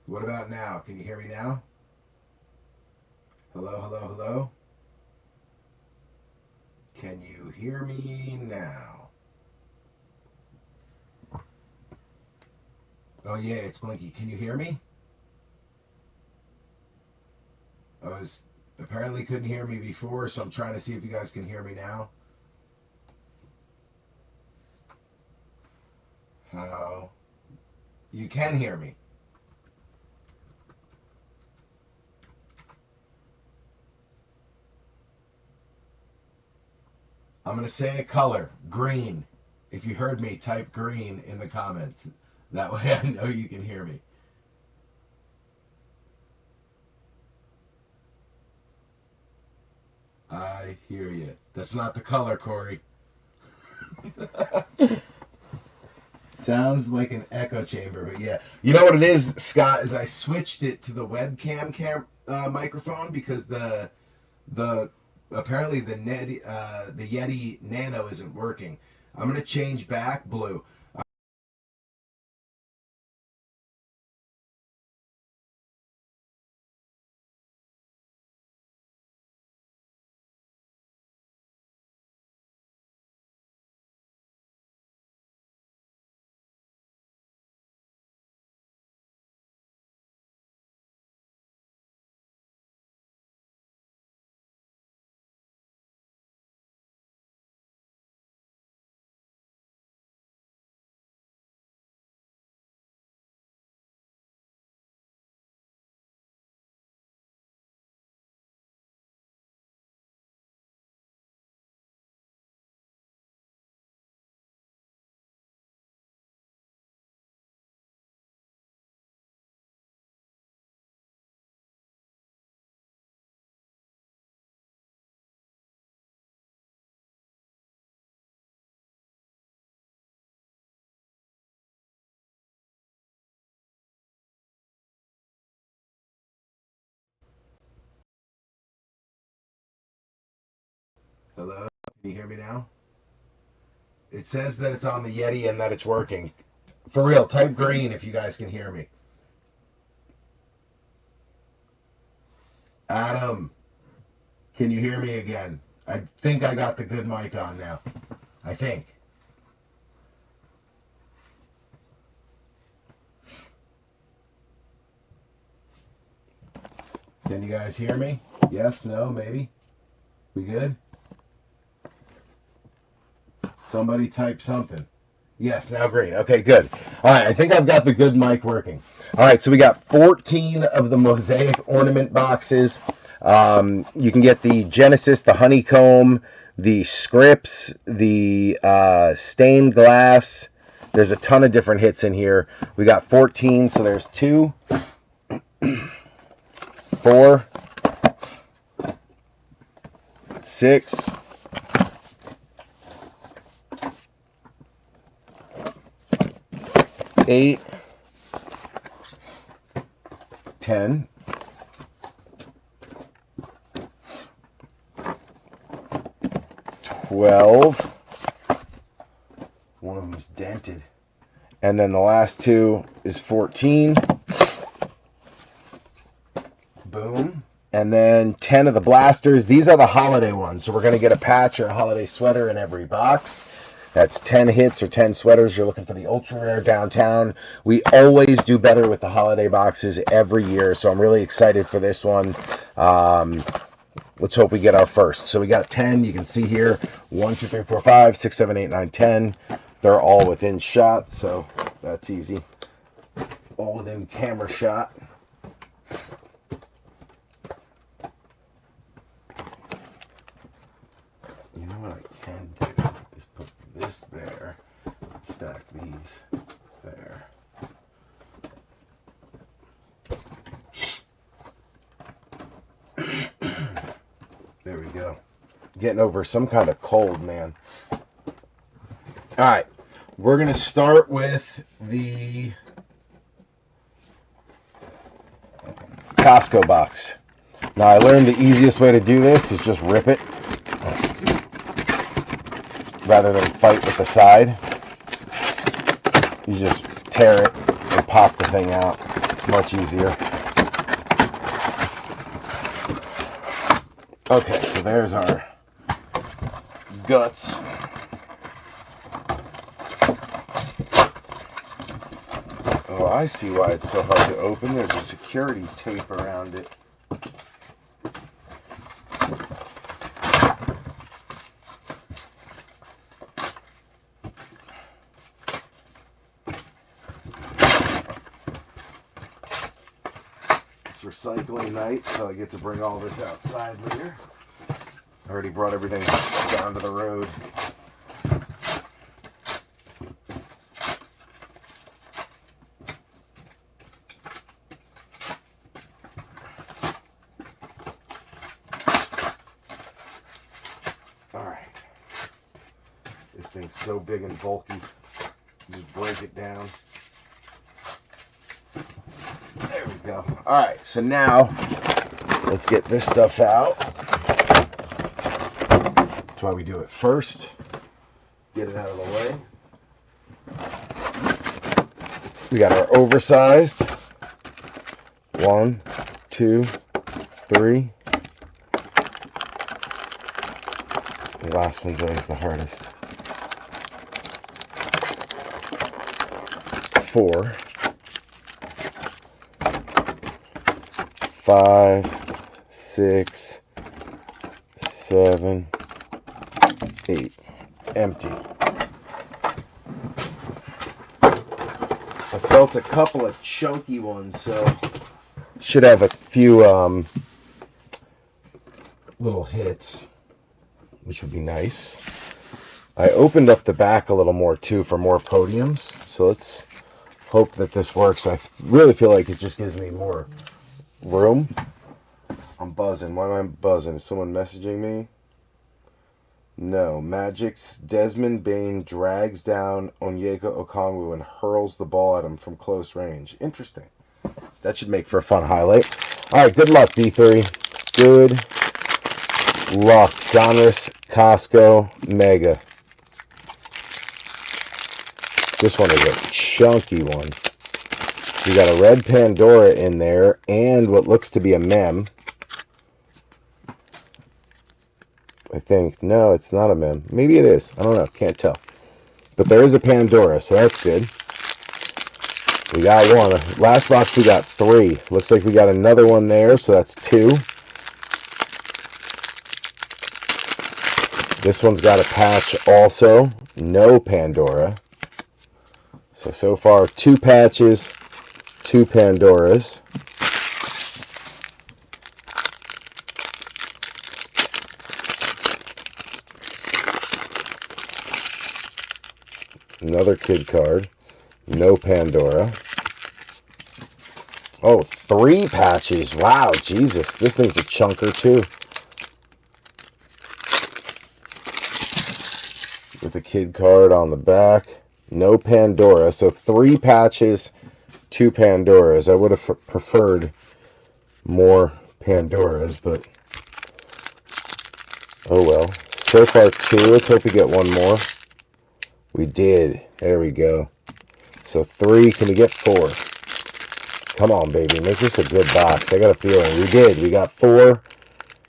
What about now? Can you hear me now? Hello, hello, hello? Can you hear me now? Oh, yeah, it's Blinky. Can you hear me? I was apparently couldn't hear me before, so I'm trying to see if you guys can hear me now. How? You can hear me. I'm going to say a color, green. If you heard me, type green in the comments. That way I know you can hear me. I hear you. That's not the color, Corey. Sounds like an echo chamber, but yeah. You know what it is, Scott? Is I switched it to the webcam microphone because the apparently the Yeti Nano isn't working. I'm gonna change back blue. Hello, can you hear me now? It says that it's on the Yeti and that it's working. For real, type green if you guys can hear me. Adam, can you hear me again? I think I got the good mic on now. I think. Can you guys hear me? Yes, no, maybe? We good? Somebody type something. Yes, now green. Okay, good. All right, I think I've got the good mic working. All right, so we got 14 of the Mosaic ornament boxes. You can get the Genesis, the honeycomb, the scripts, the stained glass. There's a ton of different hits in here. We got 14, so there's 2, 4, 6, 8, 10, 12. One of them is dented. And then the last 2 is 14. Boom. And then 10 of the blasters. These are the holiday ones. So we're going to get a patch or a holiday sweater in every box. That's 10 hits or 10 sweaters. You're looking for the ultra rare downtown. We always do better with the holiday boxes every year. So I'm really excited for this one. Let's hope we get our first. So we got 10. You can see here 1, 2, 3, 4, 5, 6, 7, 8, 9, 10. They're all within shot. So that's easy. All within camera shot. You know what I can do is put this there, stack these there. There we go. Getting over some kind of cold, man. All right, we're going to start with the Costco box. Now, I learned the easiest way to do this is just rip it rather than fight with the side. You just tear it and pop the thing out. Much easier. Okay, so there's our guts. Oh, I see why it's so hard to open. There's a security tape around it. It's recycling night, so I get to bring all this outside later. I already brought everything down to the road. Alright. This thing's so big and bulky. Just break it down. There we go. Alright, so now let's get this stuff out. That's why we do it first. Get it out of the way. We got our oversized. 1, 2, 3. The last one's always the hardest. 4, 5, 6, 7, 8. Empty. I felt a couple of chunky ones, so should have a few little hits, which would be nice. I opened up the back a little more too for more podiums, so let's hope that this works. I really feel like it just gives me more room. I'm buzzing. Why am I buzzing? Is someone messaging me? No. Magic's Desmond Bain drags down Onyeka Okongwu and hurls the ball at him from close range. Interesting. That should make for a fun highlight. Alright, good luck, B3. Good luck. Donruss, Costco, Mega. This one is a chunky one. We got a red Pandora in there and what looks to be a mem. I think. No, it's not a mem. Maybe it is. I don't know. Can't tell. But there is a Pandora, so that's good. We got one. Last box we got 3. Looks like we got another one there, so that's 2. This one's got a patch also. No Pandora. So far 2 patches, 2 Pandoras. Another kid card. No Pandora. Oh, 3 patches. Wow, Jesus. This thing's a chunker too. With a kid card on the back. No Pandora. So 3 patches, 2 Pandoras. I would have preferred more Pandoras, but oh well. So far 2. Let's hope we get one more. We did. There we go. So 3. Can we get 4? Come on, baby. Make this a good box. I got a feeling. We did. We got 4.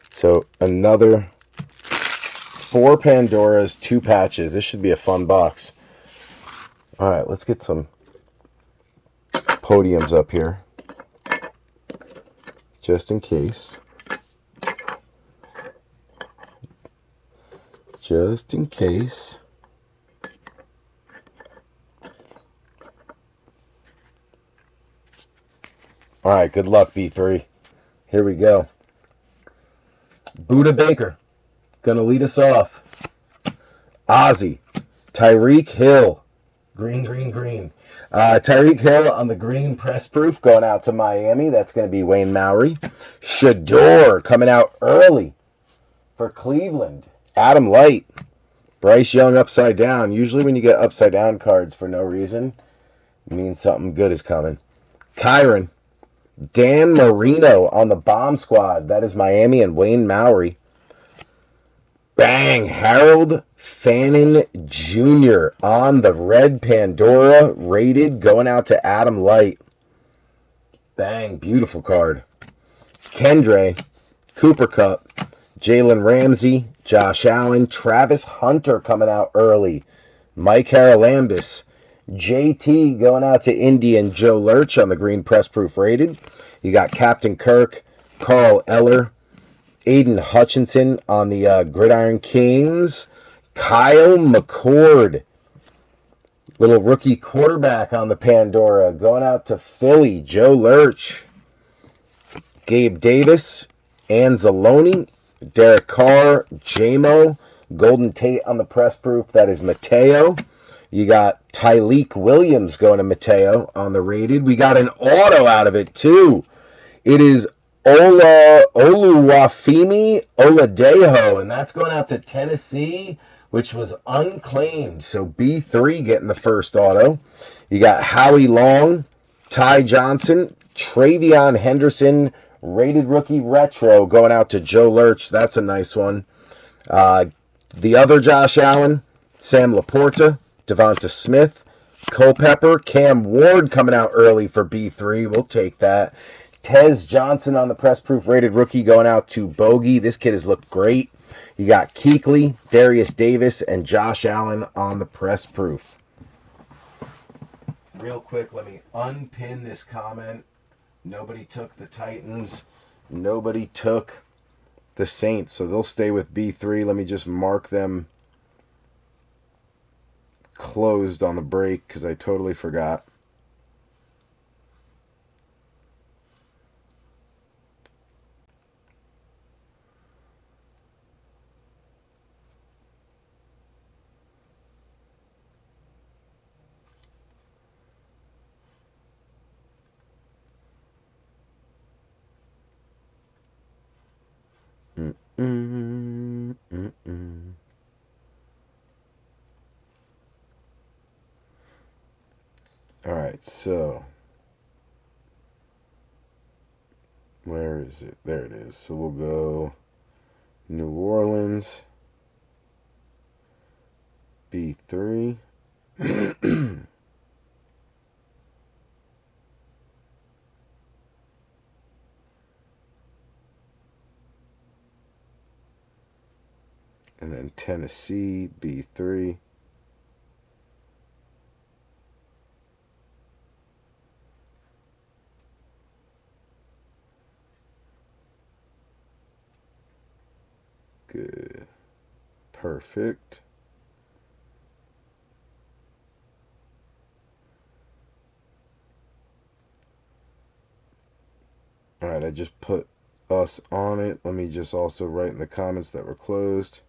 So another 4 Pandoras, 2 patches. This should be a fun box. Alright, let's get some podiums up here. Just in case. Just in case. Alright, good luck, B3. Here we go. Buda Baker. Gonna lead us off. Ozzy. Tyreek Hill. Green, green, green. Tyreek Hill on the green press proof going out to Miami. That's going to be Wayne Mowry. Shador coming out early for Cleveland. Adam Light. Bryce Young upside down. Usually when you get upside down cards for no reason, it means something good is coming. Kyron. Dan Marino on the bomb squad. That is Miami and Wayne Mowry. Bang! Harold Fannin Jr. on the red Pandora, rated, going out to Adam Light. Bang, beautiful card. Kendre, Cooper Cup, Jalen Ramsey, Josh Allen, Travis Hunter coming out early, Mike Haralambis, JT going out to Indy and Joe Lurch on the green press proof rated. You got Captain Kirk, Carl Eller, Aiden Hutchinson on the Gridiron Kings, Kyle McCord, little rookie quarterback on the Pandora going out to Philly, Joe Lurch, Gabe Davis, Anzalone, Derek Carr, JMO, Golden Tate on the press proof. That is Mateo. You got Tyleek Williams going to Mateo on the rated. We got an auto out of it, too. It is Oluwafemi Oladejo, and that's going out to Tennessee, which was unclaimed. So B3 getting the first auto. You got Howie Long, Ty Johnson, Travion Henderson, rated rookie retro going out to Joe Lurch. That's a nice one. The other Josh Allen, Sam Laporta, Devonta Smith, Culpepper, Cam Ward coming out early for B3. We'll take that. Tez Johnson on the press proof rated rookie going out to Bogey. This kid has looked great. You got Kuechly, Darius Davis, and Josh Allen on the press proof. Real quick, let me unpin this comment. Nobody took the Titans. Nobody took the Saints, so they'll stay with B3. Let me just mark them closed on the break because I totally forgot. All right, so where is it? There it is. So we'll go New Orleans, B3. And then Tennessee, B3. Good. Perfect. All right, I just put us on it. Let me just also write in the comments that we're closed.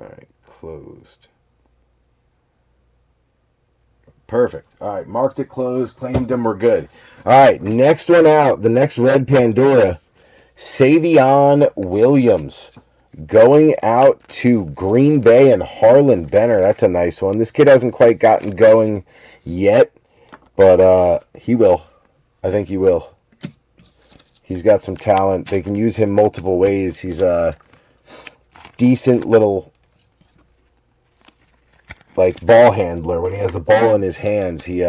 All right, closed. Perfect. All right, marked it closed, claimed them, we're good. All right, next one out, the next red Pandora, Savion Williams going out to Green Bay and Harlan Benner. That's a nice one. This kid hasn't quite gotten going yet, but he will. I think he will. He's got some talent. They can use him multiple ways. He's a decent little like ball handler. When he has the ball in his hands, he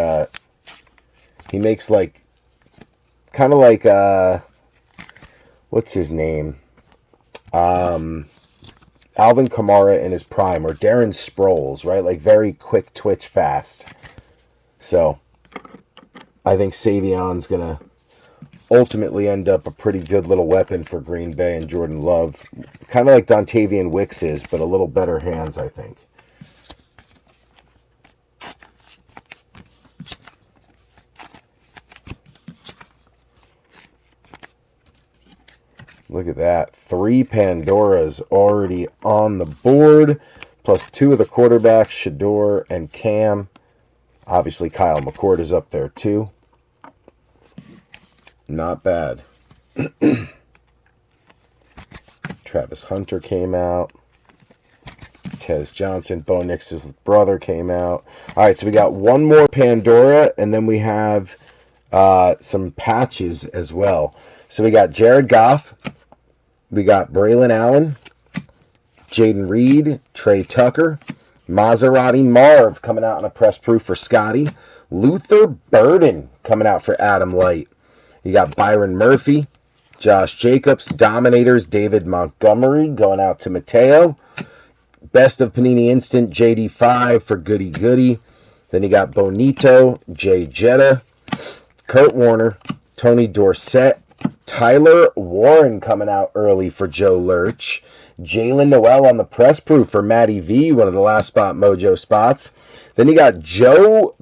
makes like kind of like what's his name? Alvin Kamara in his prime, or Darren Sproles, right? Like very quick twitch, fast. So I think Savion's gonna ultimately end up a pretty good little weapon for Green Bay and Jordan Love. Kind of like Dontavian Wicks is, but a little better hands, I think. Look at that. 3 Pandoras already on the board, plus 2 of the quarterbacks, Shador and Cam. Obviously, Kyle McCord is up there, too. Not bad. Travis Hunter came out. Tez Johnson, Bo Nix's brother, came out. All right, so we got one more Pandora, and then we have some patches as well. So we got Jared Goff, we got Braylon Allen, Jaden Reed, Trey Tucker, Maserati Marv coming out in a press proof for Scotty, Luther Burden coming out for Adam Light. You got Byron Murphy, Josh Jacobs, Dominators, David Montgomery going out to Mateo. Best of Panini Instant, JD5 for Goody Goody. Then you got Bonito, Jay Jetta, Kurt Warner, Tony Dorsett, Tyler Warren coming out early for Joe Lurch, Jalen Noel on the press proof for Matty V, one of the last spot mojo spots. Then you got Joey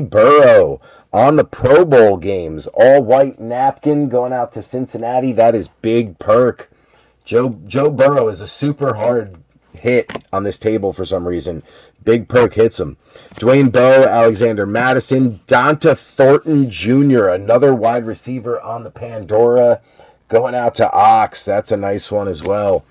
Burrow on the Pro Bowl games, all white napkin going out to Cincinnati. That is big perk. Joe Burrow is a super hard hit on this table for some reason. Big perk hits him. Dwayne Bowe, Alexander Madison, Donta Thornton Jr., another wide receiver on the Pandora, going out to Ox. That's a nice one as well.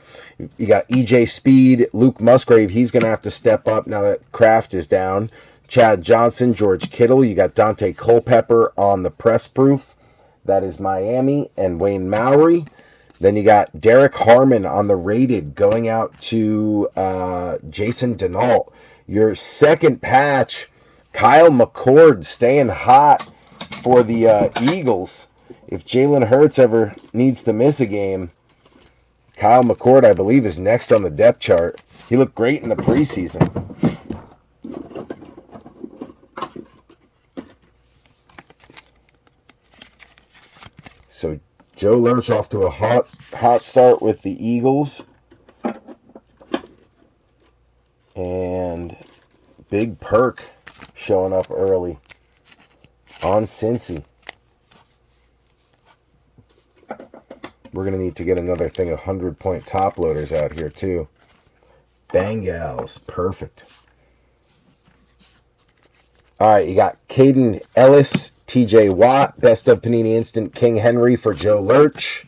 You got EJ Speed, Luke Musgrave. He's going to have to step up now that Kraft is down. Chad Johnson, George Kittle. You got Dante Culpepper on the press proof. That is Miami. And Wayne Mowry. Then you got Derek Harmon on the rated going out to Jason Denault. Your second patch, Kyle McCord staying hot for the Eagles. If Jalen Hurts ever needs to miss a game, Kyle McCord, I believe, is next on the depth chart. He looked great in the preseason. So Joe Lurch off to a hot start with the Eagles. And big perk showing up early on Cincy. We're going to need to get another thing of 100-point top loaders out here too. Bengals. Perfect. All right, you got Caden Ellis, TJ Watt, Best of Panini Instant, King Henry for Joe Lurch.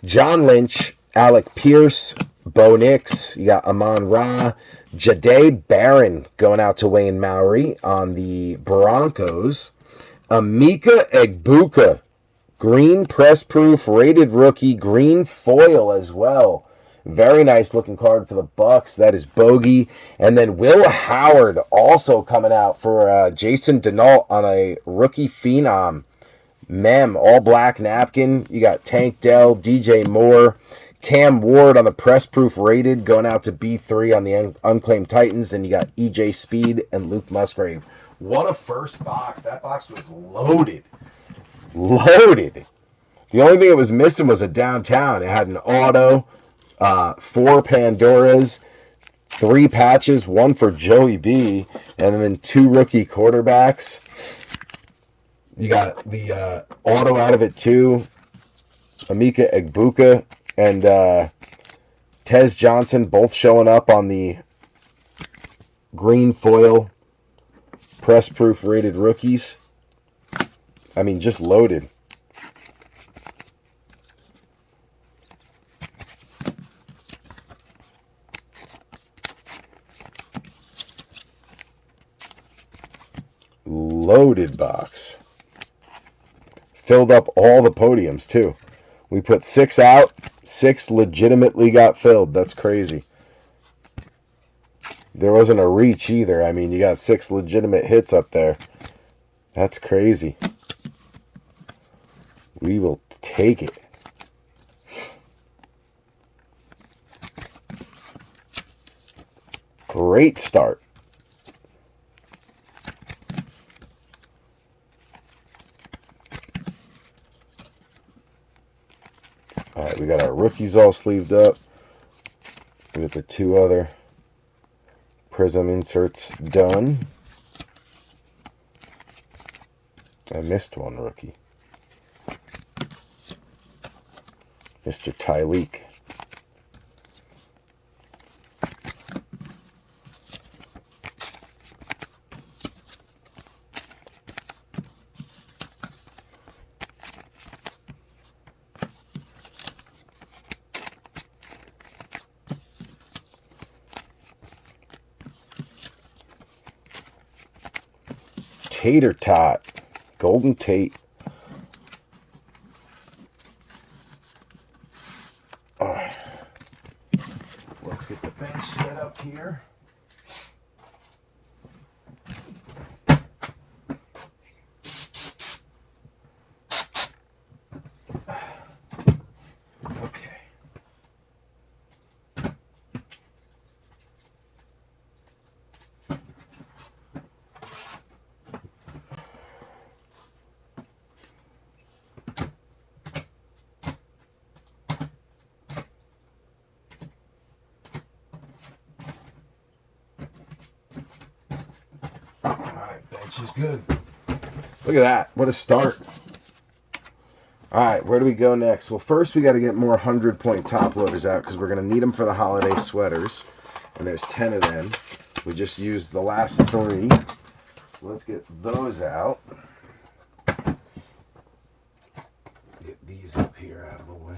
John Lynch, Alec Pierce, Bo Nix. You got Amon Ra, Jahdae Barron going out to Wayne Mowry on the Broncos. Emeka Egbuka, green press proof, rated rookie, green foil as well. Very nice looking card for the Bucks. That is Bogey. And then Will Howard also coming out for Jason Denault on a rookie phenom. Mem, all black napkin. You got Tank Dell, DJ Moore, Cam Ward on the press proof rated going out to B3 on the Unclaimed Titans. And you got EJ Speed and Luke Musgrave. What a first box. That box was loaded. Loaded. The only thing it was missing was a downtown. It had an auto, 4 Pandoras, 3 patches, 1 for Joey B, and then 2 rookie quarterbacks. You got the auto out of it too. Emeka Egbuka and Tez Johnson both showing up on the green foil press proof rated rookies. I mean, just loaded. Loaded box. Filled up all the podiums too. We put 6 out, 6 legitimately got filled. That's crazy. There wasn't a reach either. I mean, you got 6 legitimate hits up there. That's crazy. We will take it. Great start. All right, we got our rookies all sleeved up. We got the 2 other Prism inserts done. I missed one rookie. Mr. Tyleek. Tater Tot. Golden Tate. Alright. Let's get the bench set up here. Okay. Bench is good. Look at that. What a start. Alright, where do we go next? Well, first we got to get more 100-point top loaders out because we're going to need them for the holiday sweaters. And there's 10 of them. We just used the last 3. So let's get those out. Get these up here out of the way.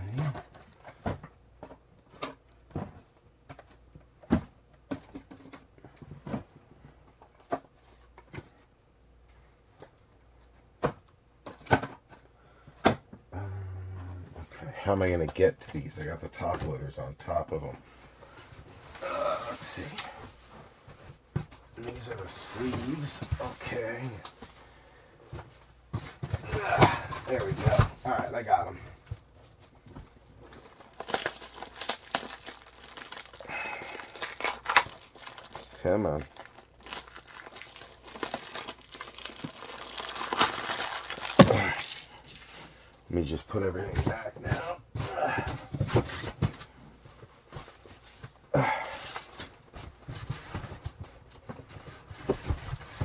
How am I going to get to these? I got the top loaders on top of them. Let's see. These are the sleeves. Okay. There we go. Alright, I got them. Come on. Let me just put everything back now.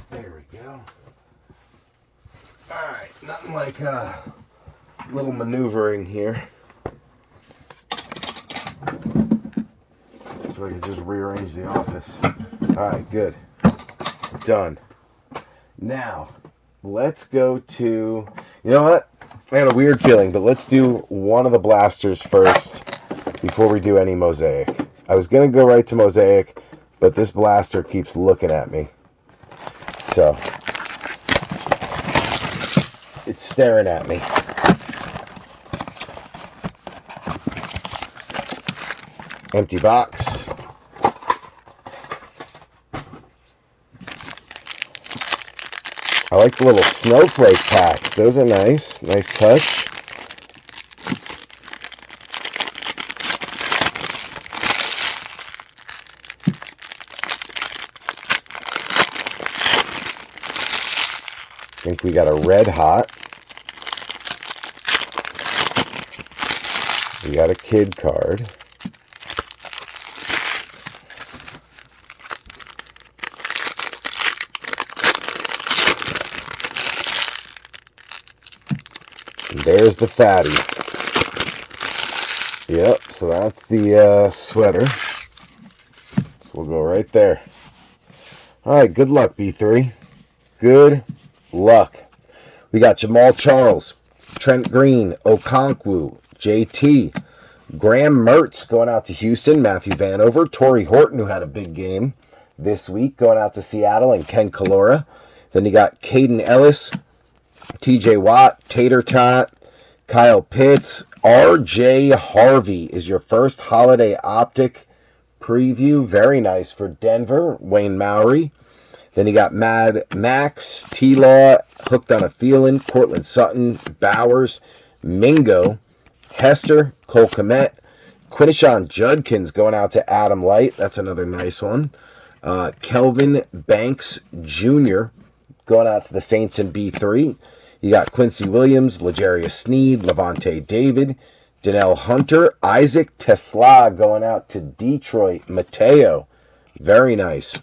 There we go. Alright, nothing like a little maneuvering here. I feel like I just rearranged the office. Alright, good. Done. Now, let's go to... You know what? I had a weird feeling, but let's do one of the blasters first before we do any Mosaic. I was going to go right to Mosaic, but this blaster keeps looking at me. So, it's staring at me. Empty box. I like the little snowflake packs. Those are nice. Nice touch. I think we got a red hot. We got a kid card. There's the fatty. Yep, so that's the sweater. So we'll go right there. Alright, good luck, B3. Good luck. We got Jamal Charles, Trent Green, Okonkwo, JT, Graham Mertz going out to Houston, Matthew Vanover, Torrey Horton, who had a big game this week, going out to Seattle, and Ken Kalora. Then you got Caden Ellis, TJ Watt, Tater Tot, Kyle Pitts. RJ Harvey is your first holiday optic preview. Very nice for Denver. Wayne Mowry. Then you got Mad Max, T-Law, Hooked on a Feeling, Cortland Sutton, Bowers, Mingo, Hester, Cole Kmet, Quinishon Judkins going out to Adam Light. That's another nice one. Kelvin Banks Jr. going out to the Saints in B3. You got Quincy Williams, L'Jarius Sneed, Levante David, Danelle Hunter, Isaac Tesla going out to Detroit. Mateo, very nice.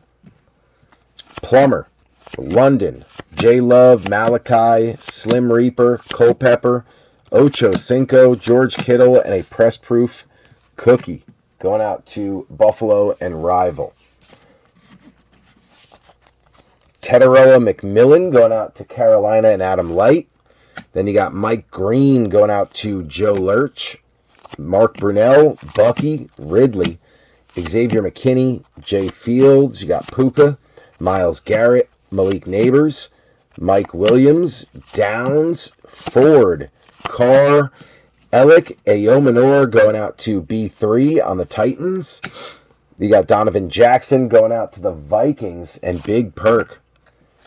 Plummer, London, J Love, Malachi, Slim Reaper, Culpepper, Ocho Cinco, George Kittle, and a press proof cookie going out to Buffalo and Rival. Tetaroa McMillan going out to Carolina and Adam Light. Then you got Mike Green going out to Joe Lurch. Mark Brunell, Bucky, Ridley, Xavier McKinney, Jay Fields. You got Puka, Myles Garrett, Malik Neighbors, Mike Williams, Downs, Ford, Carr, Elick, Ayomanor going out to B3 on the Titans. You got Donovan Jackson going out to the Vikings, and Big Perk.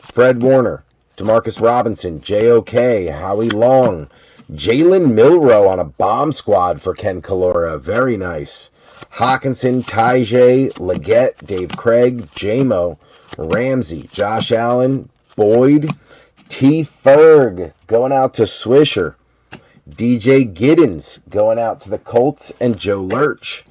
Fred Warner, Demarcus Robinson, JOK, Howie Long, Jalen Milroe on a bomb squad for Ken Calora. Very nice. Hawkinson, Tajay, Leggett, Dave Craig, JMO, Ramsey, Josh Allen, Boyd, T. Ferg going out to Swisher. DJ Giddens going out to the Colts and Joe Lurch.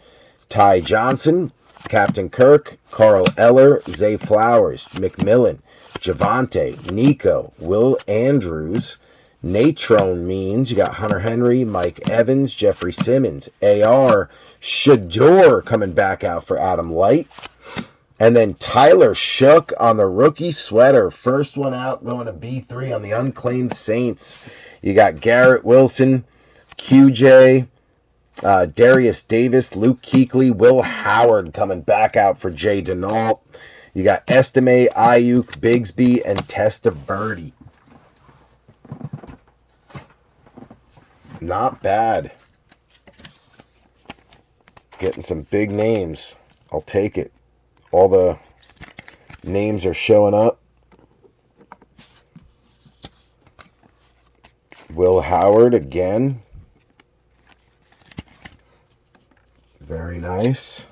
Ty Johnson, Captain Kirk, Carl Eller, Zay Flowers, McMillan, Javante, Nico, Will Andrews, Natrone Means. You got Hunter Henry, Mike Evans, Jeffrey Simmons, AR, Shador coming back out for Adam Light. And then Tyler Shook on the rookie sweater. First one out going to B3 on the Unclaimed Saints. You got Garrett Wilson, QJ, Darius Davis, Luke Kuechly, Will Howard coming back out for Jay Denault. You got Estime, Ayuk, Bigsby, and Testaverde. Not bad. Getting some big names. I'll take it. All the names are showing up. Will Howard again. Very nice.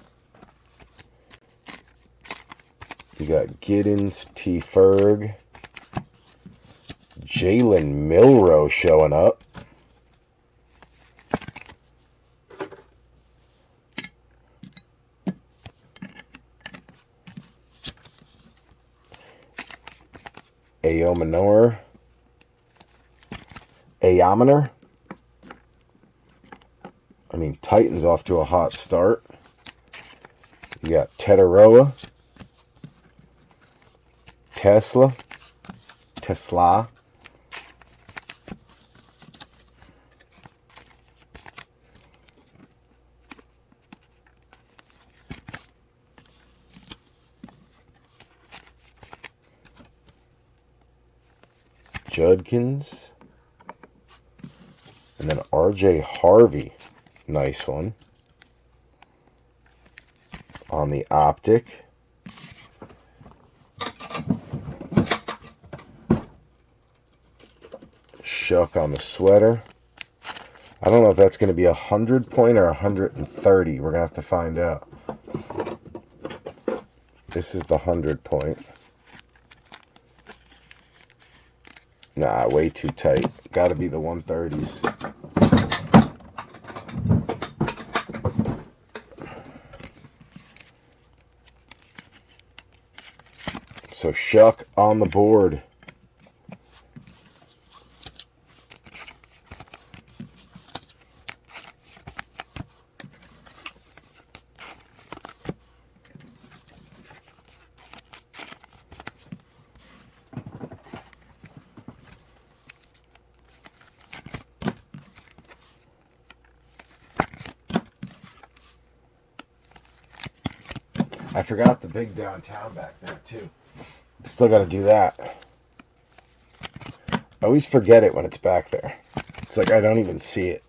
You got Giddens, T. Ferg, Jalen Milroe showing up. Ayomanor. I mean, Titans off to a hot start. You got Tetaroa, Tesla, Judkins, and then RJ Harvey. Nice one. On the optic. Shuck on the sweater. I don't know if that's going to be 100 point or 130. We're going to have to find out. This is the 100 point. Nah, way too tight. Got to be the 130s. So Shuck on the board. I forgot the big downtown back there too. Still got to do that. I always forget it when it's back there. It's like I don't even see it.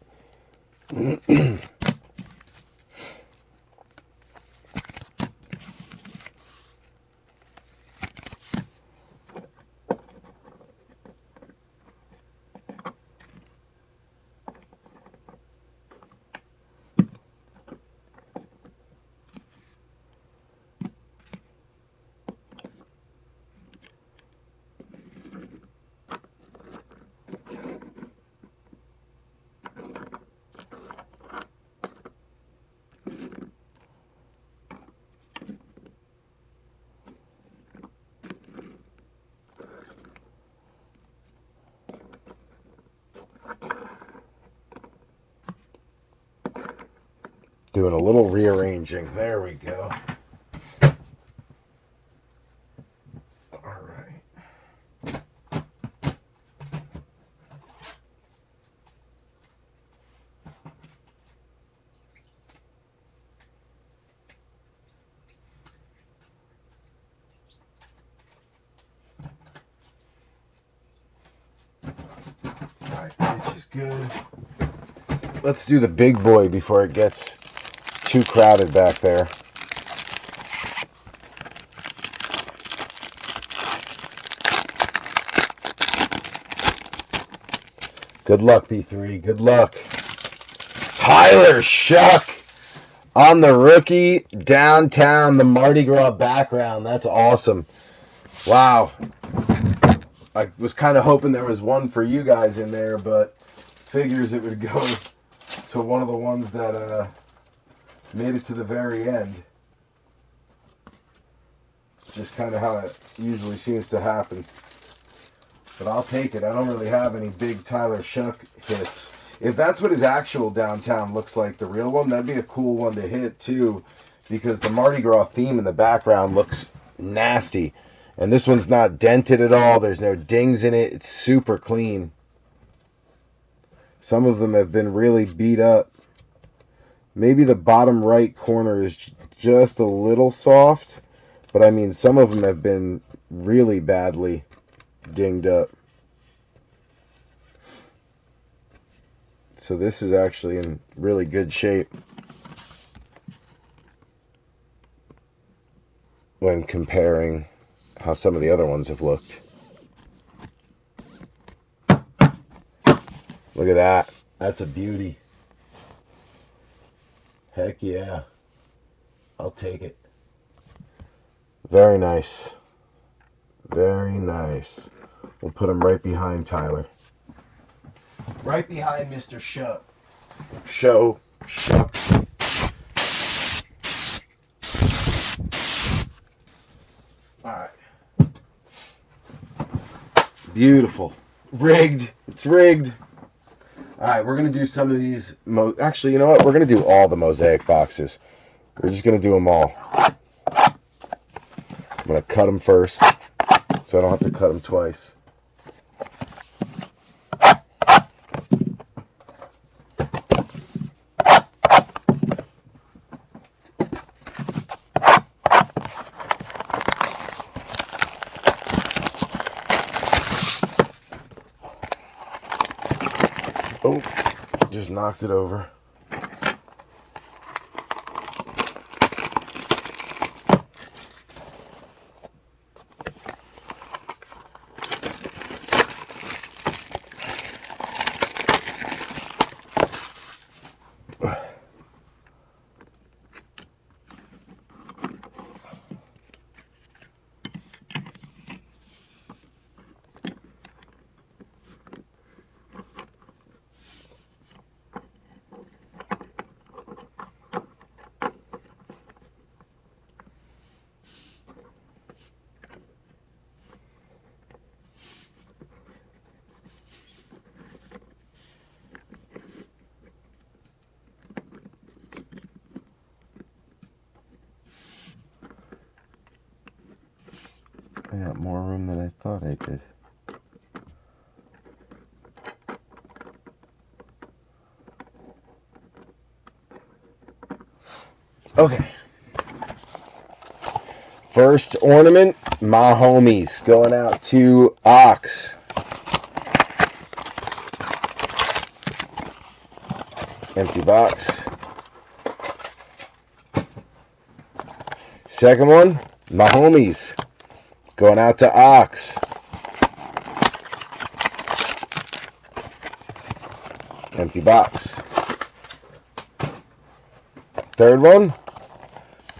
Doing a little rearranging. There we go. All right. Alright, pitch is good. Let's do the big boy before it gets too crowded back there. Good luck, B3. Good luck. Tyler Shuck on the rookie downtown, the Mardi Gras background. That's awesome. Wow. I was kind of hoping there was one for you guys in there, but figures it would go to one of the ones that made it to the very end. Just kind of how it usually seems to happen. But I'll take it. I don't really have any big Tyler Shuck hits. If that's what his actual downtown looks like, the real one, that'd be a cool one to hit too, because the Mardi Gras theme in the background looks nasty. And this one's not dented at all. There's no dings in it. It's super clean. Some of them have been really beat up. Maybe the bottom right corner is just a little soft, but I mean, some of them have been really badly dinged up. So this is actually in really good shape when comparing how some of the other ones have looked. Look at that. That's a beauty. Heck yeah. I'll take it. Very nice. Very nice. We'll put him right behind Tyler. Right behind Mr. Shuck. Shuck. Alright. Beautiful. Rigged. It's rigged. Alright, we're going to do some of these. Actually, you know what? We're going to do all the Mosaic boxes. We're just going to do them all. I'm going to cut them first, so I don't have to cut them twice. Oh, just knocked it over. I got more room than I thought I did. Okay. First ornament, my homies, going out to Ox. Empty box. Second one, my homies, going out to Ox. Empty box. Third one,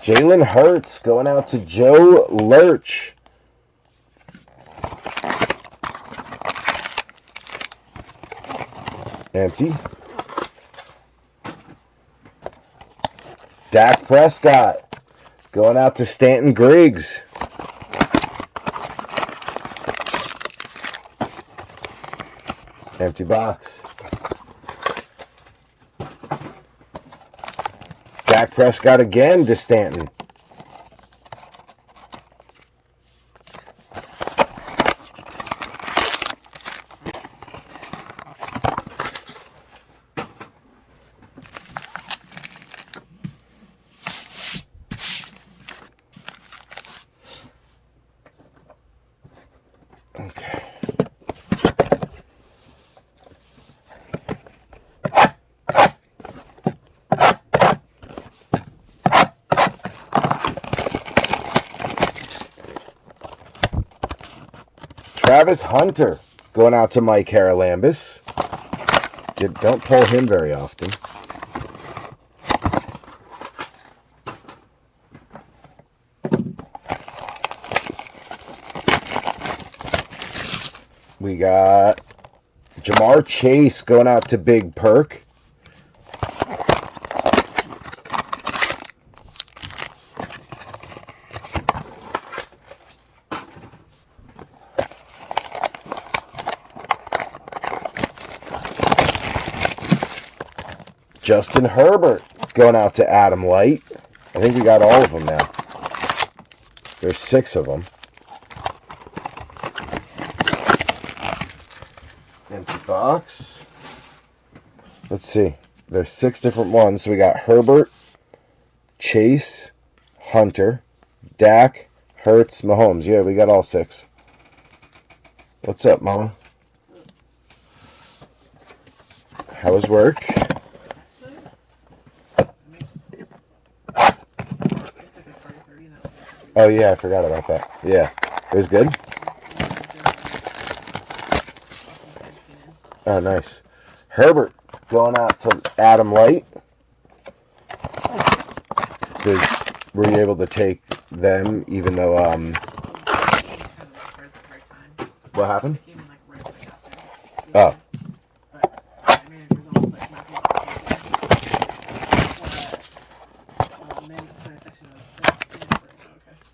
Jalen Hurts, going out to Joe Lurch. Empty. Dak Prescott, going out to Stanton Griggs. Empty box. Dak Prescott again to Stanton. Okay. Travis Hunter going out to Mike Haralambis. Don't pull him very often. We got Jamar Chase going out to Big Perk. Justin Herbert going out to Adam Light. I think we got all of them now. There's 6 of them. Empty box. Let's see. There's 6 different ones. So we got Herbert, Chase, Hunter, Dak, Hurts, Mahomes. Yeah, we got all 6. What's up, Mama? How was work? Oh, yeah, I forgot about that. Yeah. It was good? Oh, nice. Herbert going out to Adam Light. Were you able to take them even though, what happened? Oh.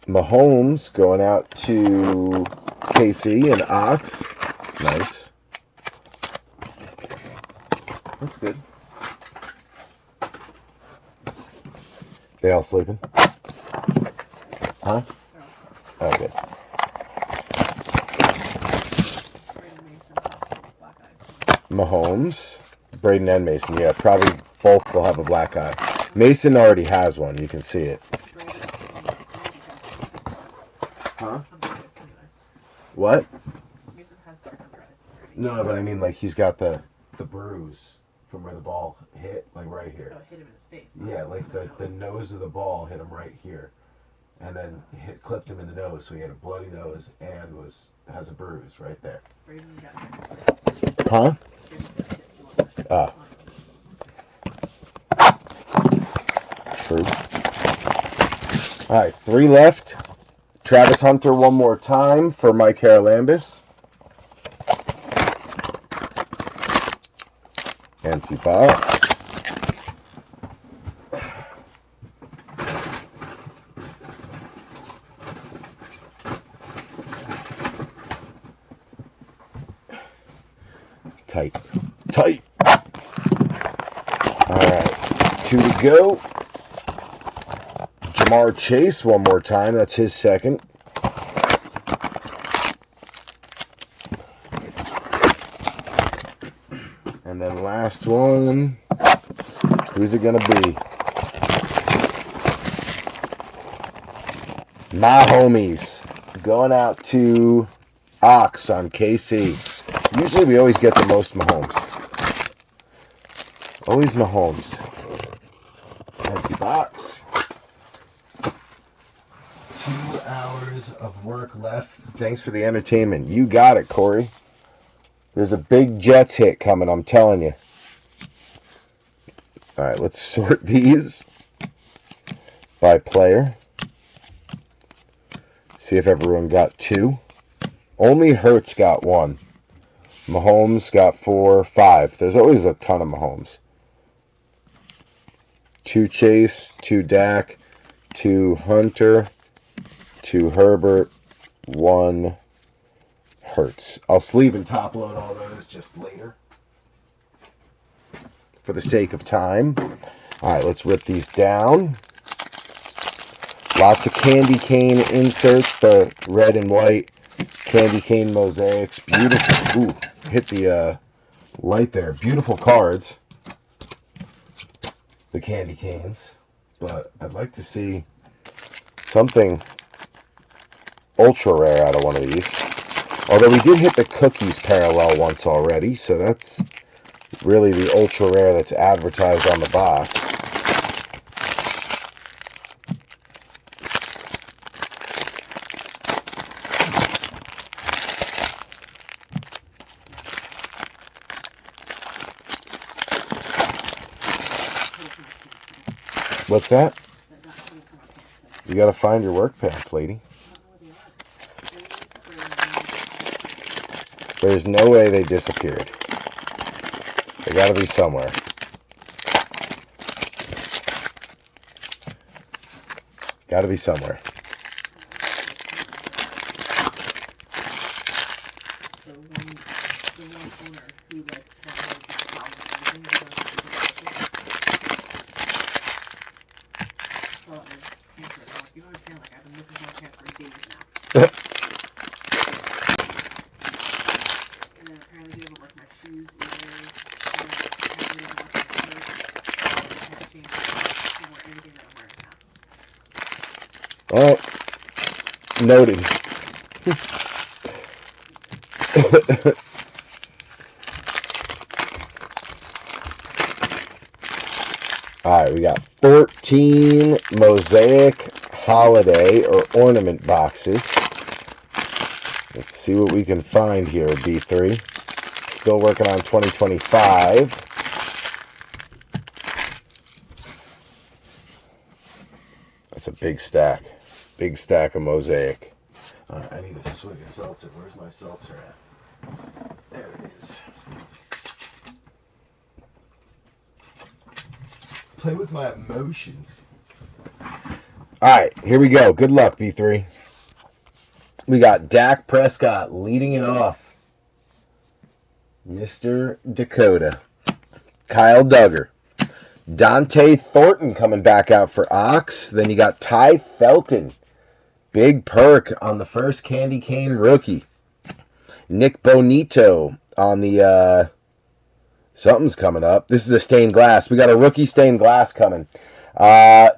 Mahomes going out to KC and Ox. Nice. That's good. They all sleeping? Huh? Oh, good. Mahomes, Braden and Mason. Yeah, probably both will have a black eye. Mason already has one. You can see it. Huh? What? No, but I mean, like, he's got the bruise from where the ball hit, like right here. Oh, hit him in his face. Yeah, like the nose of the ball hit him right here, and then clipped him in the nose, so he had a bloody nose and has a bruise right there. Huh? Oh. True. All right, 3 left. Travis Hunter one more time for Mike Haralambis. Empty box. Tight. Tight. All right. 2 to go. Jamar Chase one more time. That's his second. And then last one. Who's it going to be? My homies. Going out to Ox on KC. Usually we always get the most Mahomes. Always Mahomes. Empty box. 2 hours of work left. Thanks for the entertainment. You got it, Corey. There's a big Jets hit coming, I'm telling you. All right, let's sort these by player. See if everyone got 2. Only Hurts got 1. Mahomes got 4, 5. There's always a ton of Mahomes. 2 Chase, 2 Dak, 2 Hunter, 2 Herbert, 1 Hurts. I'll sleeve and top load all those just later for the sake of time. All right, let's rip these down. Lots of candy cane inserts, the red and white candy cane mosaics. Beautiful. Ooh, hit the light there. Beautiful cards. The candy canes. But I'd like to see something ultra rare out of one of these. Although we did hit the cookies parallel once already, so that's really the ultra rare that's advertised on the box. What's that? You gotta find your work pants, lady. There's no way they disappeared. They gotta be somewhere. Gotta be somewhere. You understand, like, I've been looking for my cat for days now. And then apparently he doesn't like my shoes either. And then apparently he doesn't like my shirt. I can't wear anything that I'm wearing now. Alright. Noted. Alright, we got 14 Mosaic holiday or ornament boxes. Let's see what we can find here, B3. Still working on 2025. That's a big stack. Big stack of Mosaic. Alright, I need a swig of seltzer. Where's my seltzer at? There it is. Play with my emotions. Alright, here we go. Good luck, B3. We got Dak Prescott leading it off. Mr. Dakota. Kyle Duggar. Dante Thornton coming back out for Ox. Then you got Ty Felton. Big perk on the first candy cane rookie. Nick Bonito on the... something's coming up. This is a stained glass. We got a rookie stained glass coming.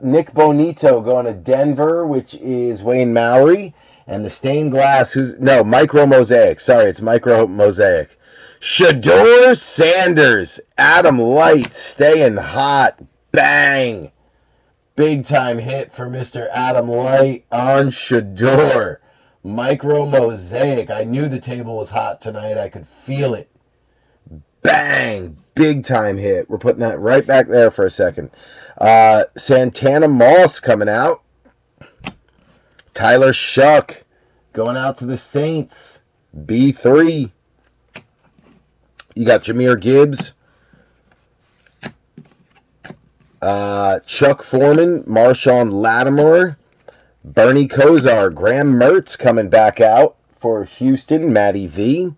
Nick Bonito going to Denver, which is Wayne Maury. And the stained glass, Micro Mosaic. Sorry, it's Micro Mosaic. Shador Sanders. Adam Light staying hot. Bang. Big time hit for Mr. Adam Light on Shador. Micro Mosaic. I knew the table was hot tonight. I could feel it. Bang! Big time hit. We're putting that right back there for a second. Santana Moss coming out. Tyler Shuck going out to the Saints. B3. You got Jahmyr Gibbs. Chuck Foreman. Marshawn Lattimore. Bernie Kosar. Graham Mertz coming back out for Houston. Matty V.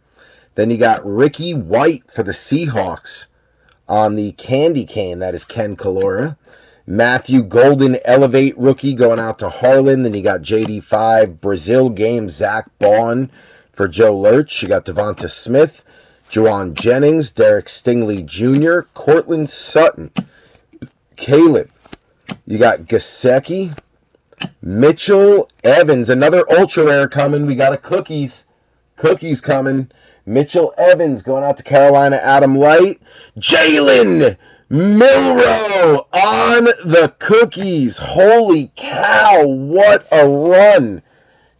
Then you got Ricky White for the Seahawks on the candy cane. That is Ken Kalora. Matthew Golden Elevate rookie going out to Harlan. Then you got JD5 Brazil game Zach Bond for Joe Lurch. You got Devonta Smith, Juwan Jennings, Derek Stingley Jr., Cortland Sutton, Caleb. You got Gasecki, Mitchell Evans, another ultra rare coming. We got a cookies coming. Mitchell Evans going out to Carolina. Adam Light. Jalen Milroe on the cookies. Holy cow, what a run.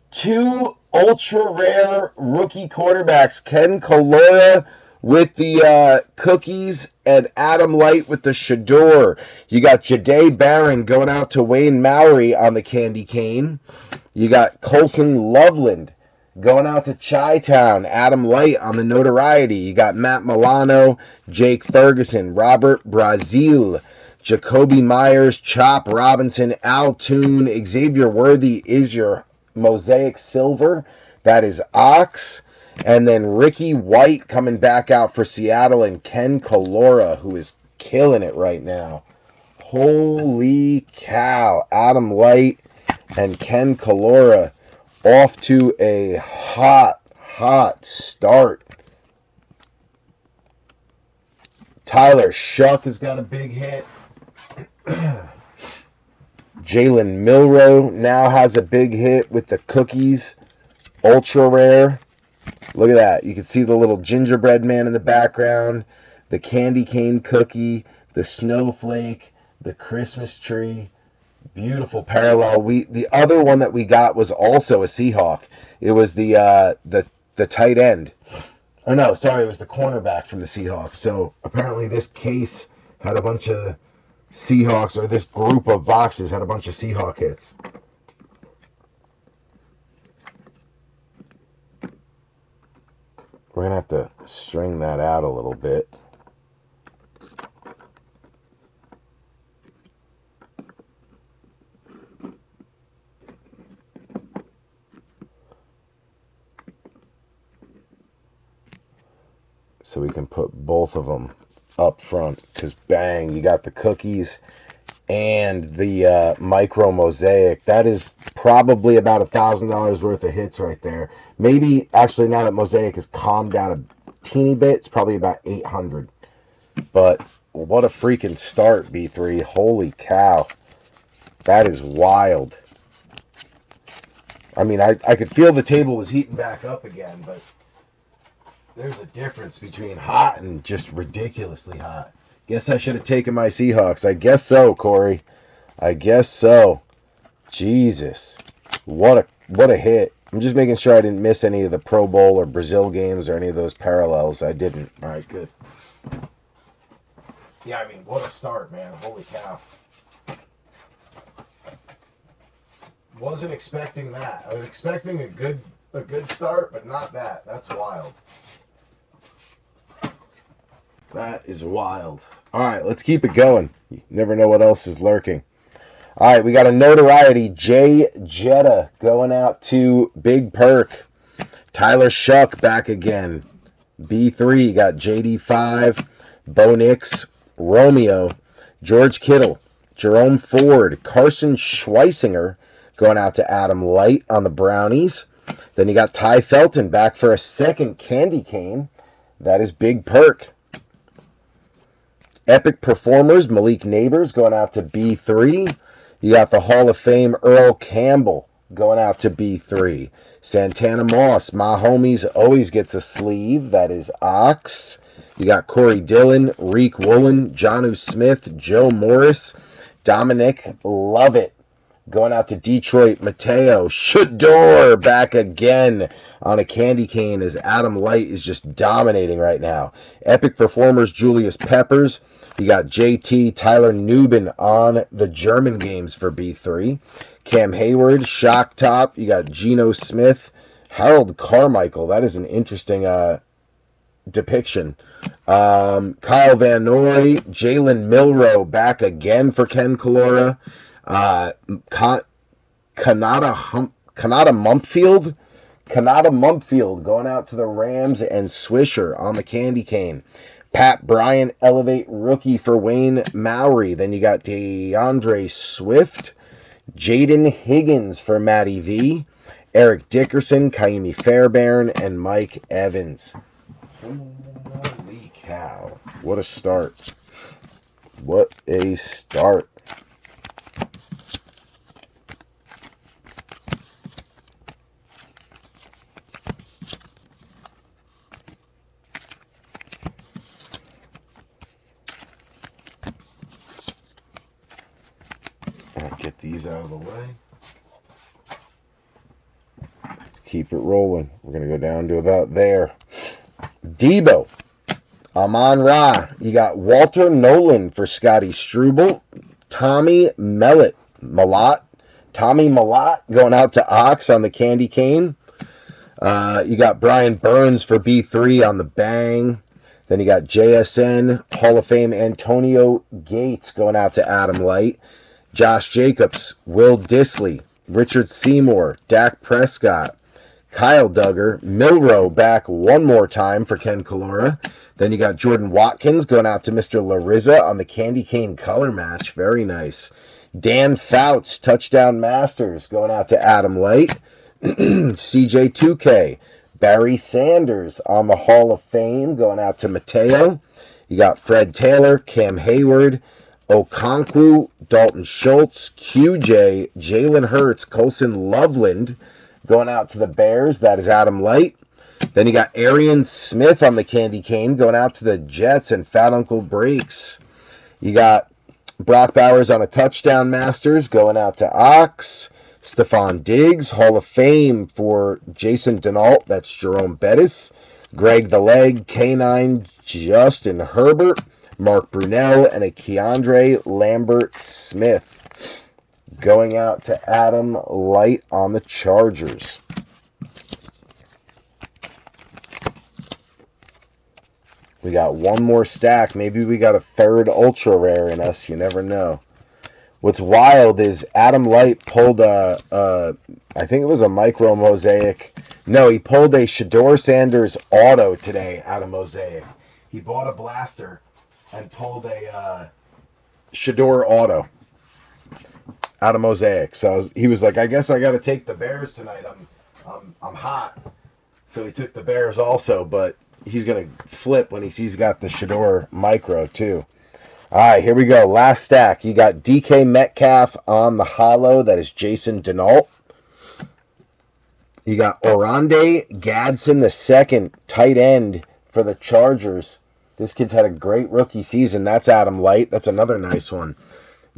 2 ultra rare rookie quarterbacks. Ken Kalora with the cookies and Adam Light with the Shador. You got Jahdae Barron going out to Wayne Maury on the candy cane. You got Colson Loveland going out to Chi-Town. Adam Light on the notoriety. You got Matt Milano, Jake Ferguson, Robert Brazil, Jacoby Myers, Chop Robinson, Al Toon, Xavier Worthy is your Mosaic Silver. That is Ox. And then Ricky White coming back out for Seattle, and Ken Kalora, who is killing it right now. Holy cow. Adam Light and Ken Kalora off to a hot start. Tyler Shuck has got a big hit. Jalen Milroe now has a big hit with the cookies. Ultra rare. Look at that. You can see the little gingerbread man in the background. The candy cane cookie. The snowflake. The Christmas tree. Beautiful parallel. The other one that we got was also a Seahawk. It was the tight end. Oh no, sorry, it was the cornerback from the Seahawks. So apparently this case had a bunch of Seahawks, or this group of boxes had a bunch of Seahawk hits. We're going to have to string that out a little bit. So we can put both of them up front, because bang, you got the cookies and the micro Mosaic. That is probably about $1,000 worth of hits right there. Maybe, actually, now that Mosaic has calmed down a teeny bit, it's probably about 800. But what a freaking start, B3. Holy cow. That is wild. I mean, I could feel the table was heating back up again, but there's a difference between hot and just ridiculously hot. Guess I should have taken my Seahawks. I guess so, Corey. I guess so. Jesus. What a hit. I'm just making sure I didn't miss any of the Pro Bowl or Brazil games or any of those parallels. I didn't. All right, good. Yeah, I mean, what a start, man. Holy cow. Wasn't expecting that. I was expecting a good start, but not that. That's wild. That is wild. All right, let's keep it going. You never know what else is lurking. All right, we got a notoriety. Jay Jetta going out to Big Perk. Tyler Shuck back again. B3 got JD5, Bo Nix, Romeo, George Kittle, Jerome Ford, Carson Schweisinger going out to Adam Light on the Brownies. Then you got Ty Felton back for a second candy cane. That is Big Perk. Epic Performers, Malik Neighbors going out to B3. You got the Hall of Fame Earl Campbell going out to B3. Santana Moss, my homies, always gets a sleeve. That is Ox. You got Corey Dillon, Reek Woolen, Jonnu Smith, Joe Morris, Dominic Lovett going out to Detroit. Mateo Shador back again on a candy cane as Adam Light is just dominating right now. Epic Performers, Julius Peppers. You got JT, Tyler Newbin on the German games for B3. Cam Hayward, Shock Top. You got Geno Smith, Harold Carmichael. That is an interesting depiction. Kyle Van Noy, Jalen Milrow back again for Ken Kalora. Kanata Mumpfield going out to the Rams, and Swisher on the candy cane. Pat Bryant, Elevate rookie for Wayne Mowry. Then you got DeAndre Swift, Jaden Higgins for Matty V, Eric Dickerson, Kaimi Fairbairn, and Mike Evans. Holy cow. What a start. What a start. Get these out of the way. Let's keep it rolling. We're going to go down to about there. Debo, Amon Ra. You got Walter Nolan for Scotty Struble. Tommy Mellott, Tommy Malott going out to Ox on the candy cane. You got Brian Burns for B3 on the bang. Then you got JSN, Hall of Fame Antonio Gates going out to Adam Light. Josh Jacobs, Will Disley, Richard Seymour, Dak Prescott, Kyle Duggar, Milrow back one more time for Ken Kalora. Then you got Jordan Watkins going out to Mr. Larissa on the candy cane color match. Very nice. Dan Fouts, Touchdown Masters, going out to Adam Light. CJ2K, Barry Sanders on the Hall of Fame, going out to Mateo. You got Fred Taylor, Cam Hayward, Okonkwo, Dalton Schultz, QJ, Jalen Hurts, Colson Loveland going out to the Bears. That is Adam Light. Then you got Arian Smith on the candy cane going out to the Jets, and Fat Uncle Breaks. You got Brock Bowers on a Touchdown Masters going out to Ox. Stephon Diggs, Hall of Fame for Jason Denault. That's Jerome Bettis. Greg the Leg, K9, Justin Herbert. Mark Brunell, and a Keandre Lambert-Smith. Going out to Adam Light on the Chargers. We got one more stack. Maybe we got a third ultra rare in us. You never know. What's wild is Adam Light pulled I think it was a micro Mosaic. No, he pulled a Shador Sanders auto today out of Mosaic. He bought a blaster and pulled a Shador auto out of Mosaic. So he was like, I guess I got to take the Bears tonight. I'm hot. So he took the Bears also, but he's going to flip when he sees he got the Shador micro too. All right, here we go. Last stack. You got DK Metcalf on the holo. That is Jason Denault. You got Orlando Gadsden the second, tight end for the Chargers. This kid's had a great rookie season. That's Adam Light. That's another nice one.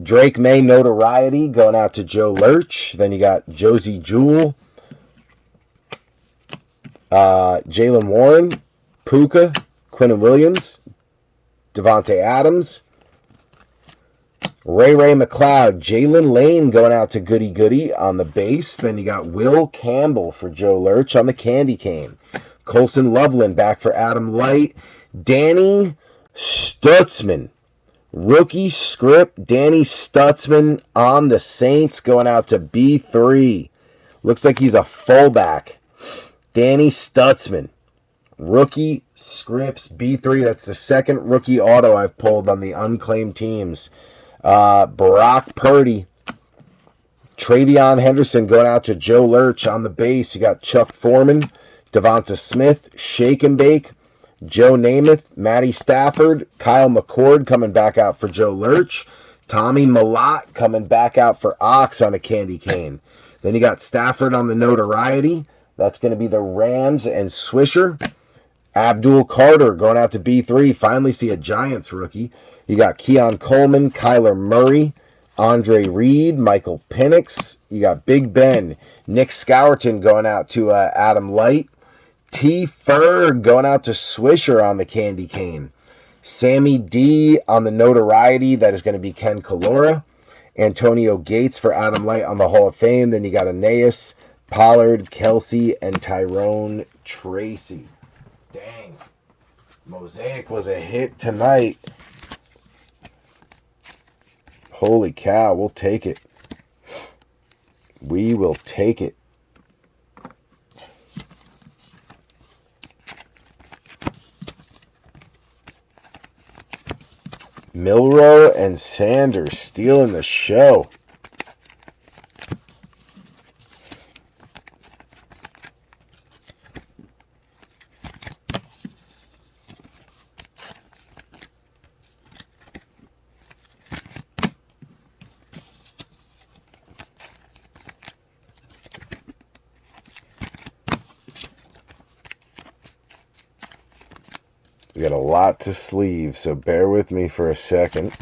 Drake May notoriety going out to Joe Lurch. Then you got Josie Jewell. Jalen Warren. Puka. Quinnen Williams. Devontae Adams. Ray McLeod, Jalen Lane going out to Goody Goody on the base. Then you got Will Campbell for Joe Lurch on the candy cane. Colson Loveland back for Adam Light. Danny Stutzman, rookie script. Danny Stutzman on the Saints going out to B3. Looks like he's a fullback. Danny Stutzman, rookie scripts B3. That's the second rookie auto I've pulled on the unclaimed teams. Brock Purdy, Travion Henderson going out to Joe Lurch on the base. You got Chuck Foreman, Devonta Smith, Shake and Bake, Joe Namath, Matty Stafford, Kyle McCord coming back out for Joe Lurch, Tommy Malott coming back out for Ox on a candy cane. Then you got Stafford on the notoriety. That's going to be the Rams and Swisher. Abdul Carter going out to B3. Finally see a Giants rookie. You got Keon Coleman, Kyler Murray, Andre Reed, Michael Penix. You got Big Ben, Nick Scourton going out to Adam Light. T. Ferg going out to Swisher on the candy cane. Sammy D on the notoriety. That is going to be Ken Kalora. Antonio Gates for Adam Light on the Hall of Fame. Then you got Aeneas, Pollard, Kelsey, and Tyrone Tracy. Dang. Mosaic was a hit tonight. Holy cow, we'll take it. We will take it. Milroe and Sanders stealing the show. We got a lot to sleeve, so bear with me for a second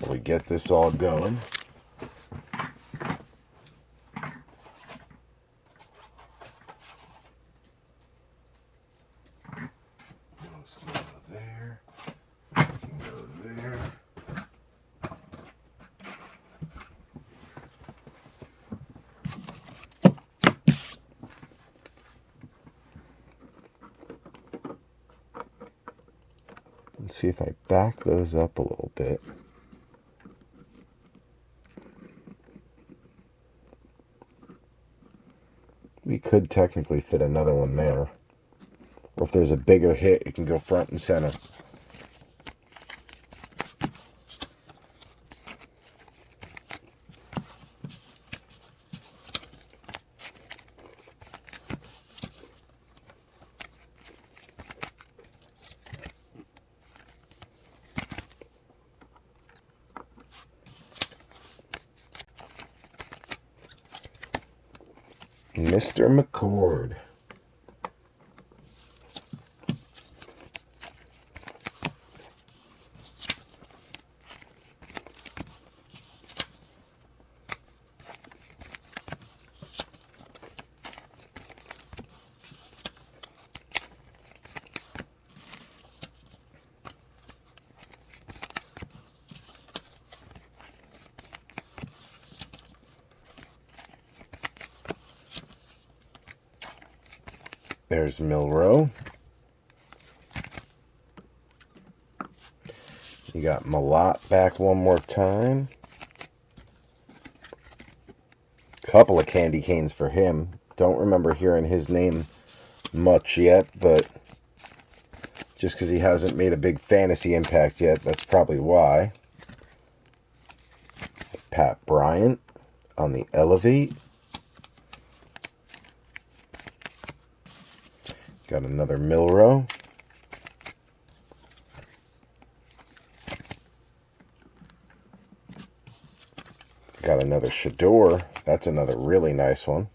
while we get this all going. Let's go there. We can go there. Let's see if I back those up a little bit. We could technically fit another one there. Or if there's a bigger hit, it can go front and center. Mr. McCord. There's Milrow. You got Malott back one more time. Couple of candy canes for him. Don't remember hearing his name much yet, but just because he hasn't made a big fantasy impact yet, that's probably why. Pat Bryant on the Elevate. Got another Milrow. Got another Shador. That's another really nice one.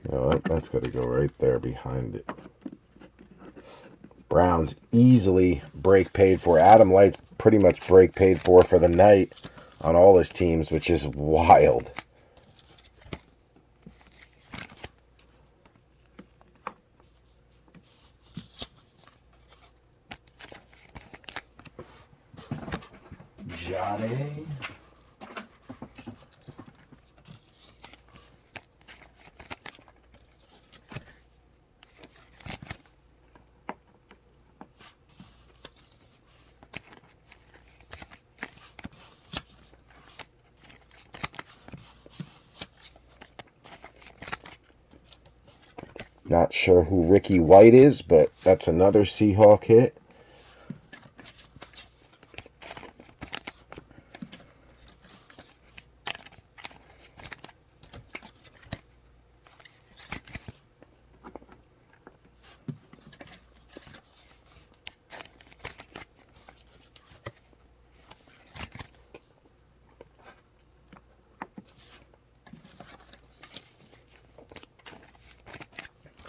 You know what? That's got to go right there behind it. Browns easily break paid for. Adam Light's pretty much break paid for the night on all his teams, which is wild. Jade. Not sure who Ricky White is, but that's another Seahawk hit.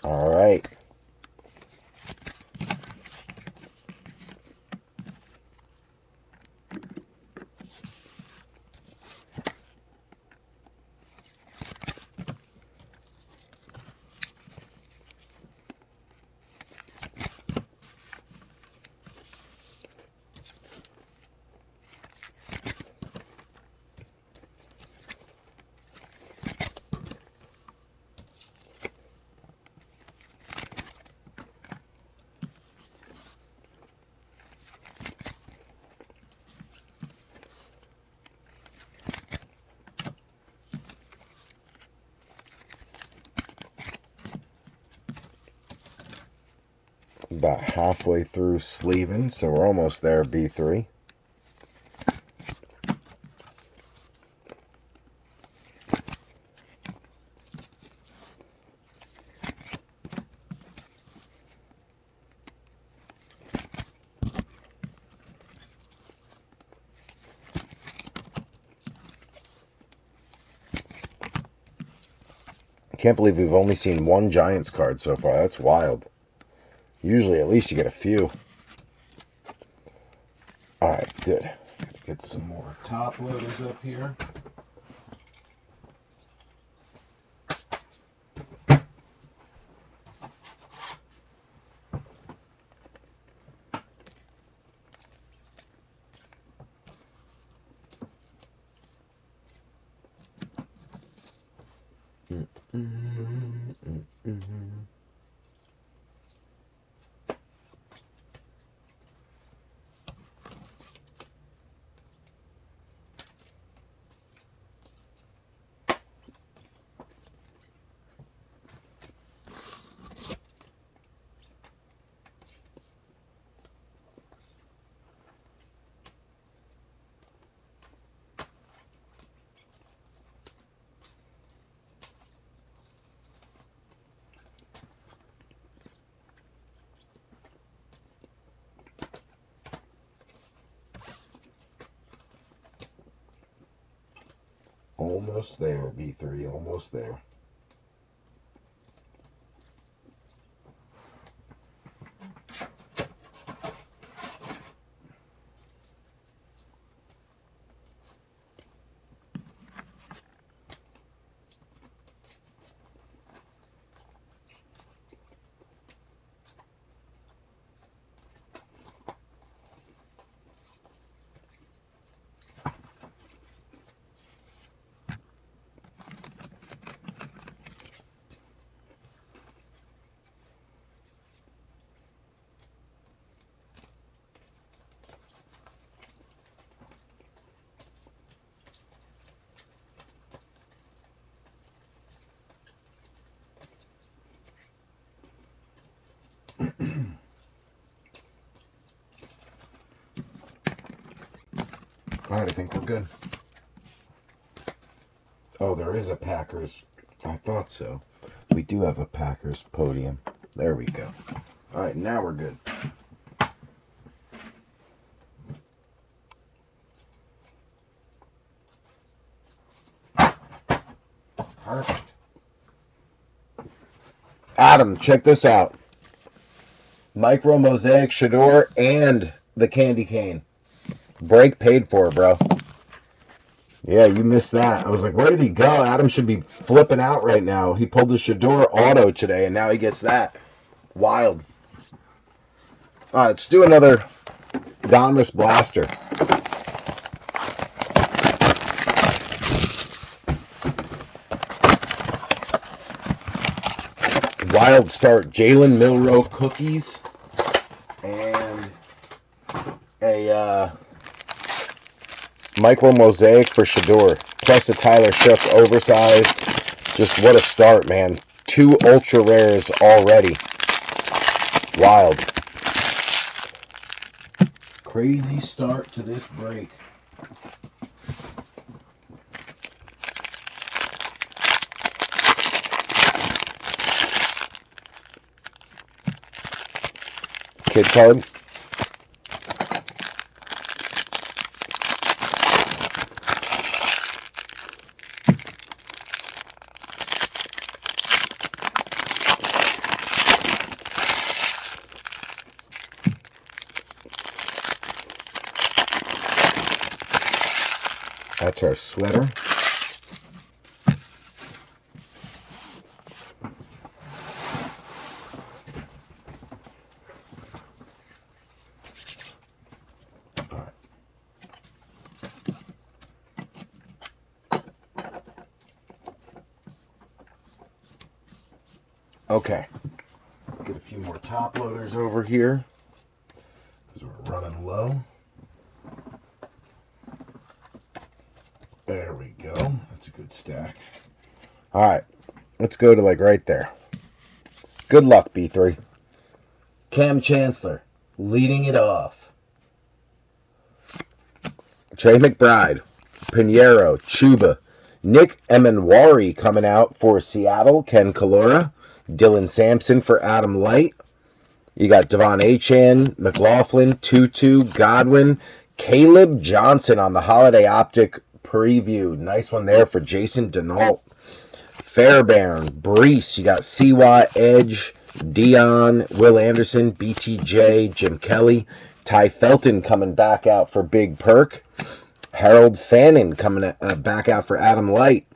All right. About halfway through sleeving, so we're almost there, B3. I can't believe we've only seen one Giants card so far. That's wild. Usually at least you get a few. Alright, good. Get some more top loaders up here. Almost there, B3, almost there. All right, I think we're good. Oh, there is a Packers. I thought so. We do have a Packers podium. There we go. All right, now we're good. Perfect. Adam, check this out. Micro Mosaic Shador and the candy cane. Break paid for, bro. Yeah, you missed that. I was like, where did he go? Adam should be flipping out right now. He pulled the Shador auto today, and now he gets that. Wild. All right, let's do another Donruss Blaster. Wild start. Jalen Milroe cookies and a Micro Mosaic for Shador. Plus a Tyler Shook oversized. Just what a start, man. 2 ultra rares already. Wild. Crazy start to this break. Kid card. That's our sweater. Okay. Get a few more top loaders over here because we're running low. There we go. That's a good stack. All right. Let's go to like right there. Good luck, B3. Cam Chancellor leading it off. Trey McBride, Pinheiro, Chuba, Nick Emanwari coming out for Seattle, Ken Kalora, Dylan Sampson for Adam Light. You got Devon Achane, McLaughlin, Tutu, Godwin, Caleb Johnson on the Holiday Optic preview. Nice one there for Jason Denault. Fairbairn, Brees, you got Siwa, Edge, Dion, Will Anderson, BTJ, Jim Kelly, Ty Felton coming back out for Big Perk. Harold Fannin coming back out for Adam Light.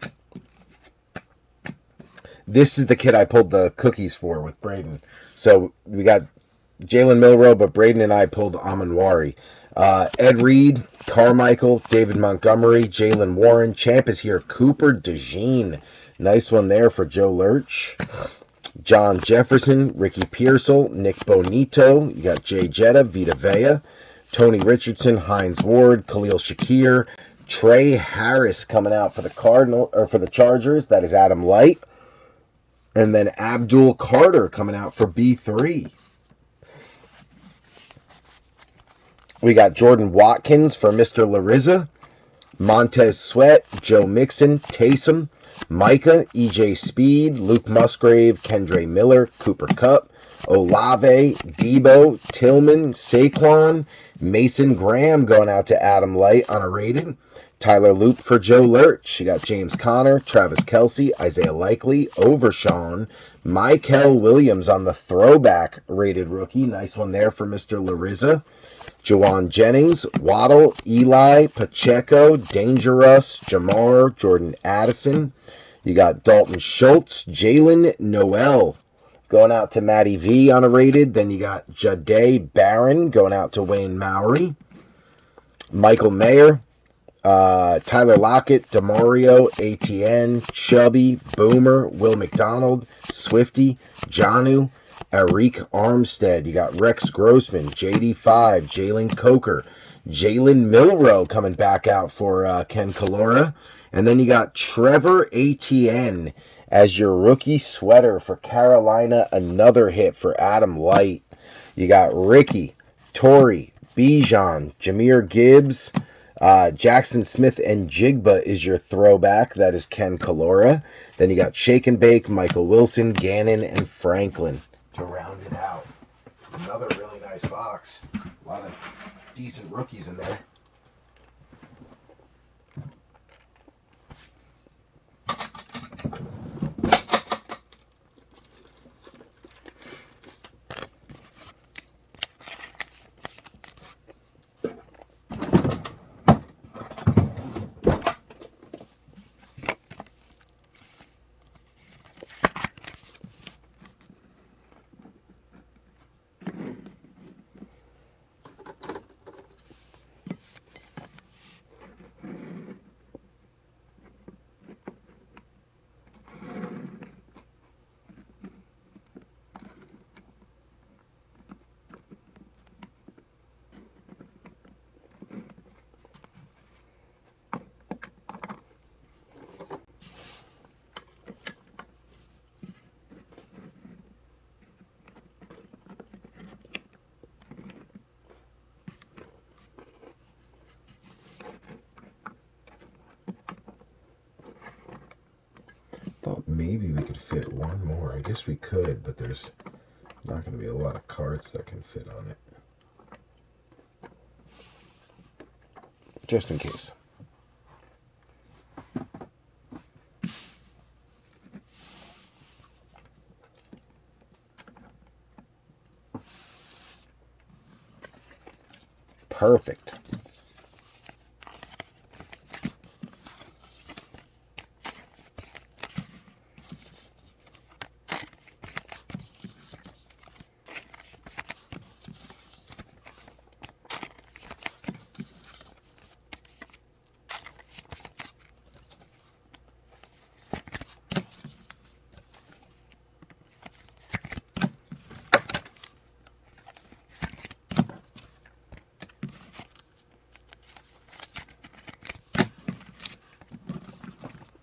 This is the kid I pulled the cookies for with Braden. So we got Jalen Milroe, but Braden and I pulled Amanwari. Ed Reed, Carmichael, David Montgomery, Jalen Warren. Champ is here. Cooper DeJean. Nice one there for Joe Lurch. John Jefferson, Ricky Pearsall, Nick Bonito. You got Jay Jetta, Vita Vea, Tony Richardson, Hines Ward, Khalil Shakir, Trey Harris coming out for the Chargers. That is Adam Light. And then Abdul Carter coming out for B3. We got Jordan Watkins for Mr. Larizza, Montez Sweat, Joe Mixon, Taysom, Micah, EJ Speed, Luke Musgrave, Kendre Miller, Cooper Kupp, Olave, Debo, Tillman, Saquon, Mason Graham going out to Adam Light on a rated. Tyler Loop for Joe Lurch. You got James Conner, Travis Kelce, Isaiah Likely, Overshawn, Michael Williams on the throwback rated rookie. Nice one there for Mr. Larizza. Jawan Jennings, Waddle, Eli, Pacheco, Dangerous, Jamar, Jordan Addison. You got Dalton Schultz, Jalen Noel going out to Matty V on a rated. Then you got Jade Barron going out to Wayne Mowry. Michael Mayer, Tyler Lockett, Demario, ATN, Chubby, Boomer, Will McDonald, Swifty, Janu, Arik Armstead. You got Rex Grossman, JD5, Jalen Coker, Jalen Milroe coming back out for Ken Kalora. And then you got Trevor ATN as your rookie sweater for Carolina. Another hit for Adam Light. You got Ricky, Torrey, Bijan, Jahmyr Gibbs, Jackson Smith and Jigba is your throwback. That is Ken Kalora. Then you got Shake and Bake, Michael Wilson, Gannon, and Franklin to round it out. Another really nice box. A lot of decent rookies in there. Thought maybe we could fit one more. I guess we could, but there's not going to be a lot of cards that can fit on it. Just in case. Perfect.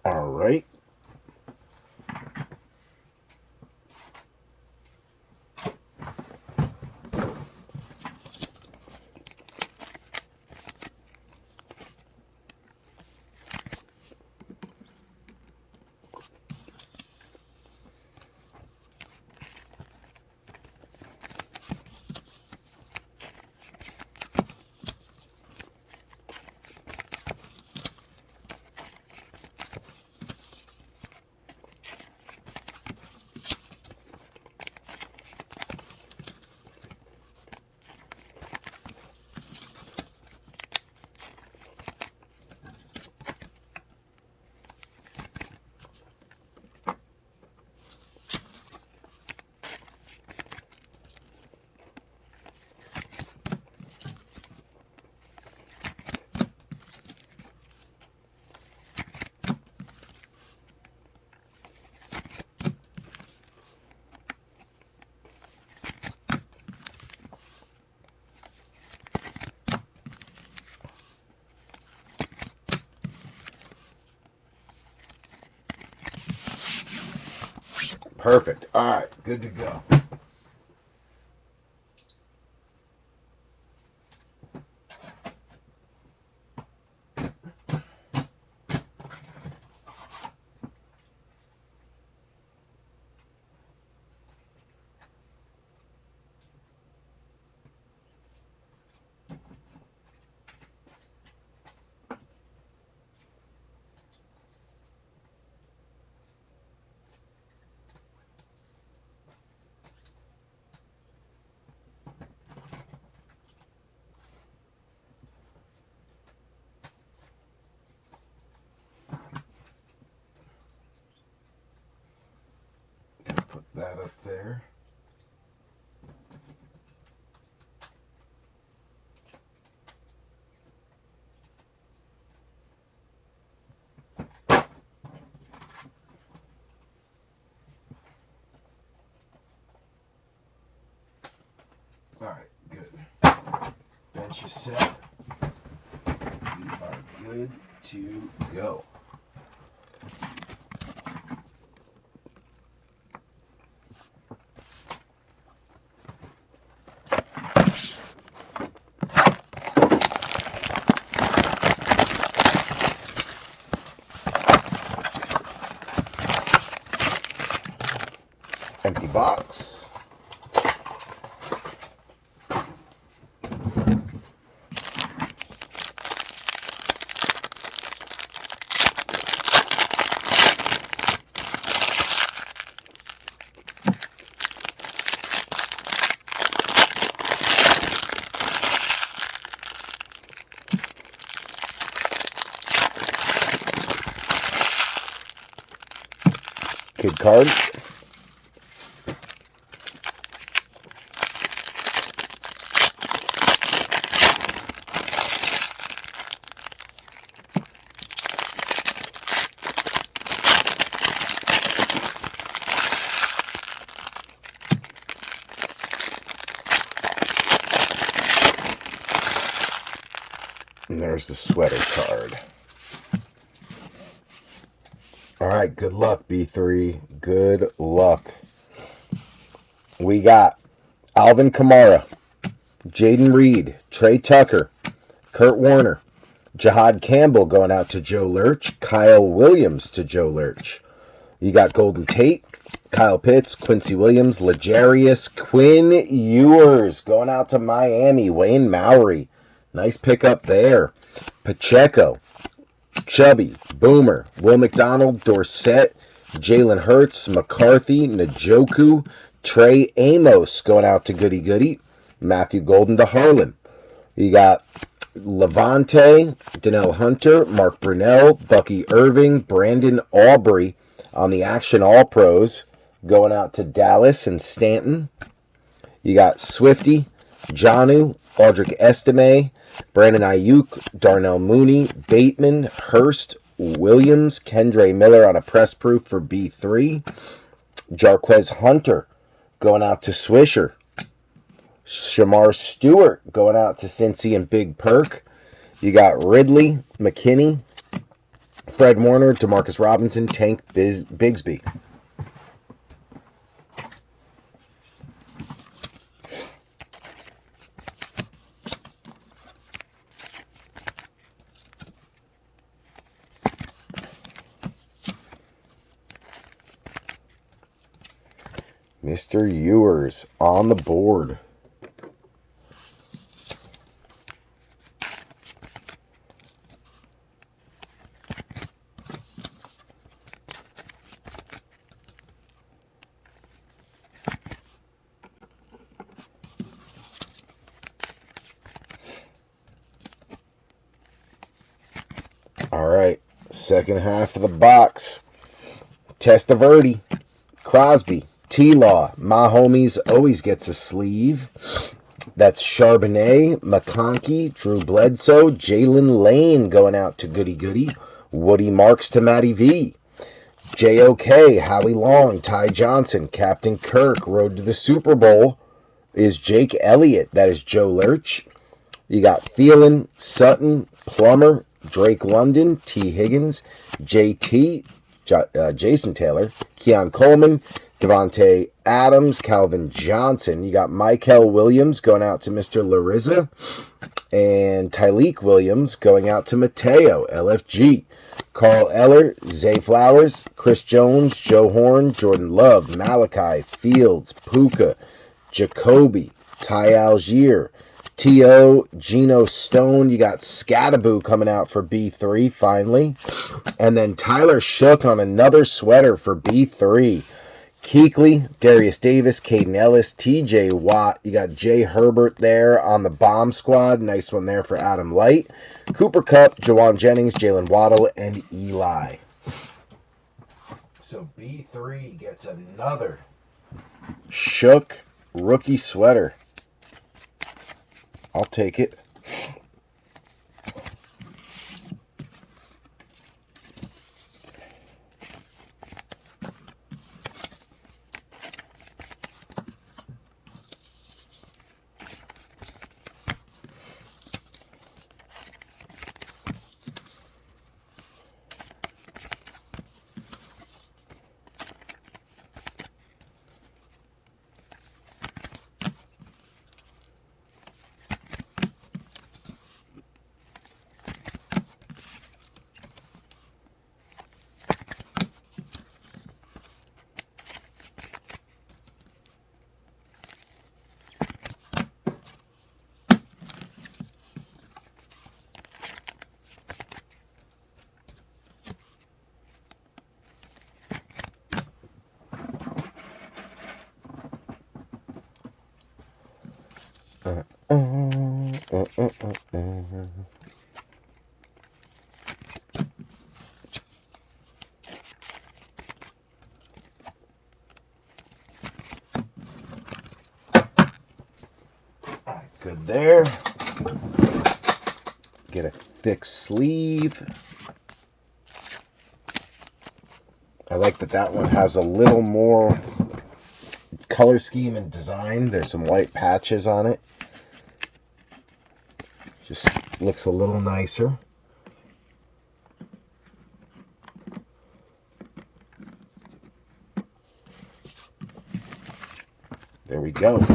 All right. Perfect. All right, good to go. Put that up there. All right, good. Bench is set. We are good to go. box. Kid card. And there's the sweater card. All right, good luck, B3. Good luck. We got Alvin Kamara, Jaden Reed, Trey Tucker, Kurt Warner, Jahad Campbell going out to Joe Lurch, Kyle Williams to Joe Lurch. You got Golden Tate, Kyle Pitts, Quincy Williams, L'Jarius, Quinn Ewers going out to Miami, Wayne Mowry. Nice pickup there. Pacheco, Chubby, Boomer, Will McDonald, Dorsett, Jalen Hurts, McCarthy, Njoku, Trey Amos going out to Goody Goody, Matthew Golden to Harlan. You got Levante, Danielle Hunter, Mark Brunell, Bucky Irving, Brandon Aubrey on the Action All Pros going out to Dallas and Stanton. You got Swifty, Janu, Audric Estime, Brandon Ayuk, Darnell Mooney, Bateman, Hurst, Williams, Kendre Miller on a press proof for B3. Jarquez Hunter going out to Swisher. Shamar Stewart going out to Cincy and Big Perk. You got Ridley, McKinney, Fred Warner, Demarcus Robinson, Tank Bigsby. Mr. Ewers on the board. All right, second half of the box. Testaverde, Crosby, T-Law, my homies always gets a sleeve. That's Charbonnet, McConkey, Drew Bledsoe, Jalen Lane going out to Goody Goody, Woody Marks to Matty V, JOK, Howie Long, Ty Johnson, Captain Kirk, Road to the Super Bowl is Jake Elliott. That is Joe Lurch. You got Thielen, Sutton, Plummer, Drake London, T. Higgins, JT, Jason Taylor, Keon Coleman, Devontae Adams, Calvin Johnson. You got Michael Williams going out to Mr. Larissa, and Tyleek Williams going out to Mateo, LFG. Carl Eller, Zay Flowers, Chris Jones, Joe Horn, Jordan Love, Malachi, Fields, Puka, Jacoby, Ty Algier, T.O., Geno Stone. You got Scattaboo coming out for B3 finally. And then Tyler Shook on another sweater for B3. Kuechly, Darius Davis, Caden Ellis, TJ Watt. You got Jay Herbert there on the bomb squad. Nice one there for Adam Light. Cooper Kupp, Jawan Jennings, Jalen Waddle, and Eli. So B3 gets another Shook rookie sweater. I'll take it. Good there. Get a thick sleeve. I like that one has a little more color scheme and design. There's some white patches on it. Just looks a little nicer. There we go.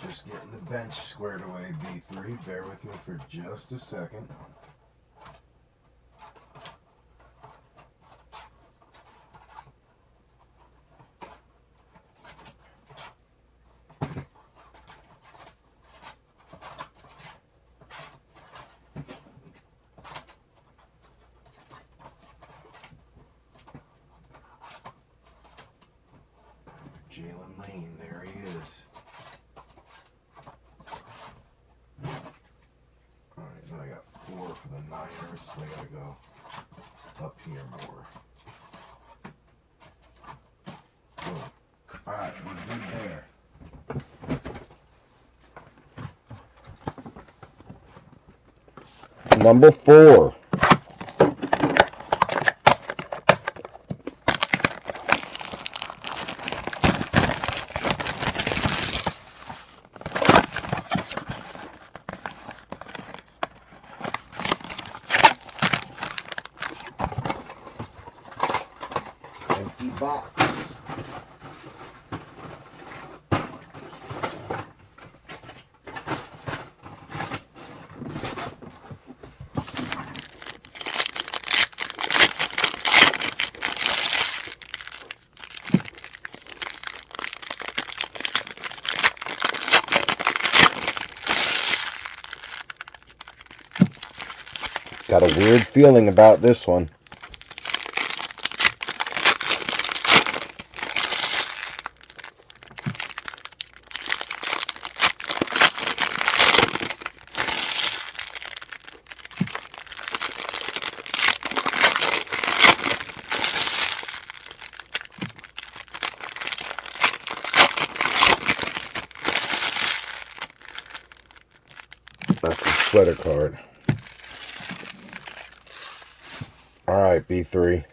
Just getting the bench squared away, B3. Bear with me for just a second. Jalen Lane, there he is. Alright, now I got 4 for the Niners, so I gotta go up here more. Boom. Alright, we're good there. Number 4. Empty box. Got a weird feeling about this one. That's a sweater card. Alright, B3.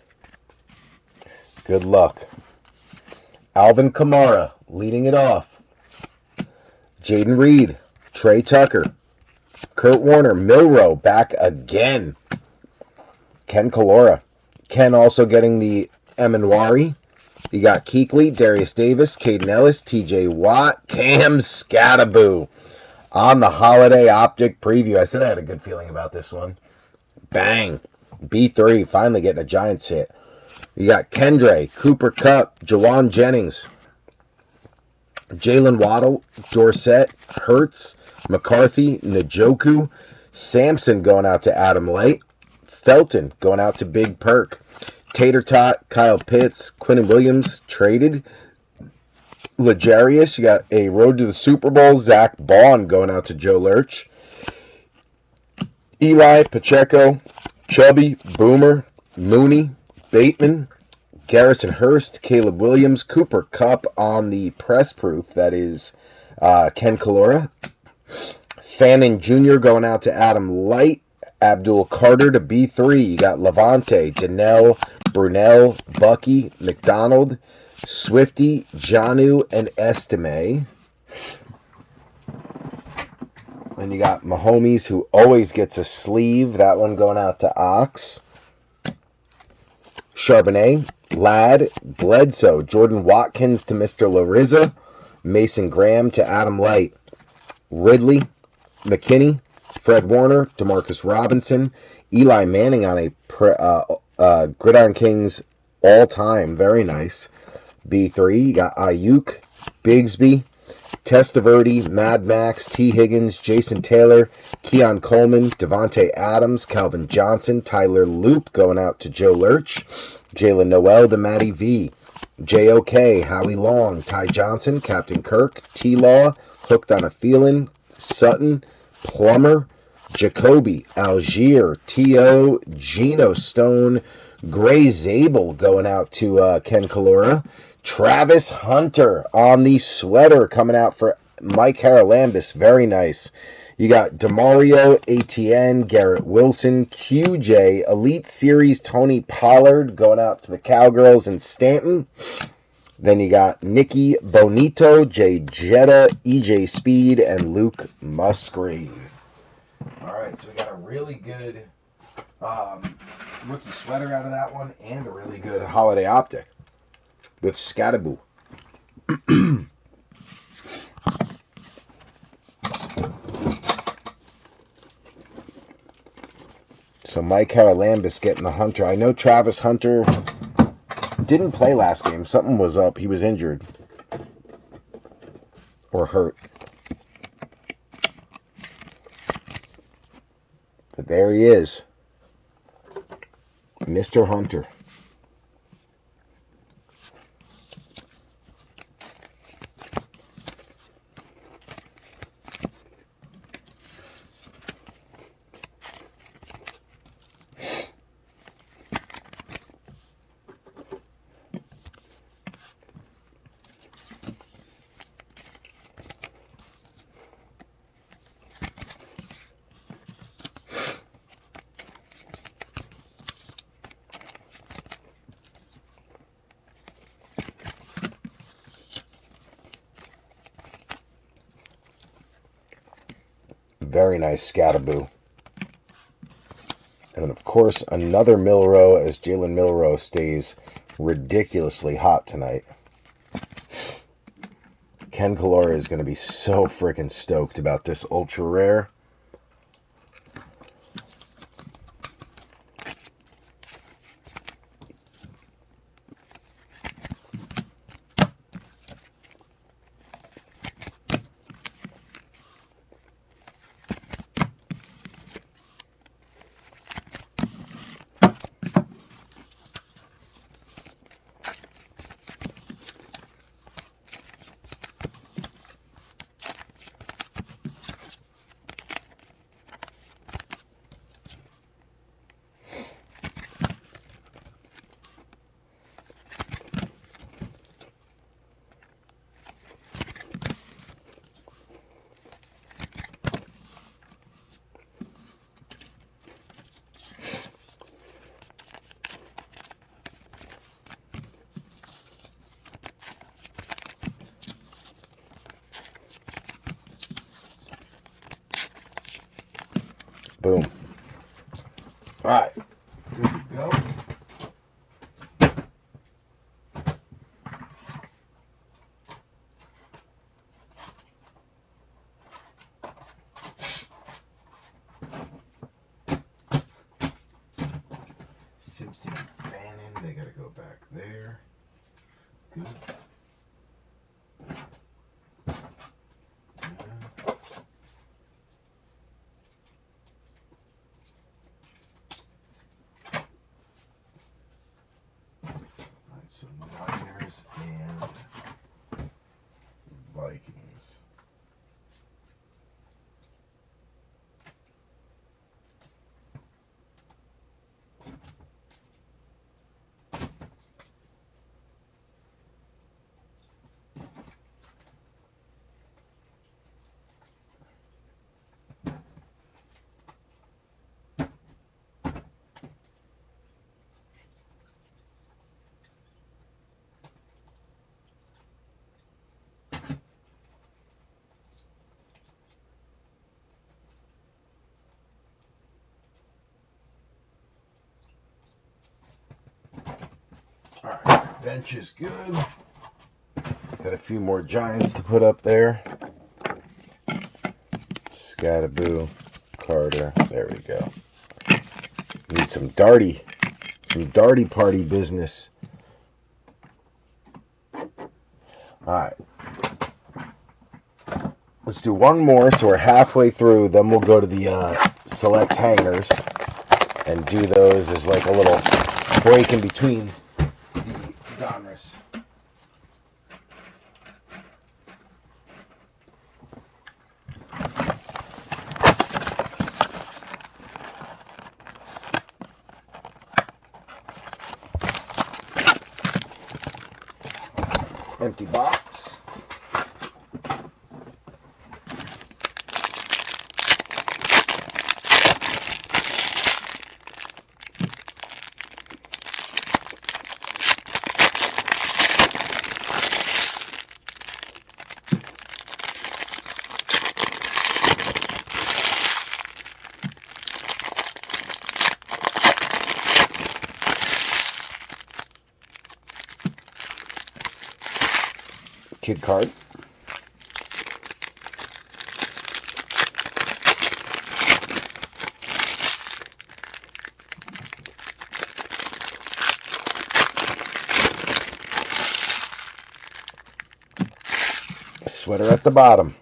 Good luck. Alvin Kamara leading it off. Jaden Reed, Trey Tucker, Kurt Warner, Milrow back again. Ken Kalora. Ken also getting the Emanwari. You got Keekly, Darius Davis, Caden Ellis, TJ Watt, Cam Scattaboo. On the holiday optic preview. I said I had a good feeling about this one. Bang. B3 finally getting a Giants hit. You got Kendre, Cooper Kupp, Jawan Jennings, Jalen Waddle, Dorsett, Hurts, McCarthy, Njoku, Sampson going out to Adam Light, Felton going out to Big Perk, Tater Tot, Kyle Pitts, Quinnen Williams traded, Legarius, you got a road to the Super Bowl, Zach Bond going out to Joe Lurch, Eli, Pacheco, Chubby, Boomer, Mooney, Bateman, Garrison Hurst, Caleb Williams, Cooper Kupp on the press proof. That is Ken Kalora. Fannin Jr. going out to Adam Light. Abdul Carter to B3. You got Levante, Danelle, Brunell, Bucky, McDonald, Swifty, Janu, and Estime. Then you got Mahomes, who always gets a sleeve. That one going out to Ox. Charbonnet, Ladd, Bledsoe, Jordan Watkins to Mr. Larissa, Mason Graham to Adam Light, Ridley, McKinney, Fred Warner, Demarcus Robinson, Eli Manning on a Gridiron Kings all-time. Very nice. B3, you got Ayuk, Bigsby, Testaverde, Mad Max, T. Higgins, Jason Taylor, Keon Coleman, Devontae Adams, Calvin Johnson, Tyler Loop going out to Joe Lurch, Jalen Noel to Matty V, J.O.K., Howie Long, Ty Johnson, Captain Kirk, T-Law, Hooked on a Feeling, Sutton, Plummer, Jacoby, Algier, T.O., Geno Stone, Gray Zabel going out to Ken Kalora, Travis Hunter on the sweater coming out for Mike Haralambis. Very nice. You got Demario, ATN, Garrett Wilson, QJ, Elite Series Tony Pollard going out to the Cowgirls in Stanton. Then you got Nicky Bonito, Jay Jetta, EJ Speed, and Luke Musgrave. All right, so we got a really good rookie sweater out of that one and a really good holiday optic with Scattaboo. So Mike Haralambis getting the Hunter. I know Travis Hunter didn't play last game. Something was up. He was injured or hurt. But there he is. Mr. Hunter. Very nice Scattaboo. And then, of course, another Milrow as Jalen Milrow stays ridiculously hot tonight. Ken Kalora is going to be so freaking stoked about this ultra rare. Boom. All right. Good to go. Simpson and Fannin, they got to go back there. Good. So Niners and Vikings. Bench is good. Got a few more Giants to put up there. Scattaboo, Carter. There we go. Need some Darty party business. Alright. Let's do one more, so we're halfway through. Then we'll go to the select hangers and do those as like a little break in between the Donruss. Empty box. Kid card. Sweater at the bottom.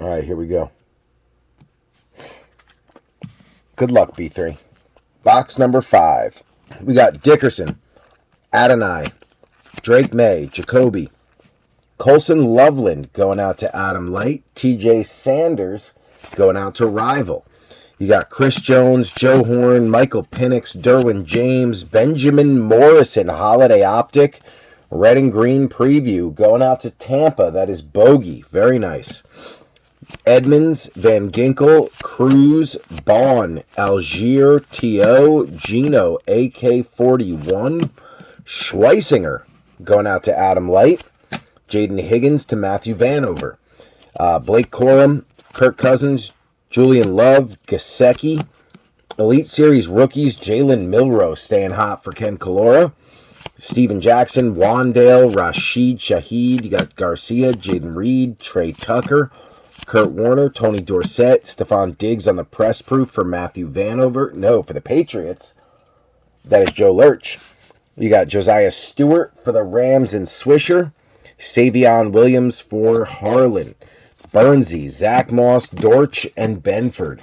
All right, here we go. Good luck, B3. Box number 5. We got Dickerson, Adonai, Drake May, Jacoby, Colson Loveland going out to Adam Light, TJ Sanders going out to Rival. You got Chris Jones, Joe Horn, Michael Penix, Derwin James, Benjamin Morrison, Holiday Optic, Red and Green Preview going out to Tampa. That is Bogey. Very nice. Edmonds, Van Ginkel, Cruz, Bond, Algier, T.O., Gino, AK-41, Schweisinger going out to Adam Light, Jaden Higgins to Matthew Vanover, Blake Corum, Kirk Cousins, Julian Love, Gasecki, Elite Series rookies, Jalen Milroe staying hot for Ken Calora, Steven Jackson, Wandale, Rashid Shaheed, you got Garcia, Jaden Reed, Trey Tucker, Kurt Warner, Tony Dorsett, Stephon Diggs on the press proof for Matthew Vanover. No, for the Patriots, that is Joe Lurch. You got Josiah Stewart for the Rams and Swisher, Savion Williams for Harlan, Bernsey, Zach Moss, Dortch, and Benford.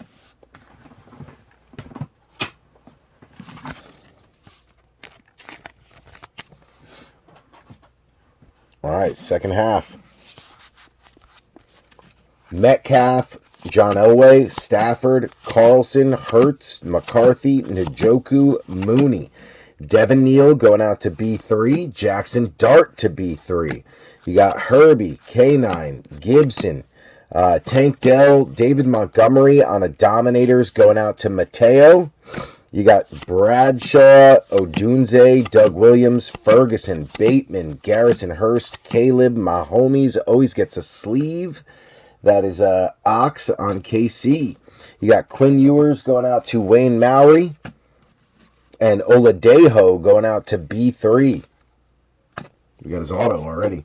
All right, second half. Metcalf, John Elway, Stafford, Carlson, Hurts, McCarthy, Njoku, Mooney. Devin Neal going out to B3. Jackson Dart to B3. You got Herbie, K9, Gibson, Tank Dell, David Montgomery on a Dominators going out to Mateo. You got Bradshaw, Odunze, Doug Williams, Ferguson, Bateman, Garrison Hurst, Caleb, Mahomes always gets a sleeve. That is Ox on KC. You got Quinn Ewers going out to Wayne Maury. And Oladejo going out to B3. We got his auto already.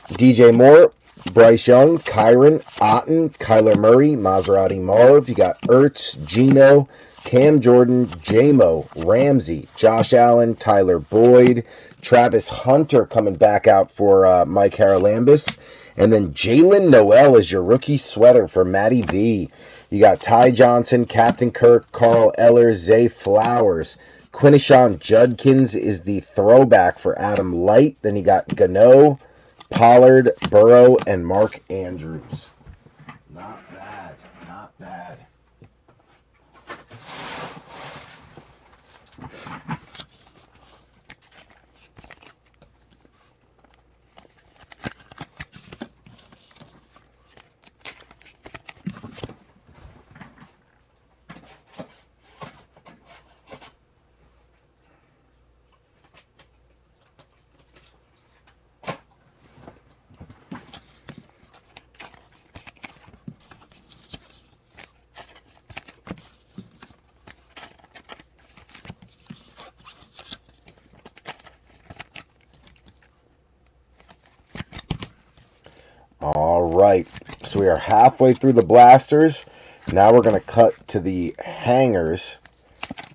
DJ Moore, Bryce Young, Kyron, Otten, Kyler Murray, Maserati Marv. You got Ertz, Gino, Cam Jordan, J-Mo, Ramsey, Josh Allen, Tyler Boyd, Travis Hunter coming back out for Mike Haralambis. And then Jalen Noel is your rookie sweater for Matty V. You got Ty Johnson, Captain Kirk, Carl Eller, Zay Flowers. Quinishon Judkins is the throwback for Adam Light. Then you got Gano, Pollard, Burrow, and Mark Andrews. Not bad. Not bad. All right, so we are halfway through the blasters. Now we're going to cut to the hangers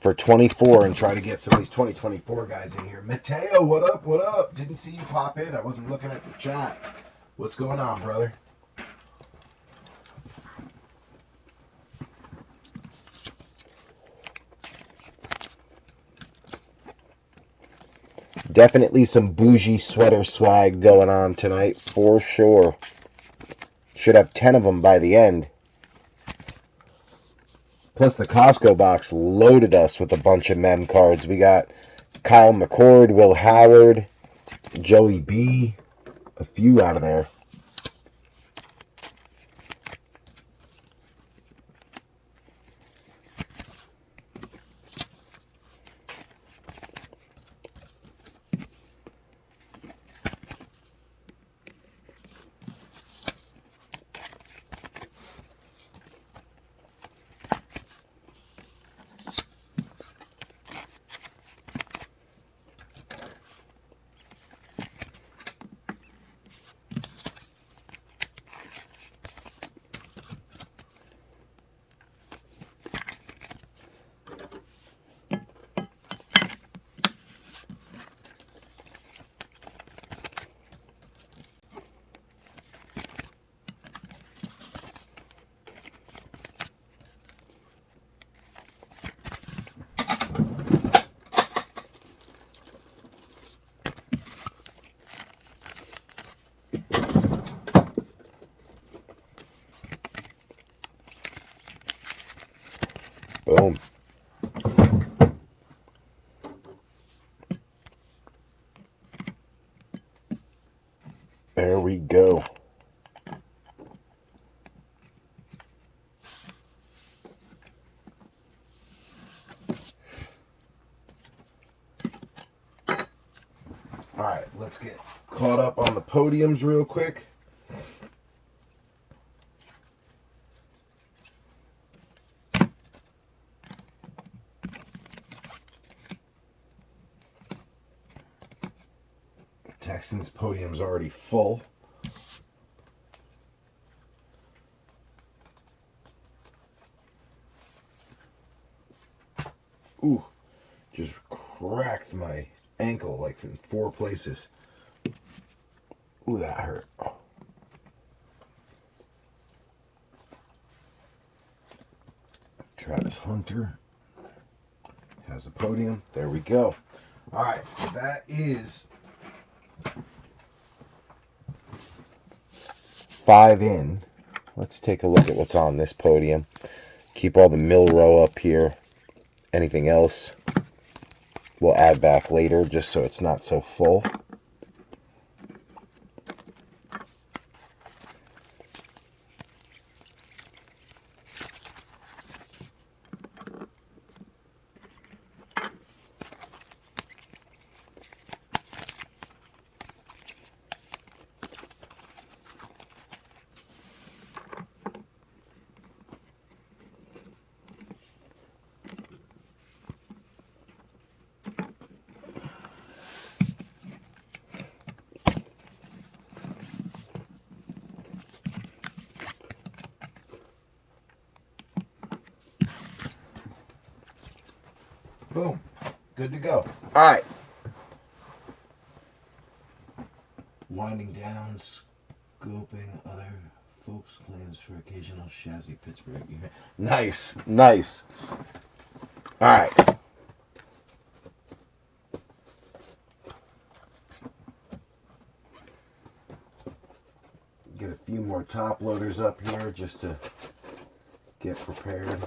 for 24 and try to get some of these 2024 guys in here. Mateo, what up? What up? Didn't see you pop in. I wasn't looking at the chat. What's going on, brother? Definitely some bougie sweater swag going on tonight, for sure. Should have 10 of them by the end. Plus, the Costco box loaded us with a bunch of mem cards. We got Kyle McCord, Will Howard, Joey B, a few out of there. Boom. There we go. All right, let's get caught up on the podiums real quick. Texans podium's already full. Ooh, just cracked my ankle like in 4 places. Ooh, that hurt. Travis Hunter has a podium. There we go. All right, so that is 5 in. Let's take a look at what's on this podium. Keep all the mill row up here. Anything else we'll add back later just so it's not so full. Boom. Good to go. All right. Winding down, scoping other folks' claims for occasional chassis Pittsburgh. Nice. Nice. All right. Get a few more top loaders up here just to get prepared.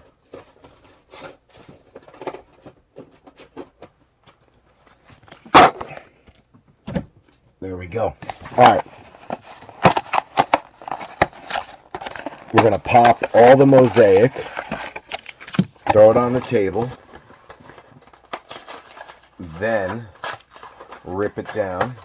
There we go. All right. We're going to pop all the Mosaic, throw it on the table, then rip it down.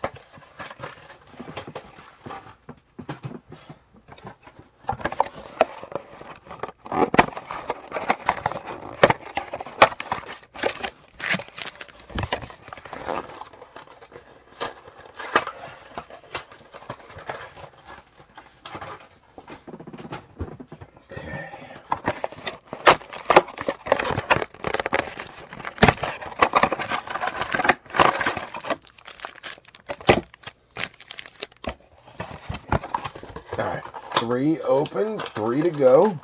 All right, 3 open, 3 to go.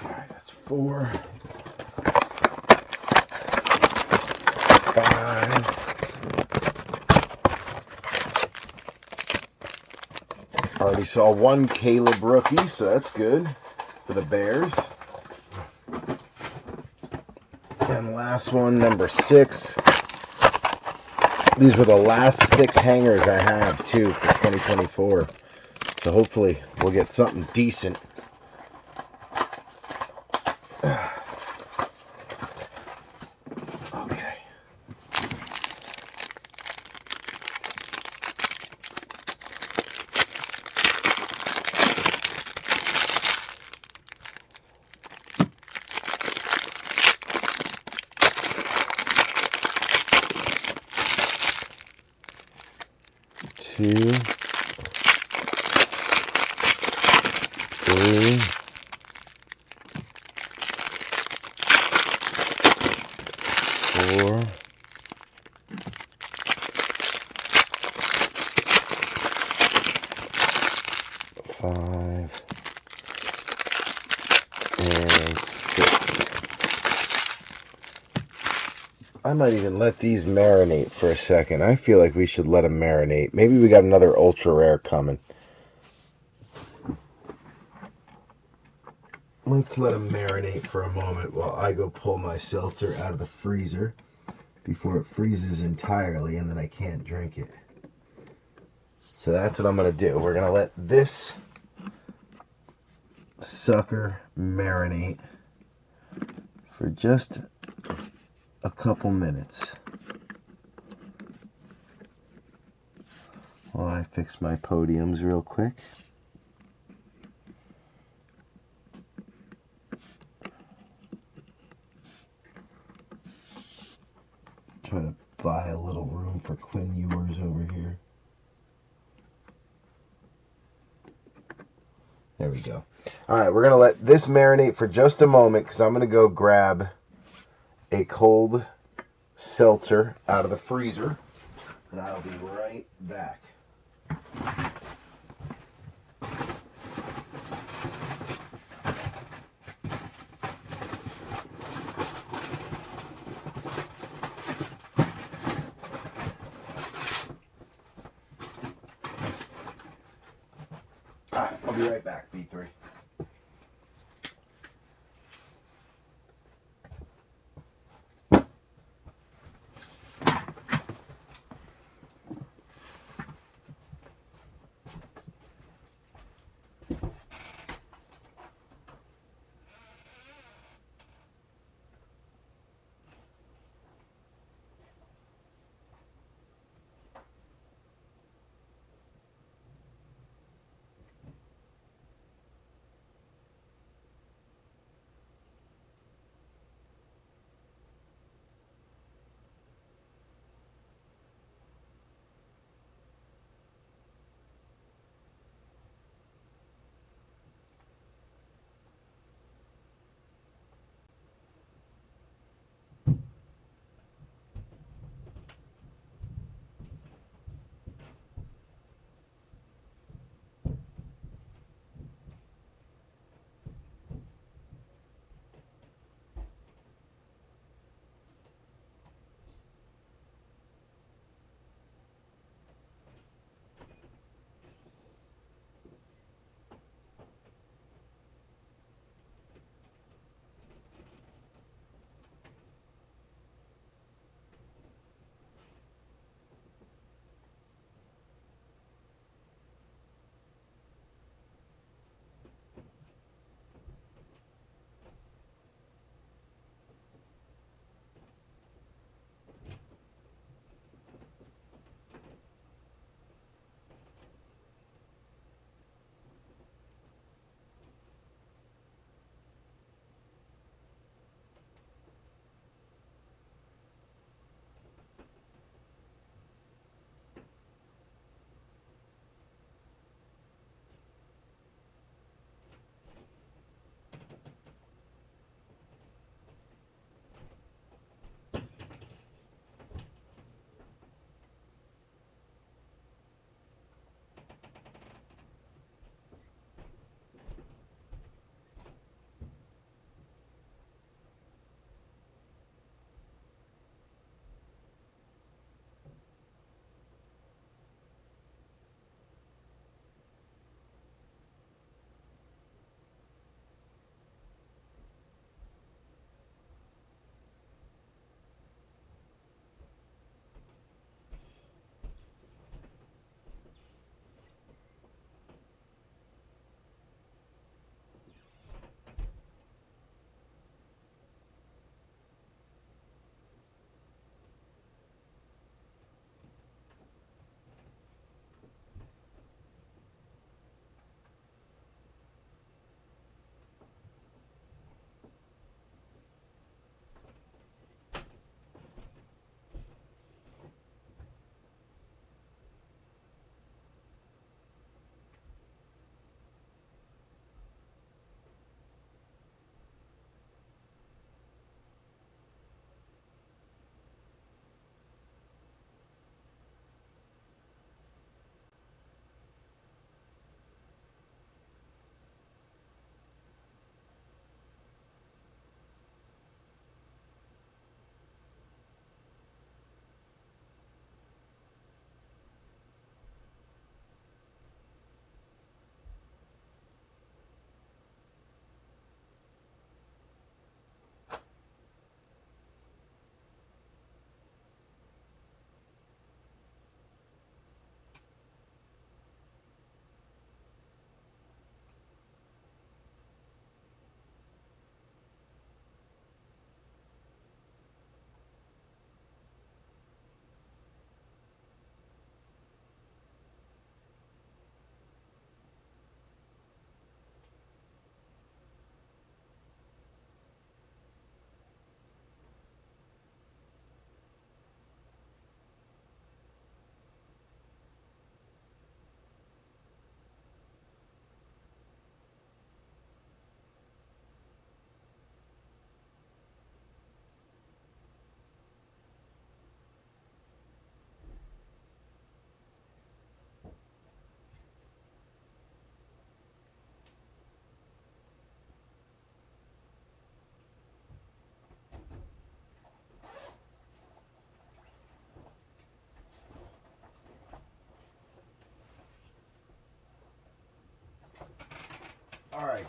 All right, that's 4, 5. Already saw 1 Caleb rookie, so that's good for the Bears. And the last one, number 6. These were the last 6 hangers I have, too, for 2024. So hopefully we'll get something decent. Okay. Two, 3, 4, 5, and 6. I might even let these marinate for a second. I feel like we should let them marinate. Maybe we got another ultra rare coming. Let's let them marinate for a moment while I go pull my seltzer out of the freezer before it freezes entirely and then I can't drink it. So that's what I'm going to do. We're going to let this sucker marinate for just a couple minutes while I fix my podiums real quick. Try to buy a little room for Quinn Ewers over here. There we go. All right, we're going to let this marinate for just a moment because I'm going to go grab a cold seltzer out of the freezer, and I'll be right back. All right, I'll be right back, B3.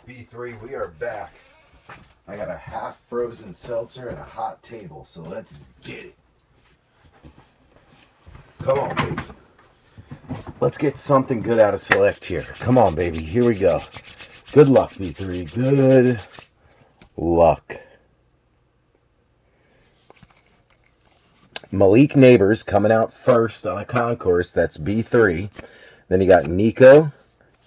B3, we are back. I got a half frozen seltzer and a hot table, so let's get it. Come on, baby. Let's get something good out of Select here. Come on, baby. Here we go. Good luck, B3. Good luck. Malik Neighbors coming out first on a concourse. That's B3. Then you got Nico,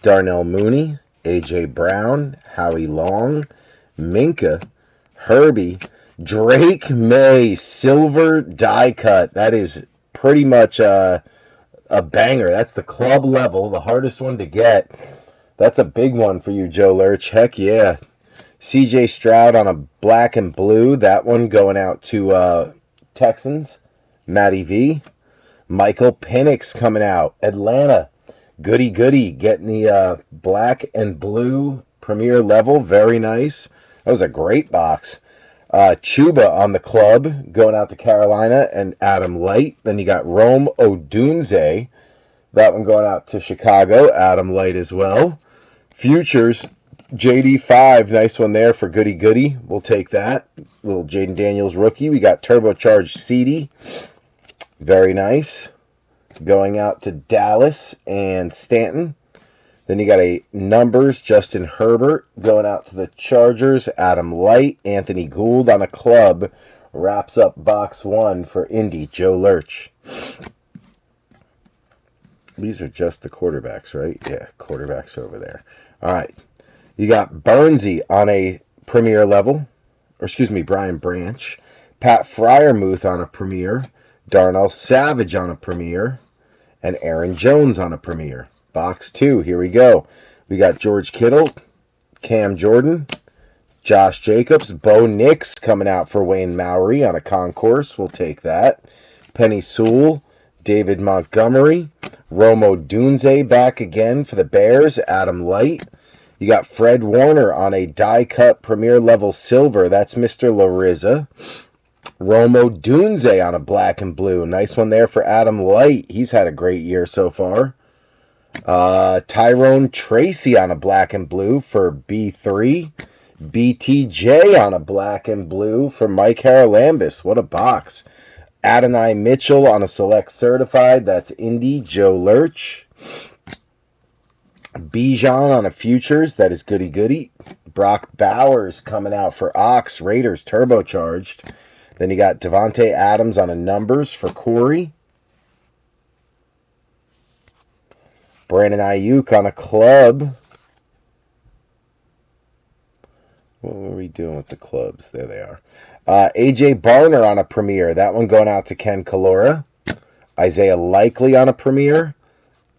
Darnell Mooney, AJ Brown, Howie Long, Minka, Herbie, Drake May, silver die cut. That is pretty much a banger. That's the club level, the hardest one to get. That's a big one for you, Joe Lurch. Heck yeah. CJ Stroud on a black and blue. That one going out to Texans. Matty V. Michael Penix coming out. Atlanta. Goody goody. Getting the black and blue premier level. Very nice. That was a great box. Chuba on the club going out to Carolina and Adam Light. Then you got Rome Odunze. That one going out to Chicago. Adam Light as well. Futures. JD5. Nice one there for Goody Goody. We'll take that. Little Jaden Daniels rookie. We got Turbocharged CD. Very nice. Going out to Dallas and Stanton. Then you got a numbers, Justin Herbert, going out to the Chargers, Adam Light, Anthony Gould on a club, wraps up box one for Indy, Joe Lurch. These are just the quarterbacks, right? Yeah, quarterbacks over there. All right. You got Burnsy on a premier level, or excuse me, Brian Branch, Pat Fryermuth on a premier, Darnell Savage on a premier, and Aaron Jones on a premier. Box two, here we go. We got George Kittle, Cam Jordan, Josh Jacobs, Bo Nix coming out for Wayne Maury on a concourse. We'll take that. Penny Sewell, David Montgomery, Romo Dunze back again for the Bears, Adam Light. You got Fred Warner on a die-cut premier level silver. That's Mr. Larissa. Romo Dunze on a black and blue. Nice one there for Adam Light. He's had a great year so far. Tyrone Tracy on a black and blue for B3. BTJ on a black and blue for Mike Haralambis. What a box. Adonai Mitchell on a select certified. That's Indy, Joe Lurch. Bijan on a futures. That is Goody Goody. Brock Bowers coming out for Ox. Raiders turbocharged. Then you got Devontae Adams on a numbers for Corey. Brandon Ayuk on a club. What were we doing with the clubs? There they are. AJ Barner on a premiere. That one going out to Ken Kalora. Isaiah Likely on a premiere.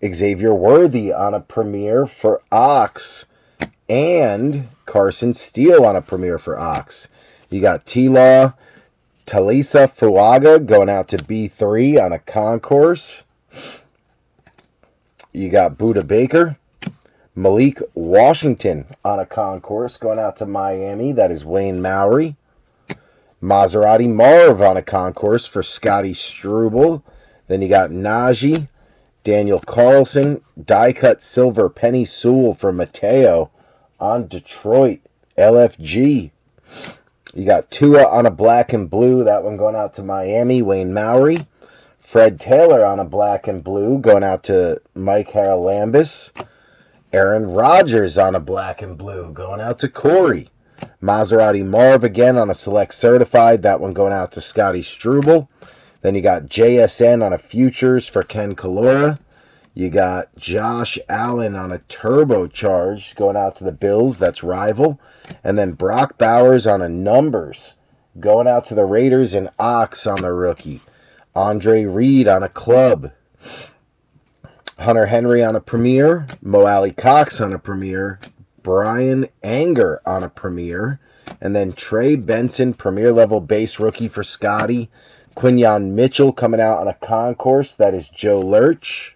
Xavier Worthy on a premiere for Ox. And Carson Steele on a premiere for Ox. You got T-Law, Talisa Fuaga going out to B3 on a concourse. You got Buda Baker, Malik Washington on a concourse going out to Miami. That is Wayne Maury. Maserati Marv on a concourse for Scotty Struble. Then you got Najee, Daniel Carlson, die-cut silver Penny Sewell for Mateo on Detroit. LFG. You got Tua on a black and blue. That one going out to Miami. Wayne Maury. Fred Taylor on a black and blue going out to Mike Haralambis. Aaron Rodgers on a black and blue going out to Corey. Maserati Marv again on a select certified. That one going out to Scotty Struble. Then you got JSN on a futures for Ken Kalora. You got Josh Allen on a turbocharged going out to the Bills. That's Rival. And then Brock Bowers on a numbers going out to the Raiders and Ox on the rookie. Andre Reed on a club. Hunter Henry on a premiere. Mo Alley Cox on a premiere. Brian Anger on a premiere. And then Trey Benson, premier level base rookie for Scotty. Quinyon Mitchell coming out on a concourse. That is Joe Lurch.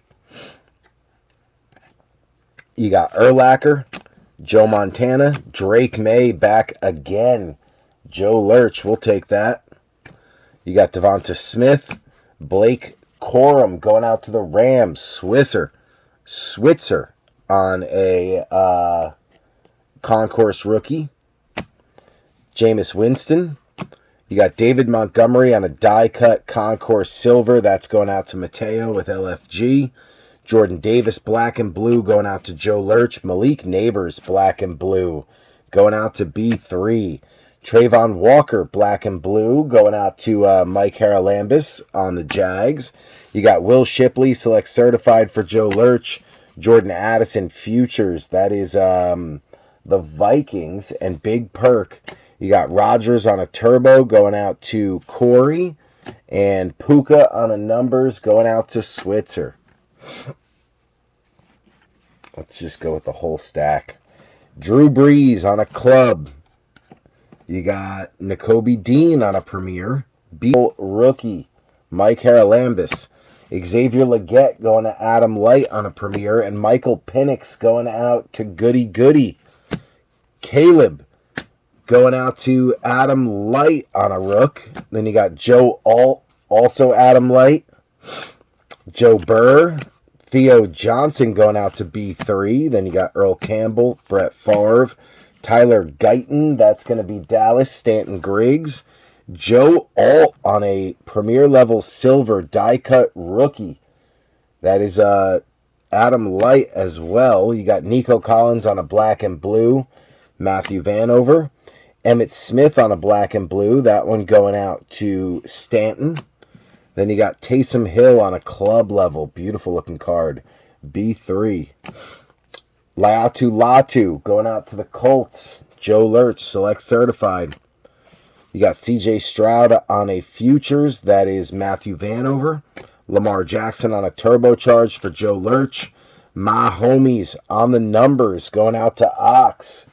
You got Urlacher, Joe Montana, Drake May back again. Joe Lurch, we'll take that. You got Devonta Smith, Blake Corum going out to the Rams. Switzer on a Concourse rookie. Jameis Winston. You got David Montgomery on a die-cut Concourse silver. That's going out to Mateo with LFG. Jordan Davis, black and blue, going out to Joe Lurch. Malik Neighbors, black and blue, going out to B3. Trayvon Walker, black and blue, going out to Mike Haralambis on the Jags. You got Will Shipley, select certified for Joe Lurch. Jordan Addison, futures. That is the Vikings. And Big Perk. You got Rodgers on a turbo, going out to Corey. And Puka on a numbers, going out to Switzer. Let's just go with the whole stack. Drew Brees on a club. You got N'Kobe Dean on a premiere. Beal rookie. Mike Haralambis. Xavier Legette going to Adam Light on a premiere. And Michael Penix going out to Goody Goody. Caleb going out to Adam Light on a rook. Then you got Joe Alt, also Adam Light. Joe Burr. Theo Johnson going out to B3. Then you got Earl Campbell, Brett Favre, Tyler Guyton. That's going to be Dallas. Stanton Griggs. Joe Alt on a premier level silver die-cut rookie. That is Adam Light as well. You got Nico Collins on a black and blue. Matthew Vanover. Emmett Smith on a black and blue. That one going out to Stanton. Then you got Taysom Hill on a club level. Beautiful looking card. B3. Latu going out to the Colts. Joe Lurch, select certified. You got CJ Stroud on a futures. That is Matthew Vanover. Lamar Jackson on a turbocharged for Joe Lurch. My homies on the numbers going out to Ox.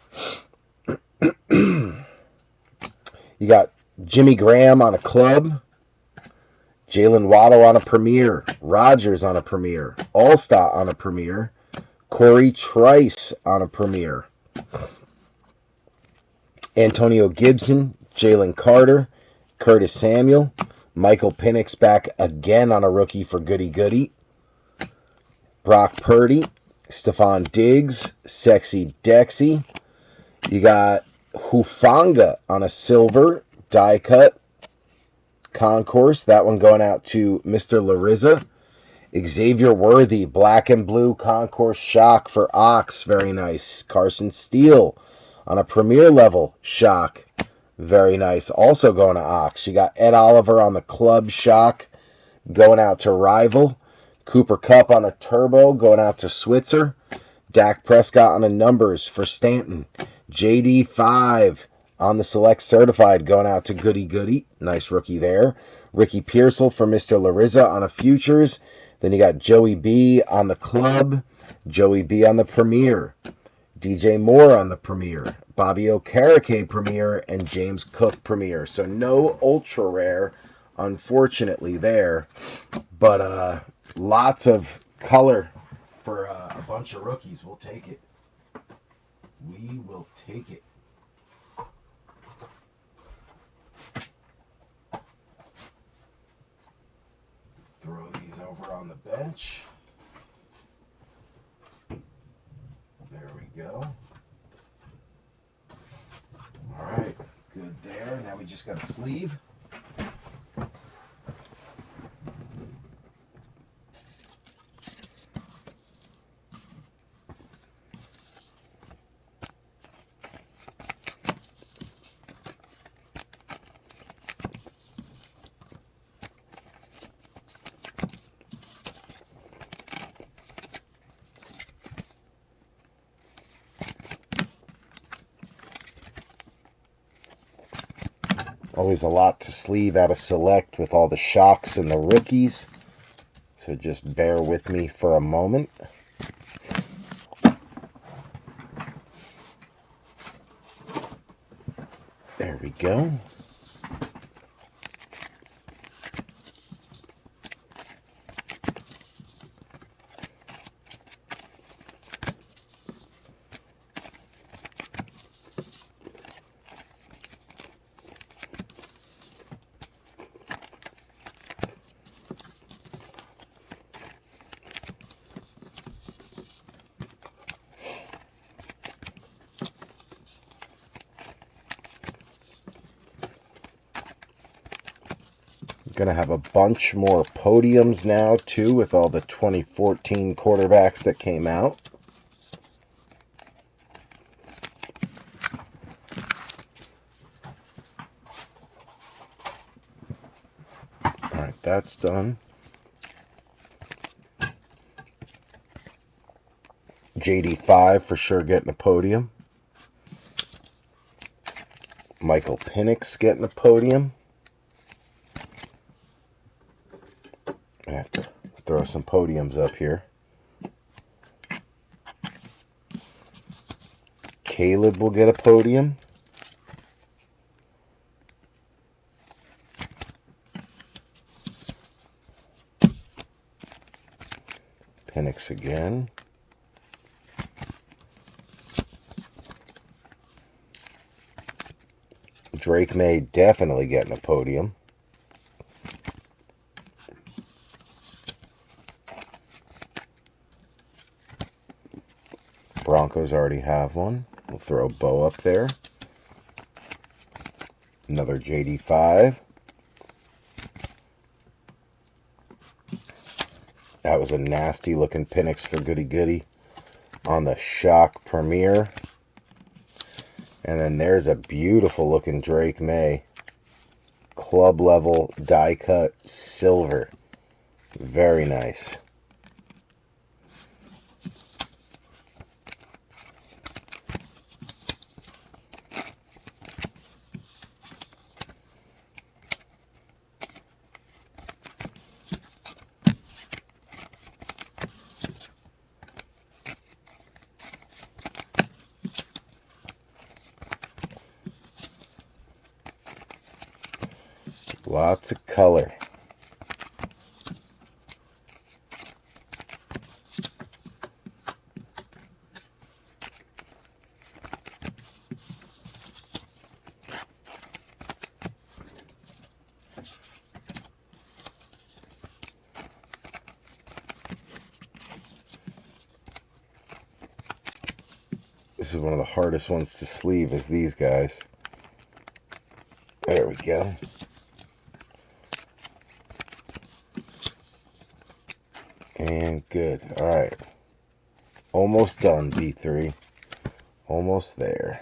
You got Jimmy Graham on a club. Jalen Waddle on a premiere. Rodgers on a premiere. Allstott on a premiere. Corey Trice on a premiere. Antonio Gibson. Jalen Carter. Curtis Samuel. Michael Penix back again on a rookie for Goody Goody. Brock Purdy. Stephon Diggs. Sexy Dexy. You got Hufanga on a silver die cut Concourse. That one going out to Mr. Larissa. Xavier Worthy, black and blue Concourse shock for Ox. Very nice. Carson Steele on a premier level shock. Very nice. Also going to Ox. You got Ed Oliver on the club shock going out to Rival. Cooper Kupp on a turbo going out to Switzer. Dak Prescott on the numbers for Stanton. JD5 on the select certified going out to Goody Goody. Nice rookie there. Ricky Pearsall for Mr. Larissa on a futures. Then you got Joey B on the club. Joey B on the premiere. DJ Moore on the premiere. Bobby Okereke premiere. And James Cook premiere. So no ultra rare, unfortunately, there. But lots of color for a bunch of rookies. We'll take it. We will take it. Throw these over on the bench. There we go. All right, good there. Now we just got a sleeve. Always a lot to sleeve out of Select with all the shocks and the rookies. So just bear with me for a moment. There we go. Gonna have a bunch more podiums now too, with all the 2014 quarterbacks that came out. Alright, that's done. JD5 for sure getting a podium. Michael Penix getting a podium. I have to throw some podiums up here. Caleb will get a podium. Penix again. Drake May definitely getting a podium. Broncos already have one. We'll throw Bo up there. Another JD5. That was a nasty looking Penix for Goody Goody on the Shock Premiere. And then there's a beautiful looking Drake May. Club level die cut silver. Very nice. Lots of color. This is one of the hardest ones to sleeve, is these guys. There we go. And good. Alright. Almost done, B3. Almost there.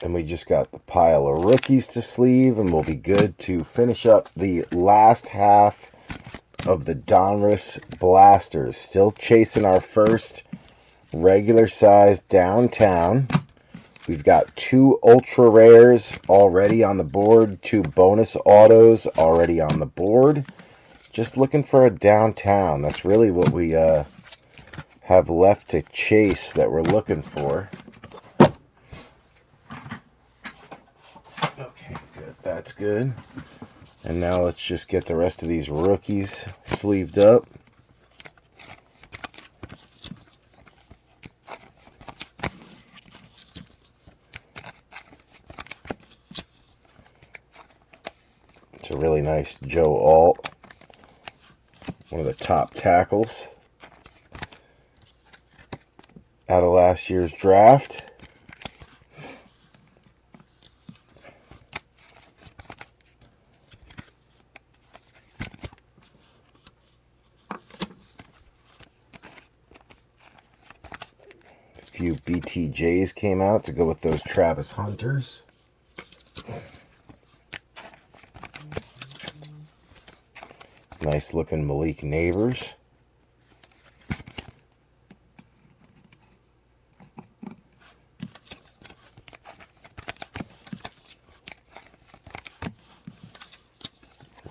And we just got the pile of rookies to sleeve, and we'll be good to finish up the last half of the Donruss Blasters. Still chasing our first regular size downtown. We've got 2 ultra rares already on the board, 2 bonus autos already on the board. Just looking for a downtown. That's really what we have left to chase that we're looking for. Okay, good. That's good. And now let's just get the rest of these rookies sleeved up. It's a really nice Joe Alt. One of the top tackles out of last year's draft. A few BTJs came out to go with those Travis Hunters. Nice looking Malik Neighbors.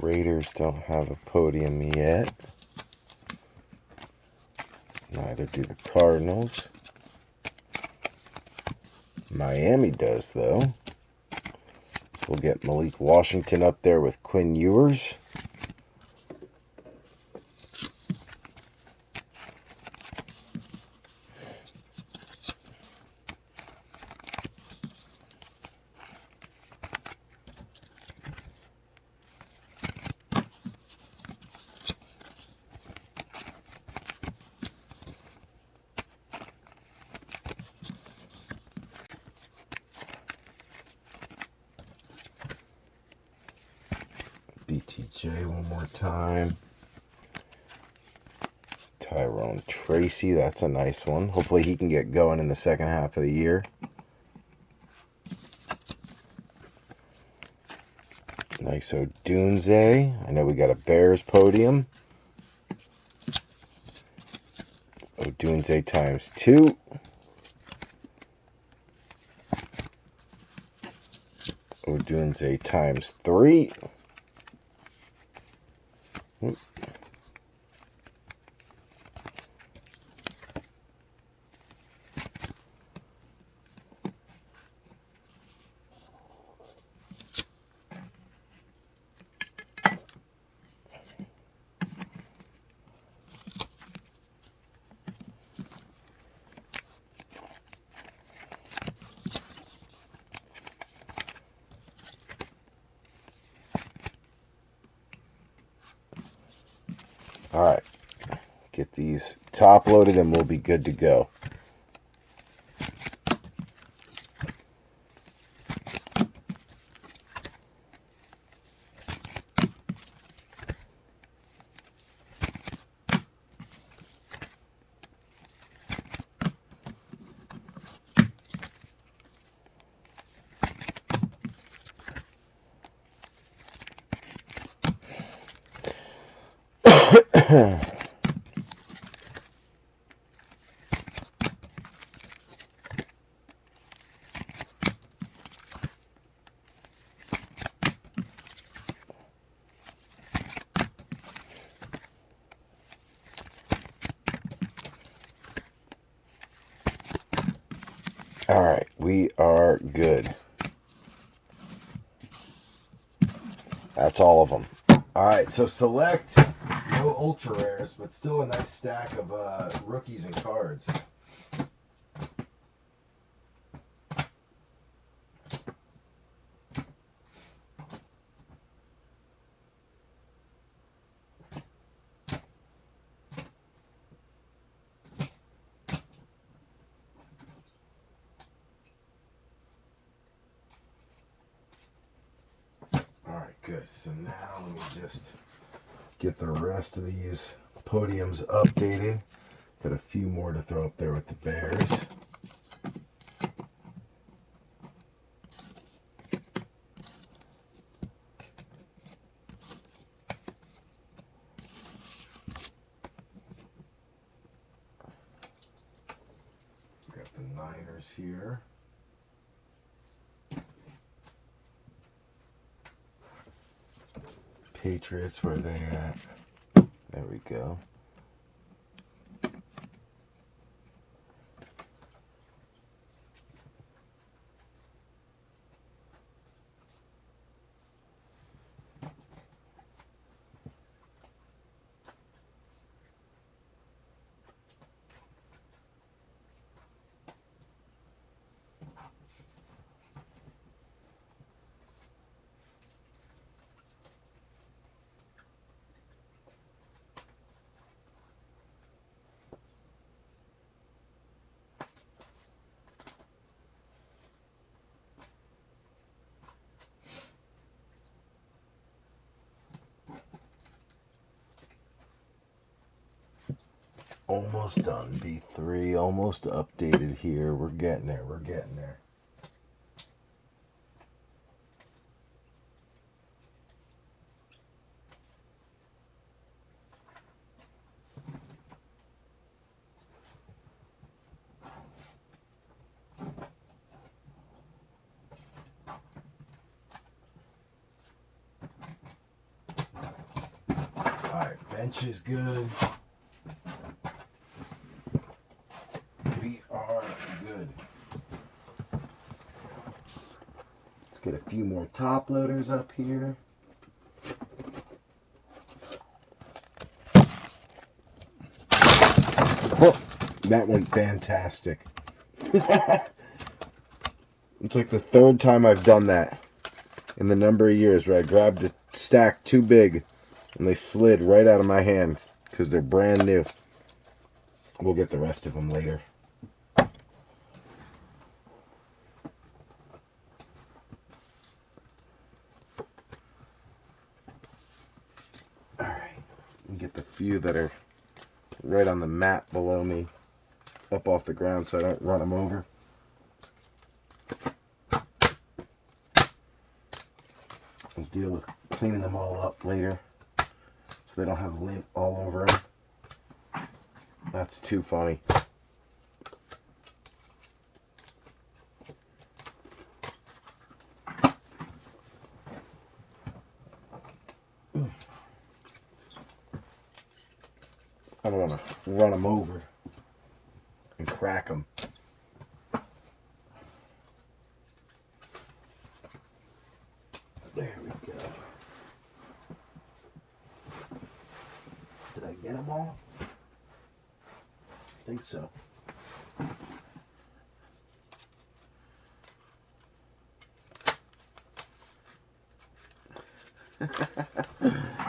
Raiders don't have a podium yet. Neither do the Cardinals. Miami does, though. So we'll get Malik Washington up there with Quinn Ewers. TJ one more time. Tyrone Tracy, that's a nice one. Hopefully he can get going in the second half of the year. Nice Odunze. I know we got a Bears podium. Odunze times 2. Odunze times 3. All right, get these top loaded and we'll be good to go. All right, we are good. That's all of them. All right, so select no ultra rares, but still a nice stack of rookies and cards. Good. So now let me just get the rest of these podiums updated. Got a few more to throw up there with the Bears. Got the Niners here. Patriots, where are they at? There we go. Almost done. B3, almost updated here. We're getting there. We're getting there. Alright, bench is good. We are good. Let's get a few more top loaders up here. Oh, that went fantastic. It's like the third time I've done that in the number of years where I grabbed a stack too big and they slid right out of my hand because they're brand new. We'll get the rest of them later. few that are right on the mat below me, up off the ground so I don't run them over. I'll deal with cleaning them all up later so they don't have lint all over them. That's too funny. I don't want to run them over and crack them. There we go. Did I get them all? I think so.